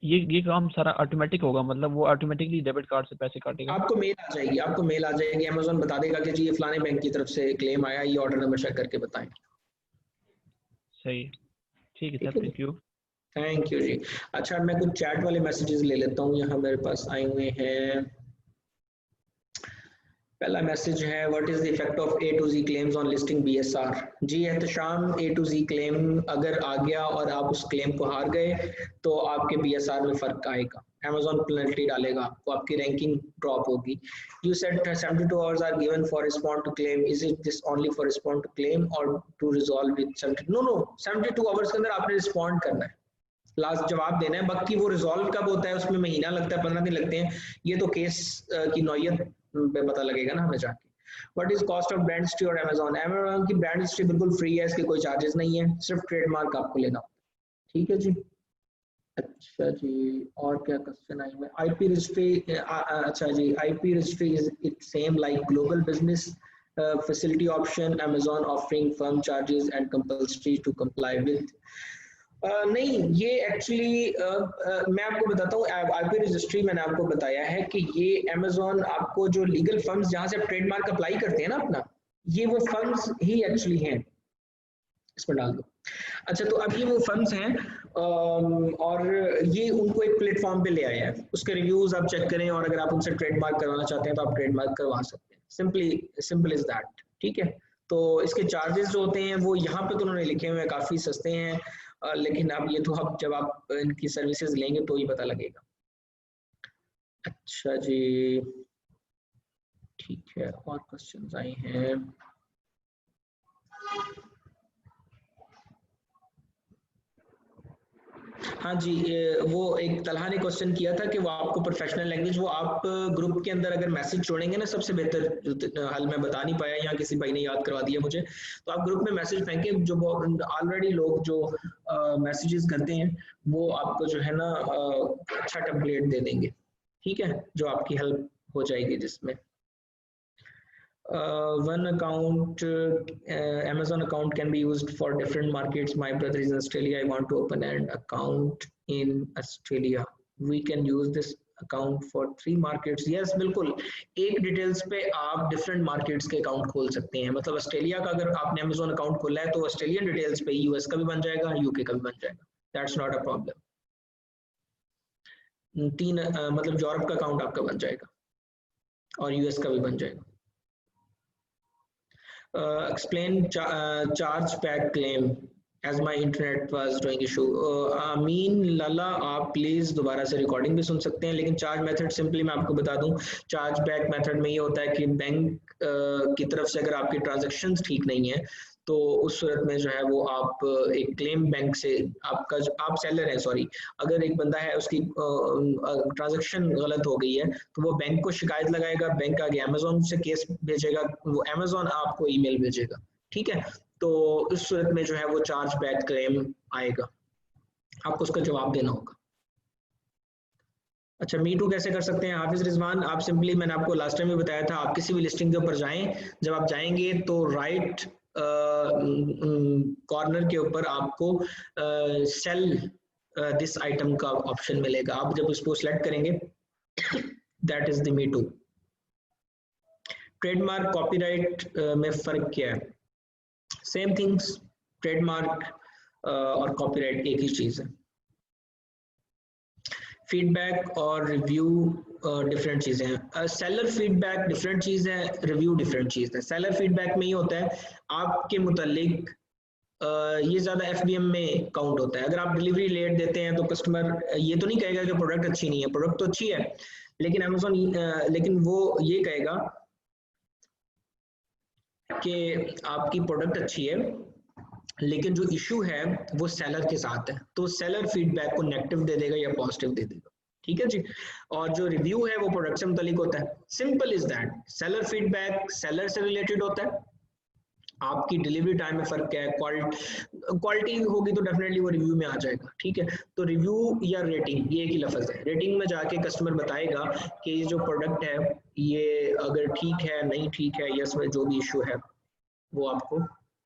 ये काम सारा ऑटोमेटिक होगा, मतलब वो ऑटोमेटिकली डेबिट कार्ड से पैसे काटेगा? आपको मेल आ जाएगी, आपको मेल आ जाएगी, अमेजोन बता देगा कि जी ये फलाने बैंक की तरफ से क्लेम आया, ये ऑर्डर नंबर चेक करके बताएं। सही, ठीक है ठीक सर, है, थैंक यू। थैंक यू जी। अच्छा, मैं कुछ चैट वाले मैसेजेस ले लेता हूँ, यहाँ मेरे पास आए हुए हैं। पहला मैसेज है, what is the effect of A to Z claims on listing BSR। Ji Ehtesham, A to Z claim अगर आ गया और आप उस क्लेम को हार गए तो आपके BSR में फर्क आएगा। Amazon पेनल्टी डालेगा आपको, आपकी रैंकिंग ड्रॉप होगी। You said 72 hours are given for respond to claim. Is it this only for respond to claim or to resolve with 70? No, 72 hours के अंदर आपने रिस्पॉन्ड करना है, लास्ट जवाब देना है। बाकी वो रिजॉल्व कब होता है उसमें महीना लगता है, 15 दिन लगते हैं, ये तो केस की नौयत पे पता लगेगा ना हमें जाके। What is cost of brand history और अमेजोन? अमेजोन की ब्रांड हिस्ट्री बिल्कुल फ्री है, इसके कोई चार्जेस नहीं है, सिर्फ ट्रेडमार्क आपको लेना होता है, ठीक है जी। अच्छा जी, और क्या क्वेश्चन आई हुए? IP रजिस्ट्री, अच्छा जी, IP registry is it same like global business facility option, Amazon offering firm charges and compulsory to comply with? नहीं, ये एक्चुअली मैं आपको बताता हूँ, IP रजिस्ट्री मैंने आपको बताया है कि ये Amazon आपको जो लीगल फर्म्स जहाँ से आप ट्रेडमार्क अप्लाई करते हैं ना अपना, ये वो फर्म्स ही एक्चुअली हैं। इसमें डाल दो। अच्छा, तो अब ये वो फर्म्स हैं और ये उनको एक प्लेटफॉर्म पे ले आया है, उसके रिव्यूज आप चेक करें और अगर आप उनसे ट्रेडमार्क करवाना चाहते हैं तो आप ट्रेडमार्क करवा सकते हैं। सिंपल इज दैट, ठीक है। तो इसके चार्जेस जो होते हैं वो यहाँ पे तो उन्होंने लिखे हुए हैं, काफ़ी सस्ते हैं, लेकिन अब ये तो अब जब आप इनकी सर्विसेज लेंगे तो ही पता लगेगा। अच्छा जी, ठीक है, और क्वेश्चंस आए हैं। हाँ जी, वो एक तलहा ने क्वेश्चन किया था कि वो आपको प्रोफेशनल लैंग्वेज, वो आप ग्रुप के अंदर अगर मैसेज छोड़ेंगे ना, सबसे बेहतर हाल मैं बता नहीं पाया, यहाँ किसी भाई ने याद करवा दिया मुझे, तो आप ग्रुप में मैसेज फेंके, जो ऑलरेडी लोग जो मैसेजेस करते हैं वो आपको जो है ना अच्छा टेम्पलेट दे देंगे, ठीक है, जो आपकी हेल्प हो जाएगी जिसमें one account, Amazon account can be used for different markets. My brother is in Australia. I want to open an account in Australia. We can use this account for 3 markets, yes बिल्कुल, एक details पे आप different markets के account खोल सकते हैं। मतलब Australia का अगर आपने अमेजोन अकाउंट खोला है तो ऑस्ट्रेलियन डिटेल्स पे यूएस का भी बन जाएगा, यूके का भी बन जाएगा, दैट्स नॉट अ प्रॉब्लम। 3 मतलब यूरोप का अकाउंट आपका बन जाएगा और यूएस का भी बन जाएगा। Explain charge back claim as my internet was doing issue. Ameen Lala, आप प्लीज दोबारा से रिकॉर्डिंग भी सुन सकते हैं, लेकिन चार्ज मेथड सिंपली मैं आपको बता दूं, चार्ज बैक मेथड में ये होता है कि बैंक की तरफ से अगर आपकी ट्रांजैक्शंस ठीक नहीं है तो उस सूरत में जो है वो आप एक क्लेम बैंक से, आपका आप सेलर है सॉरी, अगर एक बंदा है उसकी ट्रांजैक्शन गलत हो गई है तो वो बैंक को शिकायत लगाएगा, बैंक आगे अमेजोन से केस भेजेगा, वो अमेजोन आपको ईमेल भेजेगा, ठीक है। तो इस सूरत में जो है वो चार्ज बैक क्लेम आएगा, आपको उसका जवाब देना होगा। अच्छा, मी टू कैसे कर सकते हैं हाफिज रिजवान? आप सिंपली, मैंने आपको लास्ट टाइम भी बताया था, आप किसी भी लिस्टिंग के ऊपर जाएं, जब आप जाएंगे तो राइट कॉर्नर के ऊपर आपको सेल दिस आइटम का ऑप्शन मिलेगा, आप जब उसको सेलेक्ट करेंगे that is the me too. Trademark copyright में फर्क क्या है? सेम थिंग्स, ट्रेडमार्क और कॉपीराइट एक ही चीज है। फीडबैक और रिव्यू डिफरेंट चीजें हैं। सेलर फीडबैक डिफरेंट चीज है, रिव्यू डिफरेंट चीज है। सेलर फीडबैक में ये होता है आपके मुतालिक, ये ज्यादा एफबीएम में काउंट होता है। अगर आप डिलीवरी लेट देते हैं तो कस्टमर ये तो नहीं कहेगा कि प्रोडक्ट अच्छी नहीं है, प्रोडक्ट तो अच्छी है, लेकिन अमेजोन लेकिन वो ये कहेगा कि आपकी प्रोडक्ट अच्छी है लेकिन जो इशू है वो सेलर के साथ है, तो सेलर फीडबैक को नेगेटिव दे देगा या पॉजिटिव दे देगा, ठीक है जी। और जो रिव्यू है वो प्रोडक्ट से मुतालिक होता है, simple is that. Seller feedback seller से रिलेटेड होता है, आपकी डिलीवरी टाइम में फर्क क्या है, क्वालिटी होगी तो डेफिनेटली वो रिव्यू में आ जाएगा, ठीक है। तो रिव्यू या रेटिंग ये एक ही लफ्ज है, रेटिंग में जाके कस्टमर बताएगा कि ये जो प्रोडक्ट है ये अगर ठीक है नहीं ठीक है, या इसमें जो भी इशू है वो आपको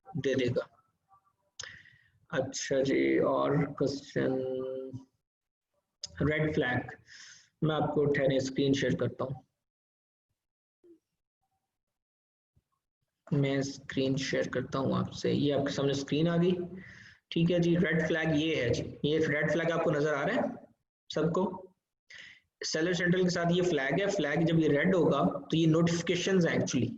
दे देगा। अच्छा जी, और क्वेश्चन, रेड फ्लैग, मैं आपको ठहरे स्क्रीन शेयर करता हूँ, मैं स्क्रीन शेयर करता हूँ आपसे, ये आपके सामने स्क्रीन आ गई, ठीक है जी। रेड फ्लैग ये है जी, ये रेड फ्लैग आपको नजर आ रहा है सबको? सेलर सेंट्रल के साथ ये फ्लैग है, फ्लैग जब ये रेड होगा तो ये नोटिफिकेशंस है एक्चुअली,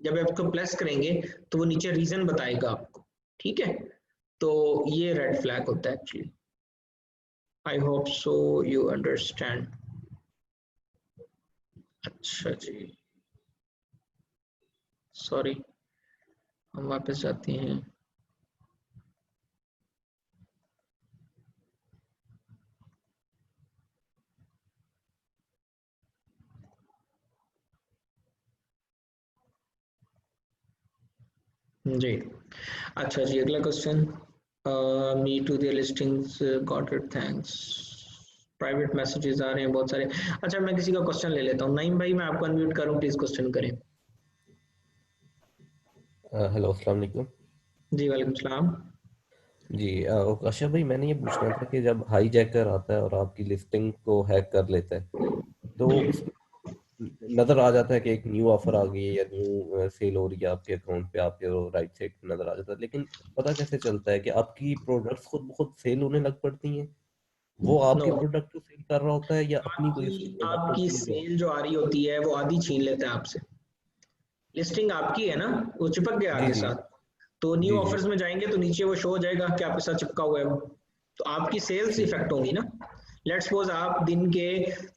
जब आप इसको प्रेस करेंगे तो वो नीचे रीजन बताएगा आपको, ठीक है। तो ये रेड फ्लैग होता है actually. I hope so you understand. अच्छा जी, सॉरी, हम वापस जाते हैं। जी, अच्छा जी, अगला question, me to their listings got it, thanks. Private messages आ रहे हैं बहुत सारे। अच्छा, मैं किसी का क्वेश्चन ले लेता हूँ। नईम भाई, मैं आपको अनम्यूट करूँ, प्लीज क्वेश्चन करें। हेलो, अस्सलाम वालेकुम। जी वालेकुम सलाम। जी काशिफ भाई, मैंने ये पूछना था कि जब हाई जैकर आता है और आपकी लिस्टिंग को हैक कर लेता है तो उसमें नजर आ जाता है कि एक न्यू ऑफर आ गई है या न्यू सेल हो रही है आपके अकाउंट पे, आपके राइट साइड पे नजर आ जाता है, लेकिन पता कैसे चलता है कि आपकी प्रोडक्ट्स खुद ब खुद सेल होने लग पड़ती हैं? वो आपके नो, प्रोडक्ट को सेल कर रहा होता है या अपनी कोई उसकी प्रोडक्ट आपकी होती है जो? सेल जो आ रही होती है वो आधी छीन लेता है आपसे। लिस्टिंग आपकी है ना, वो चिपक गया जी आपके जी साथ, तो न्यू जी जी ऑफर्स में जाएंगे तो नीचे वो शो हो जाएगा कि आपके साथ चिपका हुआ है वो, तो आपकी सेल्स ठीक। इफेक्ट होंगी ना। लेट्स सपोज आप दिन के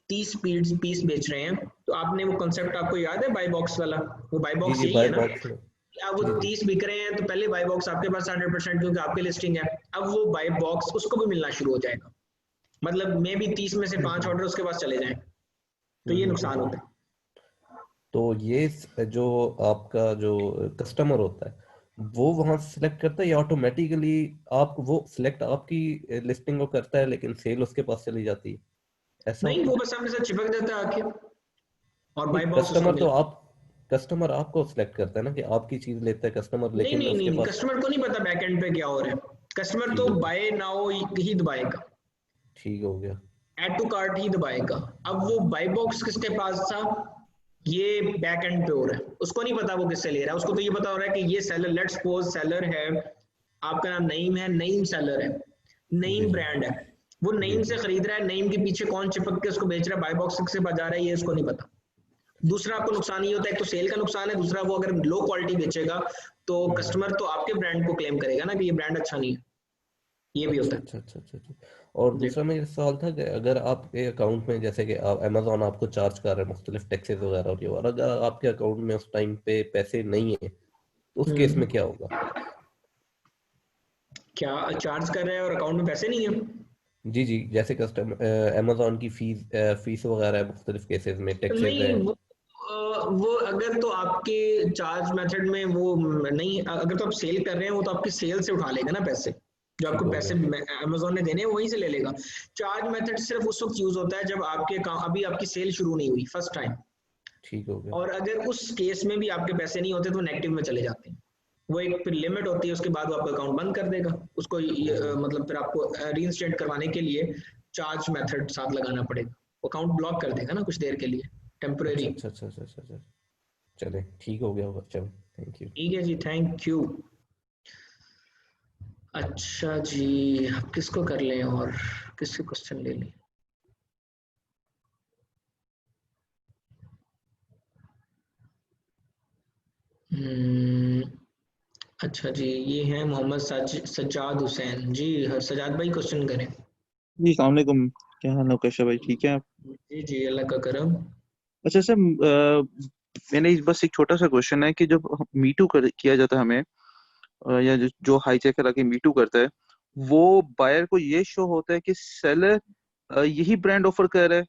30 पीस बेच रहे हैं, तो आपने वो कॉन्सेप्ट, आपको याद है बाय बॉक्स वाला, वो बाय जी बॉक्स जी, यही बाय है ना। बॉक्स में। अब वो जी जी 30 बिक रहे हैं तो पहले बाय बॉक्स आपके पास 100% क्योंकि आपकी लिस्टिंग है, अब वो बाय बॉक्स उसको भी मिलना शुरू हो जाएगा, मतलब मे भी 30 में से 5 ऑर्डर उसके पास चले जाएं, तो ये नुकसान होता है। तो ये जो आपका जो कस्टमर होता है वो वहां से सिलेक्ट करता है या ऑटोमेटिकली आप वो सिलेक्ट आपकी लिस्टिंग को करता है लेकिन सेल उसके पास चली जाती है, ऐसा नहीं, होता वो है? बस आपके साथ चिपक जाता है आके, और नहीं, बाय बॉक्स उसको मिल। कस्टमर आपको सिलेक्ट करता है ना कि आपकी चीज लेता है कस्टमर, नहीं लेकिन नहीं नहीं उसके नहीं, पास। कस्टमर को नहीं पता बैकएंड पे क्या हो रहा है, कस्टमर ठीक तो हो गया, बाय नाउ ही दबाएगा। ठीक हो गया। ऐड टू कार्ट ही दबाएगा। अब वो बाई बॉक्स किसके पास था, ये बैक एंड पे हो रहा है, उसको नहीं पता वो किससे ले रहा है, उसको तो ये पता हो रहा है कि ये सेलर, लेट्स सपोज सेलर है, आपका नाम नईम है, नईम सेलर है, नईम ब्रांड है, वो नईम से खरीद रहा है, नईम के पीछे कौन चिपक के उसको बेच रहा है, बाई बॉक्स से बाजार रहा है, ये उसको नहीं पता। दूसरा आपको नुकसान ये होता है, एक तो सेल का नुकसान है, दूसरा वो अगर लो क्वालिटी बेचेगा तो कस्टमर तो आपके ब्रांड को क्लेम करेगा ना कि ये ब्रांड अच्छा नहीं है, ये भी होता है। अच्छा। और दूसरा मेरा सवाल था कि अगर आपके अकाउंट में, जैसे कि आप अमेजोन आपको चार्ज कर रहे हैं मुख्तलिफ टैक्सेस वगैरह, और अगर आपके अकाउंट में उस टाइम पे पैसे नहीं है तो उस केस में क्या होगा? क्या चार्ज कर रहे हैं और अकाउंट में पैसे नहीं है? जी, जैसे कस्टमर अमेजोन की फीस वगैरह है, मुख्तलिफ केसेस में टैक्सेस नहीं, है। वो अगर तो आपके चार्ज मेथड में वो नहीं, अगर तो आप सेल कर रहे हैं वो तो आपकी सेल से उठा लेगा ना पैसे, जो आपको पैसे अमेजोन ने देने हैं वहीं से ले लेगा। चार्ज मेथड सिर्फ उस वक्त यूज होता है जब आपके अभी आपकी सेल शुरू नहीं हुई फर्स्ट टाइम, ठीक हो गया। और अगर उस केस में भी आपके पैसे नहीं होते तो नेगेटिव में चले जाते हैं, वो एक फिर लिमिट होती है, उसके बाद वो आपका अकाउंट बंद कर देगा उसको, मतलब फिर आपको रीइंस्टेट करवाने के लिए चार्ज मेथड साथ लगाना पड़ेगा, अकाउंट ब्लॉक कर देगा ना कुछ देर के लिए, टेम्परेरी। अच्छा। चले, ठीक हो गया होगा, चलो थैंक यू। ठीक है जी, थैंक यू। अच्छा जी, अब किसको कर लें और किससे क्वेश्चन ले लें? अच्छा जी, ये है मोहम्मद सज्जाद हुसैन जी। सज्जाद भाई क्वेश्चन करें। जी अस्सलाम वालेकुम, क्या हाल है कैशा भाई, ठीक है आप? जी अल्लाह का करम। अच्छा सर, मैंने बस एक छोटा सा क्वेश्चन है कि जब मीटू किया जाता है हमें, या जो हाईजैकर आके मीटू करता है, वो बायर को ये शो होता है कि सेलर यही ब्रांड ऑफर कर रहा है,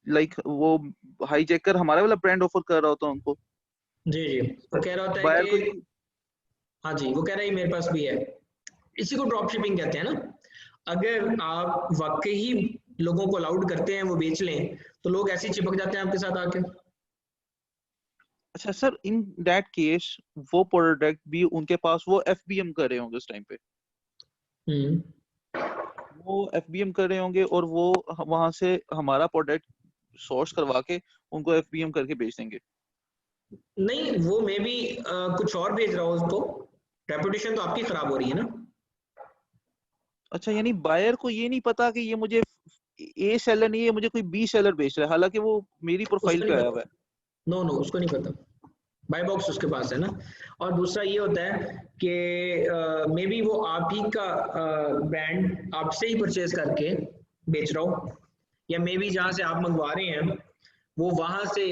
लाइक वो हाईजैकर हमारा वाला ब्रांड ऑफर कर रहा होता है उनको। जी वो कह रहा होता है बायर को कि हाँ जी, वो कह रहा है मेरे पास भी है, इसी को ड्रॉप शिपिंग कहते हैं ना। अगर आप वाकई ही लोगों को अलाउड करते हैं वो बेच लें तो लोग ऐसे ही चिपक जाते हैं आपके साथ आके। अच्छा सर, इन दैट केस वो प्रोडक्ट भी उनके पास वो एफबीएम कर रहे होंगे उस टाइम पे, वो एफबीएम कर रहे होंगे और वो वहां से हमारा प्रोडक्ट सोर्स करवा के उनको एफबीएम करके बेच देंगे। नहीं, वो मे बी कुछ और भेज रहा हो उसको, रेपुटेशन तो आपकी खराब हो रही है ना। अच्छा, यानी बायर को ये नहीं पता कि ये मुझे ए सेलर नहीं है, मुझे कोई बी सेलर बेच रहा है, हालांकि वो मेरी प्रोफाइल पे आया हुआ है। नो उसको नहीं पता, बाय बॉक्स उसके पास है ना। और दूसरा ये होता है कि मे बी वो आप ही का ब्रांड आपसे ही परचेज करके बेच रहा हो, या मे बी जहाँ से आप मंगवा रहे हैं वो वहां से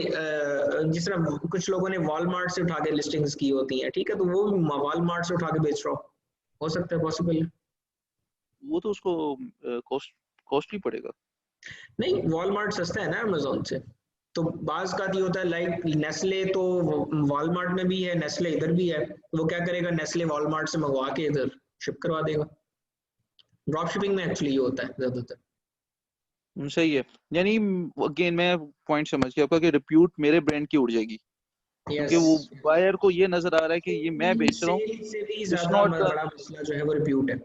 जिस तरह कुछ लोगों ने वॉलमार्ट से उठा के लिस्टिंग्स की होती हैं, ठीक है, तो वो वॉलमार्ट से उठा के बेच रहा हो सकता है, पॉसिबल है। वो तो उसको कॉस्टली पड़ेगा। नहीं, वॉलमार्ट सस्ता है ना अमेज़न से, तो बाज का ये होता है, लाइक नेस्ले तो वॉलमार्ट में भी है, नेस्ले इधर भी है, वो क्या करेगा, नेस्ले वॉलमार्ट से मंगवा के इधर शिप करवा देगा। ड्रॉप शिपिंग में एक्चुअली ये होता है ज्यादातर। सही है, यानी अगेन मैं पॉइंट समझ गया आपका कि रिप्यूट मेरे ब्रांड की उड़ जाएगी, क्योंकि वो बायर को ये नजर आ रहा है कि ये मैं बेच रहा हूँ। से भी ज्यादा बड़ा मसला जो है वो रिप्यूट है।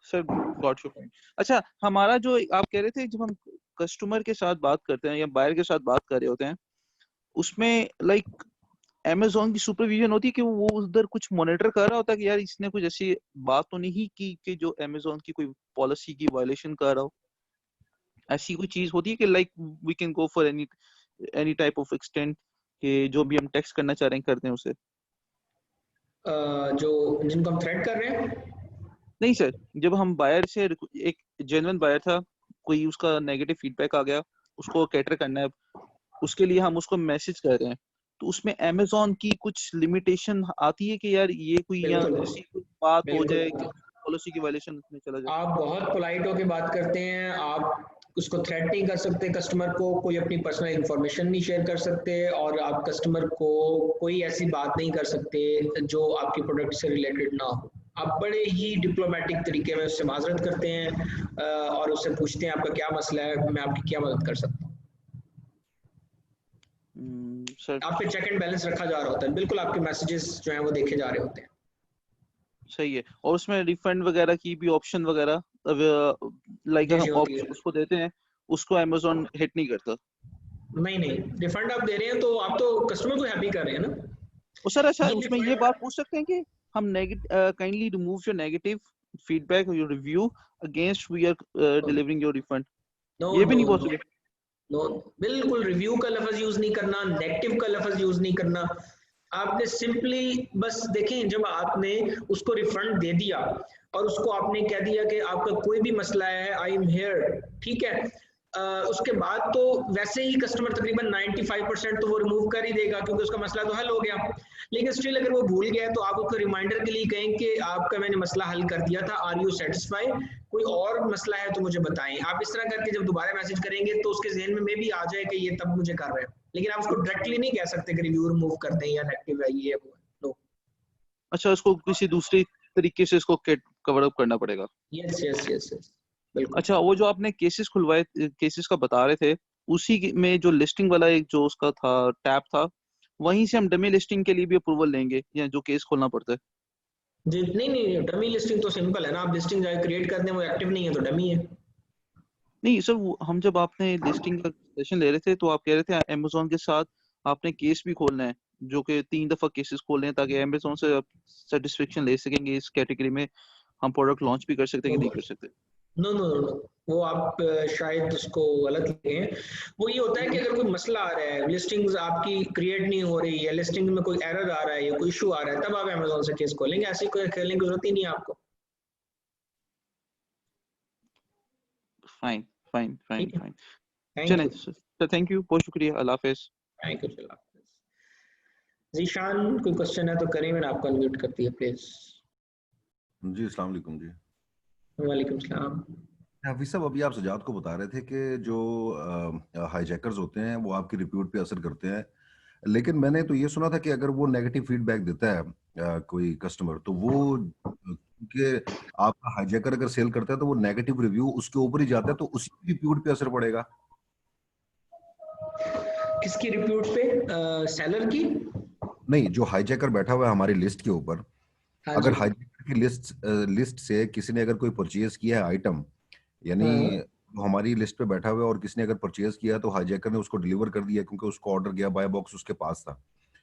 Sir got your point. अच्छा, हमारा जो आप कह रहे थे, जब हम कस्टमर के साथ बात करते हैं या बायर के साथ बात कर रहे होते हैं, उसमें लाइक अमेज़न की सुपरविजन होती है कि वो उधर कुछ मॉनिटर कर रहा होता है कि यार इसने कुछ ऐसी बात तो नहीं की कि जो अमेज़न की कोई पॉलिसी की वायलेशन कर रहा हो, ऐसी कोई चीज होती है कि like we can go for any type of extent कि जो भी हम टैक्स करना चाह रहे हैं करते हैं उसे? जो जिनको हम थ्रेट कर रहे हैं? नहीं सर, जब हम बायर से, एक जेन्युइन बायर था, कोई उसका नेगेटिव फीडबैक आ गया, उसको कैटर करना है, उसके लिए हम उसको मैसेज कर रहे हैं, तो उसमें अमेज़न की कुछ लिमिटेशन आती है कि यार ये कोई ऐसी कोई बात हो जाए कि पॉलिसी की वायलेशन में चला जाए? आप बहुत पोलाइट होकर बात करते हैं, आप उसको थ्रेट नहीं कर सकते कस्टमर को, कोई अपनी पर्सनल इंफॉर्मेशन नहीं शेयर कर सकते, और आप कस्टमर को कोई ऐसी बात नहीं कर सकते जो आपके प्रोडक्ट से रिलेटेड ना हो। आप बड़े ही डिप्लोमेटिक तरीके में उससे माजरत करते हैं और उससे पूछते हैं आपका क्या मसला है, मैं आपकी क्या मदद कर सकता हूँ। आप पे चेक एंड बैलेंस रखा जा रहा होता है, बिल्कुल आपके मैसेजेस जो हैं वो देखे जा रहे होते हैं। सही है, और उसमें रिफंड वगैरह की भी ऑप्शन वगैरह लाइक जी जी हम होती है। उसको देते हैं, उसको अमेजोन हिट नहीं करता। नहीं रिफंड आप दे रहे हैं तो आप तो कस्टमर को हैप्पी कर रहे हैं ना। और सर अच्छा ये उसमें ये रिफंड बात पूछ सकते हैं कि हम kindly remove your negative feedback और your review against we are delivering your refund, no ये भी नो नहीं नो पॉसिबल? नो, बिल्कुल रिव्यू का लफ्ज यूज नहीं करना, नेगेटिव का लफ्ज यूज नहीं करना। आपने सिंपली बस देखें, जब आपने उसको रिफंड दे दिया और उसको आपने कह दिया कि आपका कोई भी मसला है आई एम हियर, ठीक है, उसके बाद तो वैसे ही कस्टमर तकरीबन 95% तो वो रिमूव कर ही देगा क्योंकि उसका मसला तो हल हो गया। लेकिन स्टिल अगर वो भूल गया तो आप उसको रिमाइंडर के लिए कहें कि आपका मैंने मसला हल कर दिया था, आर यू सेटिस्फाई, कोई और मसला है तो मुझे बताएं। आप इस तरह करके जब दोबारा मैसेज करेंगे तो उसके जहन में भी आ जाए कि ये तब मुझे कर रहे हैं, लेकिन आप उसको डायरेक्टली नहीं कह सकते कि रिव्यू रिमूव कर दें या नेगेटिव है ये वो। नो। अच्छा उसको किसी दूसरी तरीके से इसको कवर अप करना पड़ेगा। यस यस यस यस बिल्कुल। अच्छा वो जो आपने केसेस खुलवाए, केसेस का बता रहे थे, उसी में जो लिस्टिंग वाला एक जो उसका था टैब था, वहीं से हम डमी लिस्टिंग के लिए भी अप्रूवल लेंगे या जो केस खोलना पड़ता है? जी नहीं डमी लिस्टिंग तो सिंपल है ना, आप लिस्टिंग जाए क्रिएट कर दें, वो एक्टिव नहीं है तो डमी है। नहीं सर हम जब आपने लिस्टिंग का सेशन ले रहे थे तो आप कह रहे थे अमेजोन के साथ आपने केस भी खोलना है, जो कि 3 दफा केसेस खोलने हैं ताकि अमेजोन से आप सेटिस्फेक्शन ले सकेंगे इस कैटेगरी में हम प्रोडक्ट लॉन्च भी कर सकते हैं कि नहीं कर सकते। नो नो नो, वो आप शायद उसको गलत लिखे हैं। वो ये होता है कि अगर कोई मसला आ रहा है, लिस्टिंग्स आपकी क्रिएट नहीं हो रही है, लिस्टिंग में कोई एरर आ रहा है या कोई इशू आ रहा है, तब आप अमेजोन से केस खोलेंगे, ऐसी कोई खोलने की जरूरत ही नहीं है आपको। फाइन फाइन फाइन ठीक है, फाइन थैंक चलें यू। सर, थैंक यू, बहुत शुक्रिया, अल्लाह हाफिज। Thank you. चलो जीशान कोई क्वेश्चन है तो करें, मैंने आपको अनम्यूट कर दिया प्लीज। जी अस्सलाम वालेकुम जी। वालेकुम सलाम। हाफिज साहब अभी आप सजाद को बता रहे थे कि जो हाईजैकर्स होते हैं वो आपकी रिप्यूट पे असर करते हैं, लेकिन मैंने तो ये सुना था कि अगर वो नेगेटिव फीडबैक देता है कोई कस्टमर, तो वो क्योंकि आपका हाईजैकर अगर सेल करता है तो वो नेगेटिव रिव्यू उसके ऊपर ही जाता है, तो उसी रिप्यूट पे असर पड़ेगा। किसकी रिप्यूट पे? सेलर की? नहीं, जो हाईजैकर बैठा हुआ है हमारी लिस्ट के ऊपर, हाँ अगर जी। हाईजैकर की लिस्ट से किसी ने अगर कोई परचेज किया है आइटम, यानी हाँ वो हमारी लिस्ट पे बैठा हुआ है और किसी ने अगर परचेज किया तो हाईजैकर ने उसको डिलीवर कर दिया क्योंकि उसको ऑर्डर गया, बाय बॉक्स उसके पास था।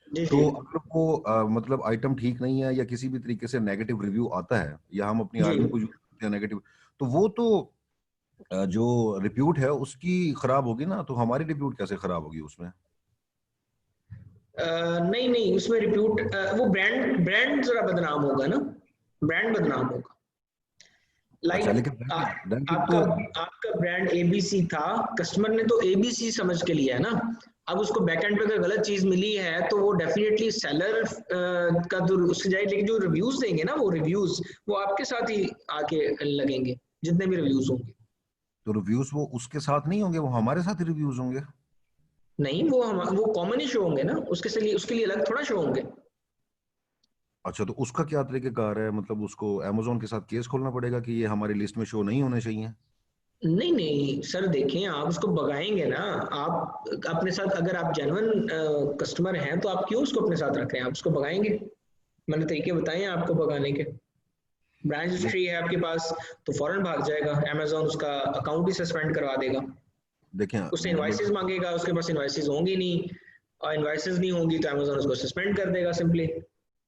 जी तो जी अगर वो मतलब आइटम ठीक नहीं है या किसी भी तरीके से नेगेटिव रिव्यू आता है या हम अपनी जी। आर्मी को यूज करते हैं नेगेटिव, तो वो तो जो रिप्यूट है उसकी खराब होगी ना, तो हमारी रिप्यूट कैसे खराब होगी उसमें? नहीं उसमें रिप्यूट वो ब्रांड जरा बदनाम होगा ना, ब्रांड बदनाम होगा। लाइक अच्छा, लेकिन ब्रांड आपका तो आपका ब्रांड एबीसी था, कस्टमर ने तो एबीसी समझ के लिया है ना। अब उसको बैकएंड पे अगर गलत चीज मिली है तो वो डेफिनेटली सेलर का तो उससे जाए, लेकिन जो रिव्यूज देंगे ना, वो रिव्यूज वो आपके साथ ही आके लगेंगे, जितने भी रिव्यूज होंगे। तो रिव्यूज वो उसके साथ नहीं होंगे, वो हमारे साथ ही रिव्यूज होंगे। नहीं वो कॉमन ही शो होंगे ना, उसके लिए अलग थोड़ा शो होंगे। अच्छा, तो उसका क्या तरीकेकार है? मतलब उसको अमेजोन के साथ केस खोलना पड़ेगा कि ये हमारी लिस्ट में शो नहीं होने चाहिए? नहीं सर, देखें आप उसको भगाएंगे ना। आप अपने साथ, अगर आप जेन्युइन कस्टमर हैं तो आप क्यों उसको अपने साथ रख रहे हैं, आप उसको भगाएंगे। मैंने तरीके बताए हैं आपको भगाने के। ब्रांच हिस्ट्री है आपके पास तो फौरन भाग जाएगा, अमेजोन उसका अकाउंट ही सस्पेंड करवा देगा, देखें उससे इनवाइसेस मांगेगा, उसके पास इनवाइसेस होंगी नहीं, और इनवाइसेस नहीं होंगी तो अमेजोन उसको सस्पेंड कर देगा सिंपली।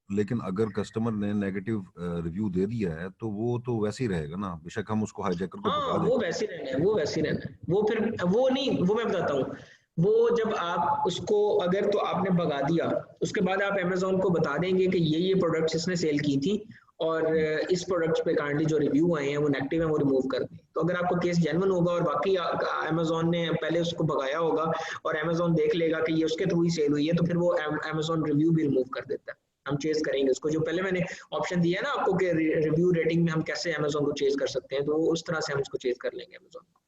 लेकिन अगर कस्टमर ने नेगेटिव रिव्यू दे दिया है तो वो तो वैसे ही रहेगा ना, बेशक हम उसको हाईजैकर को हाँ भगा वो दें। वैसे ही रहना है, वो वैसे ही रहना है। वो फिर वो नहीं, वो मैं बताता हूँ। वो जब आप उसको अगर तो आपने भगा दिया, उसके बाद आप अमेजोन को बता देंगे कि ये प्रोडक्ट्स इसने सेल की थी और इस प्रोडक्ट्स पे काइंडली जो रिव्यू आए हैं वो नेगेटिव है, वो रिमूव कर दें। तो अगर आपको केस जेन्युइन होगा और बाकी अमेजोन ने पहले उसको भगाया होगा और अमेजोन देख लेगा कि ये उसके थ्रू ही सेल हुई है, तो फिर वो अमेजोन रिव्यू भी रिमूव कर देता है। हम चेज करेंगे उसको, जो पहले मैंने ऑप्शन दिया है ना आपको कि रिव्यू रेटिंग में हम कैसे अमेजोन को चेज कर सकते हैं, तो उस तरह से हम उसको चेज कर लेंगे अमेजोन को।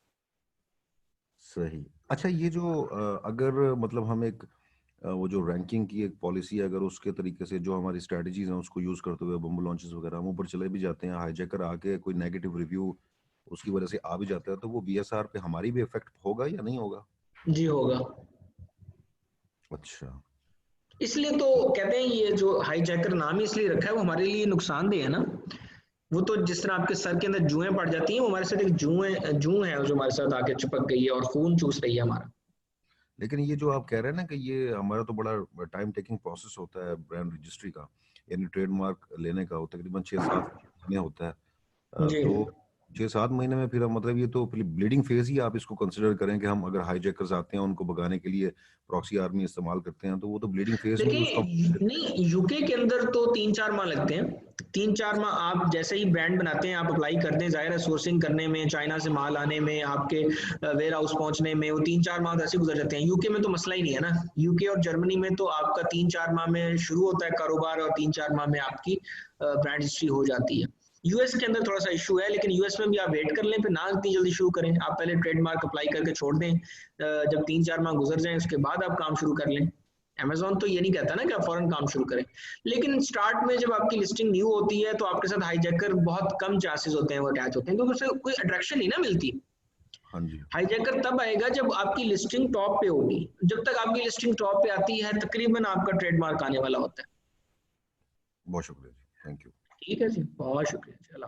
सही। अच्छा, ये जो अगर मतलब हम एक वो जो रैंकिंग की एक पॉलिसी है, अगर उसके तरीके से जो हमारी स्ट्रेटजीज हैं उसको यूज करते हुए बम्बो लॉन्चेस वगैरह हम ऊपर चले भी जाते हैं, हाईजैकर आके कोई नेगेटिव रिव्यू उसकी वजह से आ भी जाता है, तो वो बीएसआर पे हमारी भी इफेक्ट होगा या नहीं होगा? जी होगा। अच्छा। इसलिए तो कहते हैं ये जो हाईजैकर नाम ही इसलिए रखा है, वो हमारे लिए नुकसानदेह है ना, वो तो जिस तरह आपके सर के अंदर जुएं पड़ जाती हैं, वो हमारे साथ एक जू है जो हमारे साथ आके चिपक गई है और खून चूस रही है हमारा। लेकिन ये जो आप कह रहे हैं ना कि ये हमारा तो बड़ा टाइम टेकिंग प्रोसेस होता है ब्रांड रजिस्ट्री का, यानी ट्रेडमार्क लेने का, वो तकरीबन 6-7 महीने होता है। जी तो 6-7 महीने में फिर हम, मतलब ये तो ब्लीडिंग फेज ही आप इसको कंसिडर करें कि हम अगर हाईजैकर्स आते हैं उनको भगाने के लिए प्रॉक्सी आर्मी इस्तेमाल करते हैं, तो वो तो ब्लीडिंग फेज में ही उसका देखिए नहीं, यूके के अंदर तो 3-4 माह लगते हैं। 3-4 माह आप जैसे ही ब्रांड बनाते हैं, आप अप्लाई करते हैं, जाहिर है सोर्सिंग करने में, चाइना से माल आने में, आपके वेयर हाउस पहुंचने में, वो 3-4 माह ऐसे गुजर जाते हैं। यूके में तो मसला ही नहीं है ना। यूके और जर्मनी में तो आपका 3-4 माह में शुरू होता है कारोबार और 3-4 माह में आपकी ब्रांड रजिस्ट्री हो जाती है। यूएस के अंदर थोड़ा सा इशू है, लेकिन यूएस में भी आप वेट कर लें, फिर ना इतनी जल्दी शुरू करें। आप पहले ट्रेडमार्क अप्लाई करके छोड़ दें, जब 3-4 माह गुजर जाएं उसके बाद आप काम शुरू कर लें। अमेज़न तो ये नहीं कहता ना कि आप फौरन काम शुरू करें, लेकिन स्टार्ट में जब आपकी लिस्टिंग न्यू होती है तो आपके साथ हाईजैकर बहुत कम चांसेस होते हैं वो अटैच होते हैं, क्योंकि उससे कोई अट्रैक्शन नहीं ना मिलती। हाँ जी, हाईजैकर तब आएगा जब आपकी लिस्टिंग टॉप पे होगी। जब तक आपकी लिस्टिंग टॉप पे आती है, तकरीबन आपका ट्रेडमार्क आने वाला होता है। बहुत शुक्रिया जी, थैंक यू। ठीक है जी, बहुत शुक्रिया, चलो।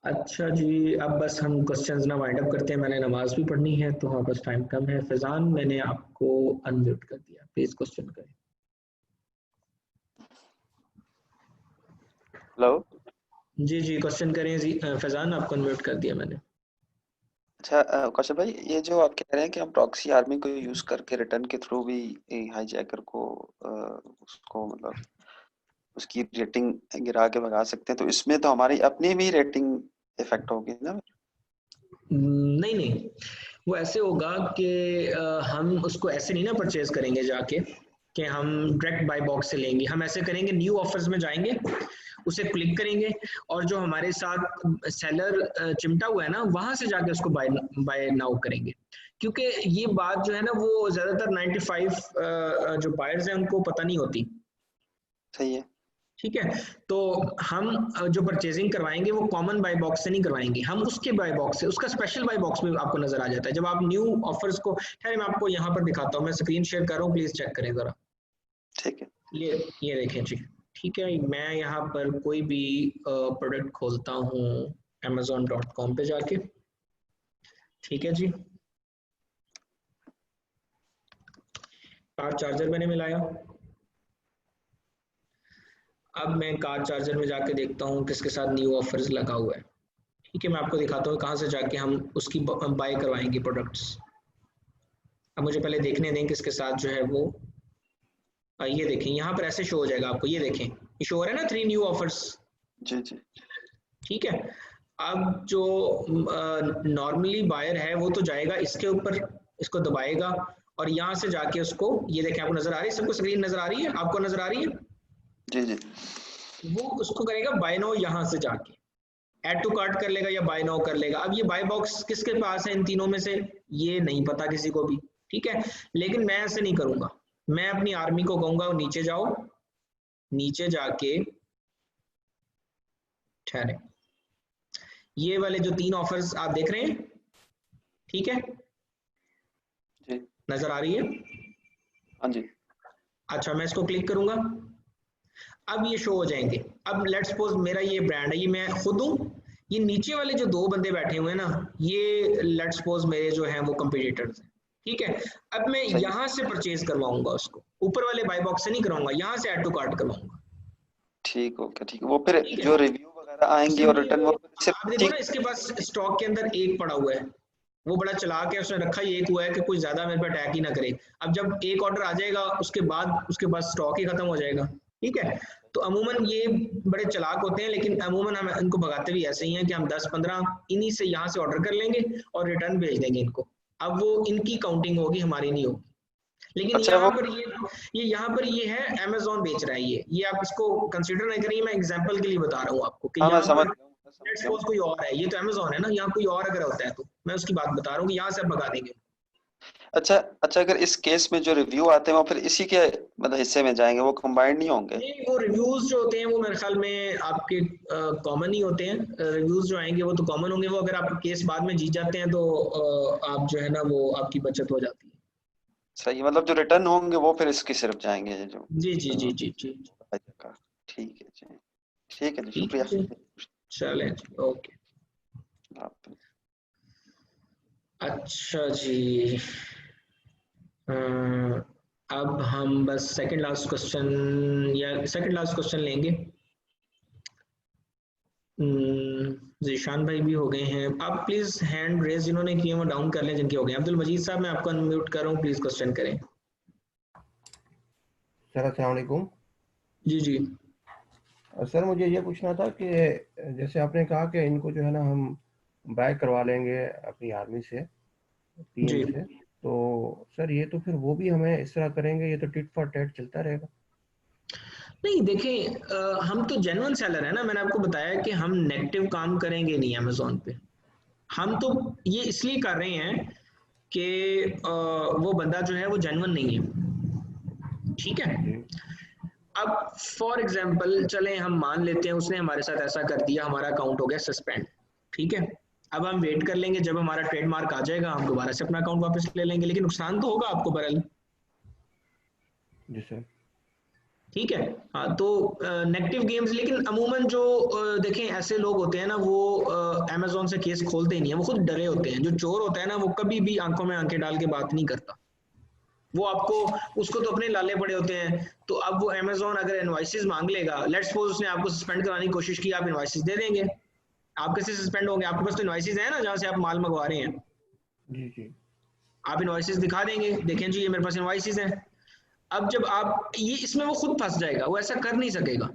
अच्छा जी, अब बस हम क्वेश्चंस ना वाइंड अप करते हैं, मैंने नमाज भी पढ़नी है तो हाँ बस टाइम कम है। फैजान, मैंने आपको अनम्यूट कर दिया, प्लीज क्वेश्चन करें। हेलो जी जी, क्वेश्चन करें जी। फैजान, आपको अनम्यूट कर दिया मैंने। अच्छा कौशल भाई, ये जो आप कह रहे हैं कि हम प्रॉक्सी आर्मी को यूज करके रिटर्न के थ्रू भी हाईजैकर को उसको मतलब उसकी रेटिंग गिरा के भगा सकते हैं, तो इसमें तो हमारी अपनी भी रेटिंग इफेक्ट होगी ना? नहीं नहीं, वो ऐसे होगा कि हम उसको ऐसे नहीं ना परचेज करेंगे जाके कि हम डायरेक्ट बाय बॉक्स से लेंगे। हम ऐसे करेंगे, न्यू ऑफर्स में जाएंगे, उसे क्लिक करेंगे और जो हमारे साथ सेलर चिमटा हुआ है ना, वहां से जाके उसको बाय नाउ करेंगे। क्योंकि ये बात जो है ना, वो ज्यादातर 95 जो बायर्स हैं उनको पता नहीं होती। सही है। ठीक है, तो हम जो परचेजिंग करवाएंगे वो कॉमन बाय बॉक्स से नहीं करवाएंगे, हम उसके बाय बॉक्स से, उसका स्पेशल बाय बॉक्स में आपको नजर आ जाता है। जब आप न्यू ऑफर्स को, ठहरे मैं आपको यहाँ पर दिखाता हूँ, मैं स्क्रीन शेयर कर रहा हूँ, प्लीज चेक करें जरा। ठीक है, ये देखें जी। ठीक है, मैं यहाँ पर कोई भी प्रोडक्ट खोलता हूँ amazon.com पे जाके। ठीक है जी, कार चार्जर मैंने मिलाया। अब मैं कार चार्जर में जाके देखता हूँ किसके साथ न्यू ऑफर्स लगा हुआ है। ठीक है, मैं आपको दिखाता हूँ कहाँ से जाके हम उसकी बाय करवाएंगे प्रोडक्ट्स। अब मुझे पहले देखने दें किसके साथ जो है वो, ये देखें यहाँ पर ऐसे शो हो जाएगा आपको, ये देखें, ये शो हो रहा है ना 3 न्यू ऑफर्स। जी जी, ठीक है, अब जो नॉर्मली बायर है वो तो जाएगा इसके ऊपर, इसको दबाएगा और यहाँ से जाके उसको, ये देखें, आपको नजर आ रही है, सबको स्क्रीन नजर आ रही है, आपको नजर आ रही है, जी जी, वो उसको करेगा बाय नाउ, यहाँ से जाके ऐड टू कार्ट कर लेगा या बाय नाउ कर लेगा। अब ये बाय बॉक्स किसके पास है इन तीनों में से, ये नहीं पता किसी को भी। ठीक है, लेकिन मैं ऐसे नहीं करूंगा, मैं अपनी आर्मी को कहूंगा नीचे जाओ, नीचे जाके ठहरे, ये वाले जो 3 ऑफर्स आप देख रहे हैं, ठीक है, जी नजर आ रही है? हाँ जी, अच्छा, मैं इसको क्लिक करूंगा, अब ये शो हो जाएंगे। अब लेट्स सपोज मेरा ये ब्रांड है, ये मैं खुद हूँ, ये नीचे वाले जो 2 बंदे बैठे हुए हैं ना, ये लेट्स सपोज मेरे जो हैं वो कंपटीटर्स हैं। ठीक है, अब मैं सही। यहाँ से परचेज करवाऊंगा उसको, ऊपर वाले बाय बॉक्स से नहीं करवाऊंगा, यहाँ से ऐड टू कार्ट करवाऊंगा। ठीक, ओके, ठीक है। वो फिर ठीक है, जो रिव्यू वगैरह आएंगे और सिंपली रिटर्न वो, वो आप सिर्फ देखो ना, इसके पास स्टॉक के अंदर एक पड़ा हुआ है, वो बड़ा चलाक है, उसने रखा ही एक हुआ है कि कोई ज्यादा मेरे पे अटैक ही ना करे। अब जब एक ऑर्डर आ जाएगा उसके बाद स्टॉक ही खत्म हो जाएगा। ठीक है, तो अमूमन ये बड़े चालाक होते हैं, लेकिन अमूमन हम इनको भगाते भी ऐसे ही हैं कि हम 10-15 इन्हीं से यहाँ से ऑर्डर कर लेंगे और रिटर्न भेज देंगे इनको। अब वो इनकी काउंटिंग होगी, हमारी नहीं होगी। लेकिन अच्छा, यहाँ वो पर ये यहाँ पर ये है अमेज़न बेच रहा है, ये आप इसको कंसीडर नहीं करिए, मैं एग्जांपल के लिए बता रहा हूँ आपको कि हाँ, मैं यहाँ समझ पर गया हूँ, मैं समझ लेट्स गया हूँ। सपोज कोई और है, ये तो अमेज़न है ना, यहाँ कोई और अगर होता है तो मैं उसकी बात बता रहा हूँ कि यहाँ से आप भगा देंगे। अच्छा अच्छा, अगर इस केस में जो रिव्यू आते हैं वो फिर इसी के मतलब हिस्से में जाएंगे, वो कंबाइंड नहीं होंगे? नहीं, वो रिव्यूज जो होते हैं वो मेरे ख्याल में आपके कॉमन ही होते हैं। रिव्यूज जो आएंगे वो तो कॉमन होंगे, वो अगर आप केस बाद में जीत जाते हैं तो आप जो है ना वो आपकी बचत हो जाती है। सही, मतलब जो रिटर्न होंगे वो फिर इसकी सिर्फ जाएंगे जो जी जी जी जी जी। ठीक है जी। ठीक है जी, ठीक है शुक्रिया। जी, चलें जी, ओके। आप अच्छा जी, अब हम बस सेकंड लास्ट क्वेश्चन लेंगे। जीशान भाई भी हो गए हैं, आप प्लीज हैंड रेज जिन्होंने किए वो डाउन कर लें जिनके हो गए। अब्दुल मजीद साहब मैं आपको अनम्यूट कर रहा हूँ, प्लीज क्वेश्चन करें। सर अस्सलाम वालेकुम। जी जी सर मुझे ये पूछना था कि जैसे आपने कहा कि इनको जो है ना हम बाय करवा लेंगे अपनी आर्मी से, जी। पीएम से, तो सर ये तो फिर वो भी हमें इस तरह करेंगे, ये तो टिट फॉर टैट चलता रहेगा? नहीं देखें, हम तो जेन्युइन सेलर है ना, मैंने आपको बताया कि हम नेगेटिव काम करेंगे नहीं अमेजोन पे। हम तो ये इसलिए कर रहे हैं कि वो बंदा जो है वो जेन्युइन नहीं है, ठीक है। जी अब फॉर एग्जाम्पल चलें हम मान लेते हैं उसने हमारे साथ ऐसा कर दिया, हमारा अकाउंट हो गया सस्पेंड, ठीक है। अब हम वेट कर लेंगे, जब हमारा ट्रेडमार्क आ जाएगा हम दोबारा से अपना अकाउंट वापस ले लेंगे, लेकिन नुकसान तो होगा आपको बहरहाल, जी सर। ठीक है। हाँ तो नेगेटिव गेम्स, लेकिन अमूमन जो देखें ऐसे लोग होते हैं ना, वो अमेजोन से केस खोलते ही नहीं है, वो खुद डरे होते हैं। जो चोर होता है ना वो कभी भी आंखों में आंखें डाल के बात नहीं करता, वो आपको, उसको तो अपने लाले पड़े होते हैं। तो अब वो अमेजोन अगर इनवॉइसेस मांग लेगा, लेट्स सपोज उसने आपको सस्पेंड कराने की कोशिश की, आप इनवॉइसेस दे देंगे, आप कैसे सस्पेंड होंगे? आपके पास तो इनवॉइसेस है ना जहां से आप माल मंगवा रहे हैं, जी जी आप इनवॉइसेस दिखा देंगे, देखें जी ये मेरे पास इनवॉइसेस हैं। अब जब आप ये, इसमें वो खुद फंस जाएगा, वो ऐसा कर नहीं सकेगा।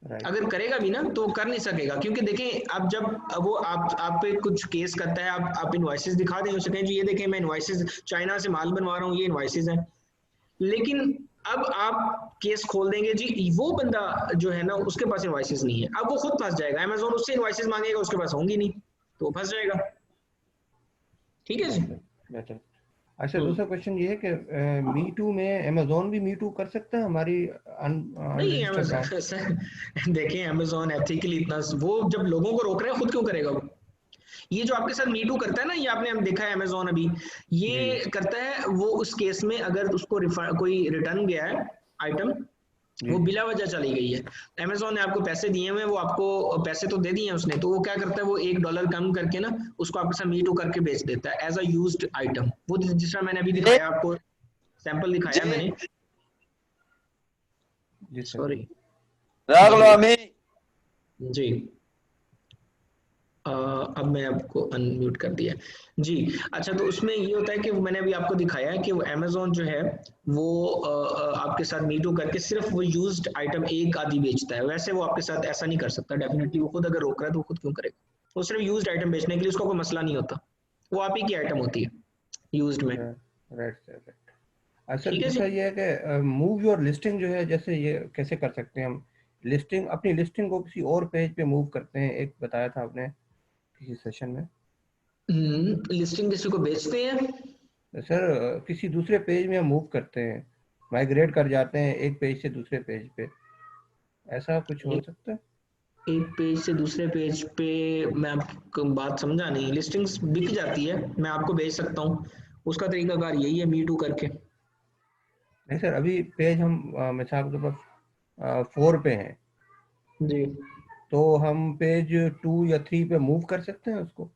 राइट। अगर करेगा भी ना तो वो कर नहीं सकेगा, क्योंकि देखें अब जब वो आप पे कुछ केस करता है, आप इनवॉइसेस दिखा दें उसे, कहें जी ये देखें मैं इनवॉइसेस चाइना से माल बनवा रहा हूँ, ये इनवॉइसेस हैं। लेकिन अब आप केस खोल देंगे जी वो बंदा जो है ना उसके पास इनवॉइसेस नहीं है, अब वो खुद फंस जाएगा, अमेजोन उससे इनवॉइसेस मांगेगा, उसके पास होंगी नहीं तो वो फंस जाएगा, ठीक है जी। बेहतर बेहतर। अच्छा दूसरा क्वेश्चन ये है कि मी टू में अमेजोन भी मी टू कर सकता है हमारी नहीं अनरजिस्टर्ड ब्रांड? अमेजोन देखें, अमेजोन एथिकली इतना, वो जब लोगों को रोक रहे हैं खुद क्यों करेगा वो? ये जो आपके साथ मी टू करता है ना, ये आपने हम देखा है अमेजोन अभी ये जी करता है, वो उस केस में अगर उसको कोई रिटर्न गया है आइटम, जी वो जी बिला वजह चली गई है, अमेजोन ने आपको पैसे दिए हुए, वो आपको पैसे तो दे दिए हैं उसने, तो वो क्या करता है, वो $1 कम करके ना उसको आपके साथ मी टू करके बेच देता है एज अ यूज्ड आइटम। वो जिस तरह मैंने अभी दिखाया आपको, सैंपल दिखाया मैंने, जी सर। सॉरी जी। अब मैं आपको अनम्यूट कर दिया जी। अच्छा तो उसमें ये होता है कि मैंने अभी आपको दिखाया है कि वो अमेजोन जो है वो आपके साथ मीटू करके सिर्फ वो यूज्ड आइटम एक आधी बेचता है, वैसे वो आपके साथ ऐसा नहीं कर सकता डेफिनेटली, वो खुद अगर रोक रहा है तो वो खुद क्यों करेगा? वो सिर्फ यूज्ड आइटम बेचने के लिए उसका कोई मसला नहीं होता, वो आप ही की आइटम होती है यूज्ड में, राइट सर राइट। अच्छा ठीक है दूसरा जी। ये है कि मूव योर लिस्टिंग जो है, जैसे ये कैसे कर सकते हैं हम? लिस्टिंग, अपनी लिस्टिंग को किसी और पेज पे मूव करते हैं, एक बताया था आपने किसी सेशन में। लिस्टिंग किसी को बेचते हैं? सर किसी दूसरे पेज में हम मूव करते हैं, माइग्रेट कर जाते हैं एक पेज से दूसरे पेज पे, ऐसा कुछ हो सकता है? एक पेज से दूसरे पेज पे, मैं आपको बात समझा नहीं, लिस्टिंग्स बिक जाती है, मैं आपको भेज सकता हूँ, उसका तरीकाकार यही है मी टू करके। नहीं सर, अभी पेज हम मिसाल के तौर पर 4 पे हैं, जी तो हम पेज 2 या 3 पे मूव कर सकते हैं उसको,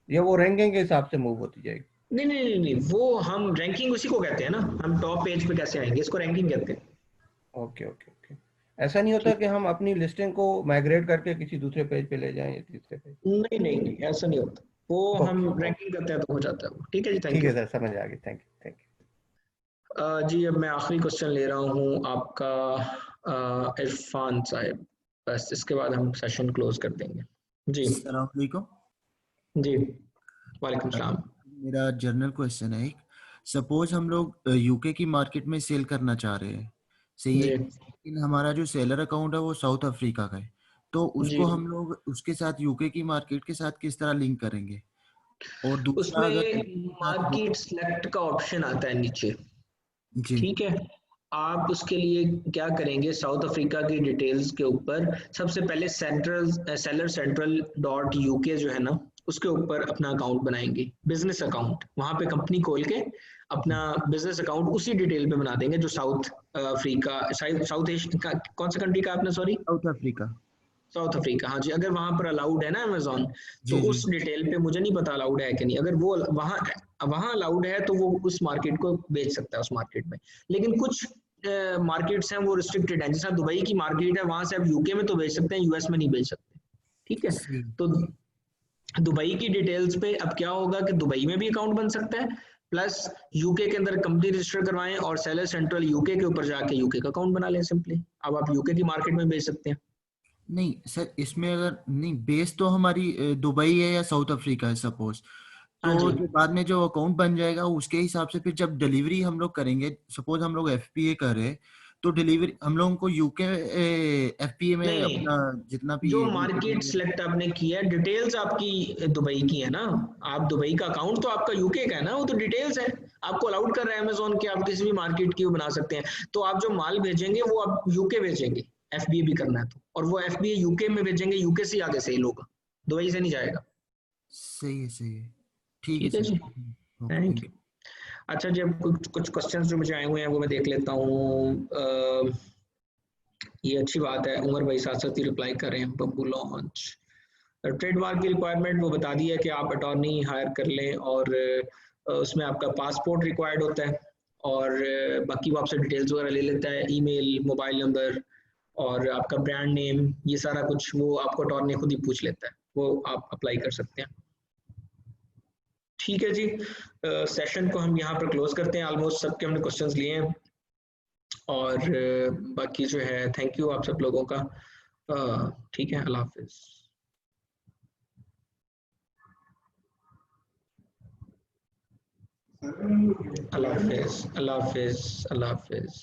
या वो रैंकिंग के हिसाब से मूव होती जाएगी? नहीं नहीं नहीं नहीं, वो हम रैंकिंग उसी को कहते हैं ना, हम टॉप पेज पे कैसे आएंगे, इसको रैंकिंग कहते हैं। Okay okay okay. ऐसा नहीं होता ठीक, कि हम अपनी लिस्टिंग को माइग्रेट करके किसी दूसरे पेज पे ले जाएं या तीसरे पेज? नहीं नहीं नहीं ऐसा नहीं होता, वो हम ओके ओके, रैंकिंग करते हैं तो हो जाता है वो, ठीक है जी, थैंक ठीक है यू। सर, समझ आ गई, थैंक यू थैंक यू। जी अब मैं आखिरी क्वेश्चन ले रहा हूँ आपका, इरफान साहब, बस इसके बाद हम सेशन क्लोज कर देंगे जी। अस्सलाम वालेकुम। जी वालेकुम सलाम। मेरा जनरल क्वेश्चन है एक, सपोज हम लोग यूके की मार्केट में सेल करना चाह रहे हैं, सही है, जी लेकिन हमारा जो सेलर अकाउंट है वो साउथ अफ्रीका का है, तो जी उसको हम लोग उसके साथ यूके की मार्केट के साथ किस तरह लिंक करेंगे? और दूसरा अगर उसमें मार्केट सेलेक्ट का ऑप्शन आता है नीचे, जी ठीक है। आप उसके लिए क्या करेंगे, साउथ अफ्रीका की डिटेल्स के ऊपर सबसे पहले सेलर सेंट्रल डॉट यूके जो है ना उसके ऊपर अपना अकाउंट बनाएंगे, बिजनेस अकाउंट, वहां पे कंपनी खोल के अपना बिजनेस अकाउंट उसी डिटेल पे बना देंगे जो साउथ अफ्रीका, साउथ एशिया, कौन सा कंट्री का आपने, sorry? South Africa. South Africa, हाँ जी। अगर वहां पर अलाउड है ना अमेजोन, तो जी उस डिटेल पे मुझे नहीं पता अलाउड है कि नहीं। अगर वो वहां वहां अलाउड है तो वो उस मार्केट को बेच सकता है उस मार्केट में। लेकिन कुछ मार्केट्स हैं वो रिस्ट्रिक्टेड हैं, जैसे दुबई की मार्केट है, वहां से आप यूके में तो बेच सकते हैं, यूएस में नहीं बेच सकते, ठीक है। सही। तो दुबई की डिटेल्स पे अब क्या होगा कि दुबई में भी अकाउंट बन सकता है, प्लस यूके के अंदर कंपनी रजिस्टर करवाएं और सेलर सेंट्रल यूके के ऊपर जाके यूके का अकाउंट बना लें सिंपली। अब आप यूके की मार्केट में बेच सकते हैं। नहीं सर, इसमें अगर नहीं, बेस तो हमारी दुबई है या साउथ अफ्रीका है सपोज, हाँ तो जी, जो बाद में जो अकाउंट बन जाएगा उसके हिसाब से फिर जब डिलीवरी हम लोग करेंगे, सपोज हम लोग एफपीए कर रहे हैं, तो डिलीवरी हम लोगों को यूके एफपीए में नहीं अपना नहीं, जितना भी जो मार्केट सिलेक्ट आपने किया है, डिटेल्स आपकी दुबई की है ना। आप दुबई का अकाउंट तो आपका यूके का है ना, वो तो डिटेल्स है। आपको अलाउड कर रहा है अमेजोन कि आप किसी भी मार्केट की वो बना सकते हैं। तो आप जो माल भेजेंगे वो आप यूके भेजेंगे, एफबीए भी करना है तो, और वो एफबीए यूके में भेजेंगे, यूके से आगे सेल होगा, दुबई से नहीं जाएगा। सही है, सही है, ठीक है ठीक है सर। जी, ओके, थैंक थैंक यू। अच्छा जी, अब कुछ कुछ क्वेश्चंस जो मुझे आए हुए हैं वो मैं देख लेता हूँ। ये अच्छी बात है, उमर भाई साथ साथ ही रिप्लाई कर रहे हैं। बम्बू लॉन्च ट्रेडमार्क की रिक्वायरमेंट वो बता दी है कि आप अटॉर्नी हायर कर लें, और उसमें आपका पासपोर्ट रिक्वायर्ड होता है, और बाकी वो आपसे डिटेल्स वगैरह ले लेता है, ईमेल, मोबाइल नंबर और आपका ब्रांड नेम, ये सारा कुछ वो आपको अटॉर्नी खुद ही पूछ लेता है, वो आप अप्लाई कर सकते हैं। ठीक है जी, सेशन को हम यहाँ पर क्लोज करते हैं। ऑलमोस्ट सबके हमने क्वेश्चंस लिए हैं, और बाकी जो है थैंक यू आप सब लोगों का। ठीक है, अल्लाह हाफिज। अल्लाह हाफिज, अल्लाह हाफिज, अल्लाह हाफिज।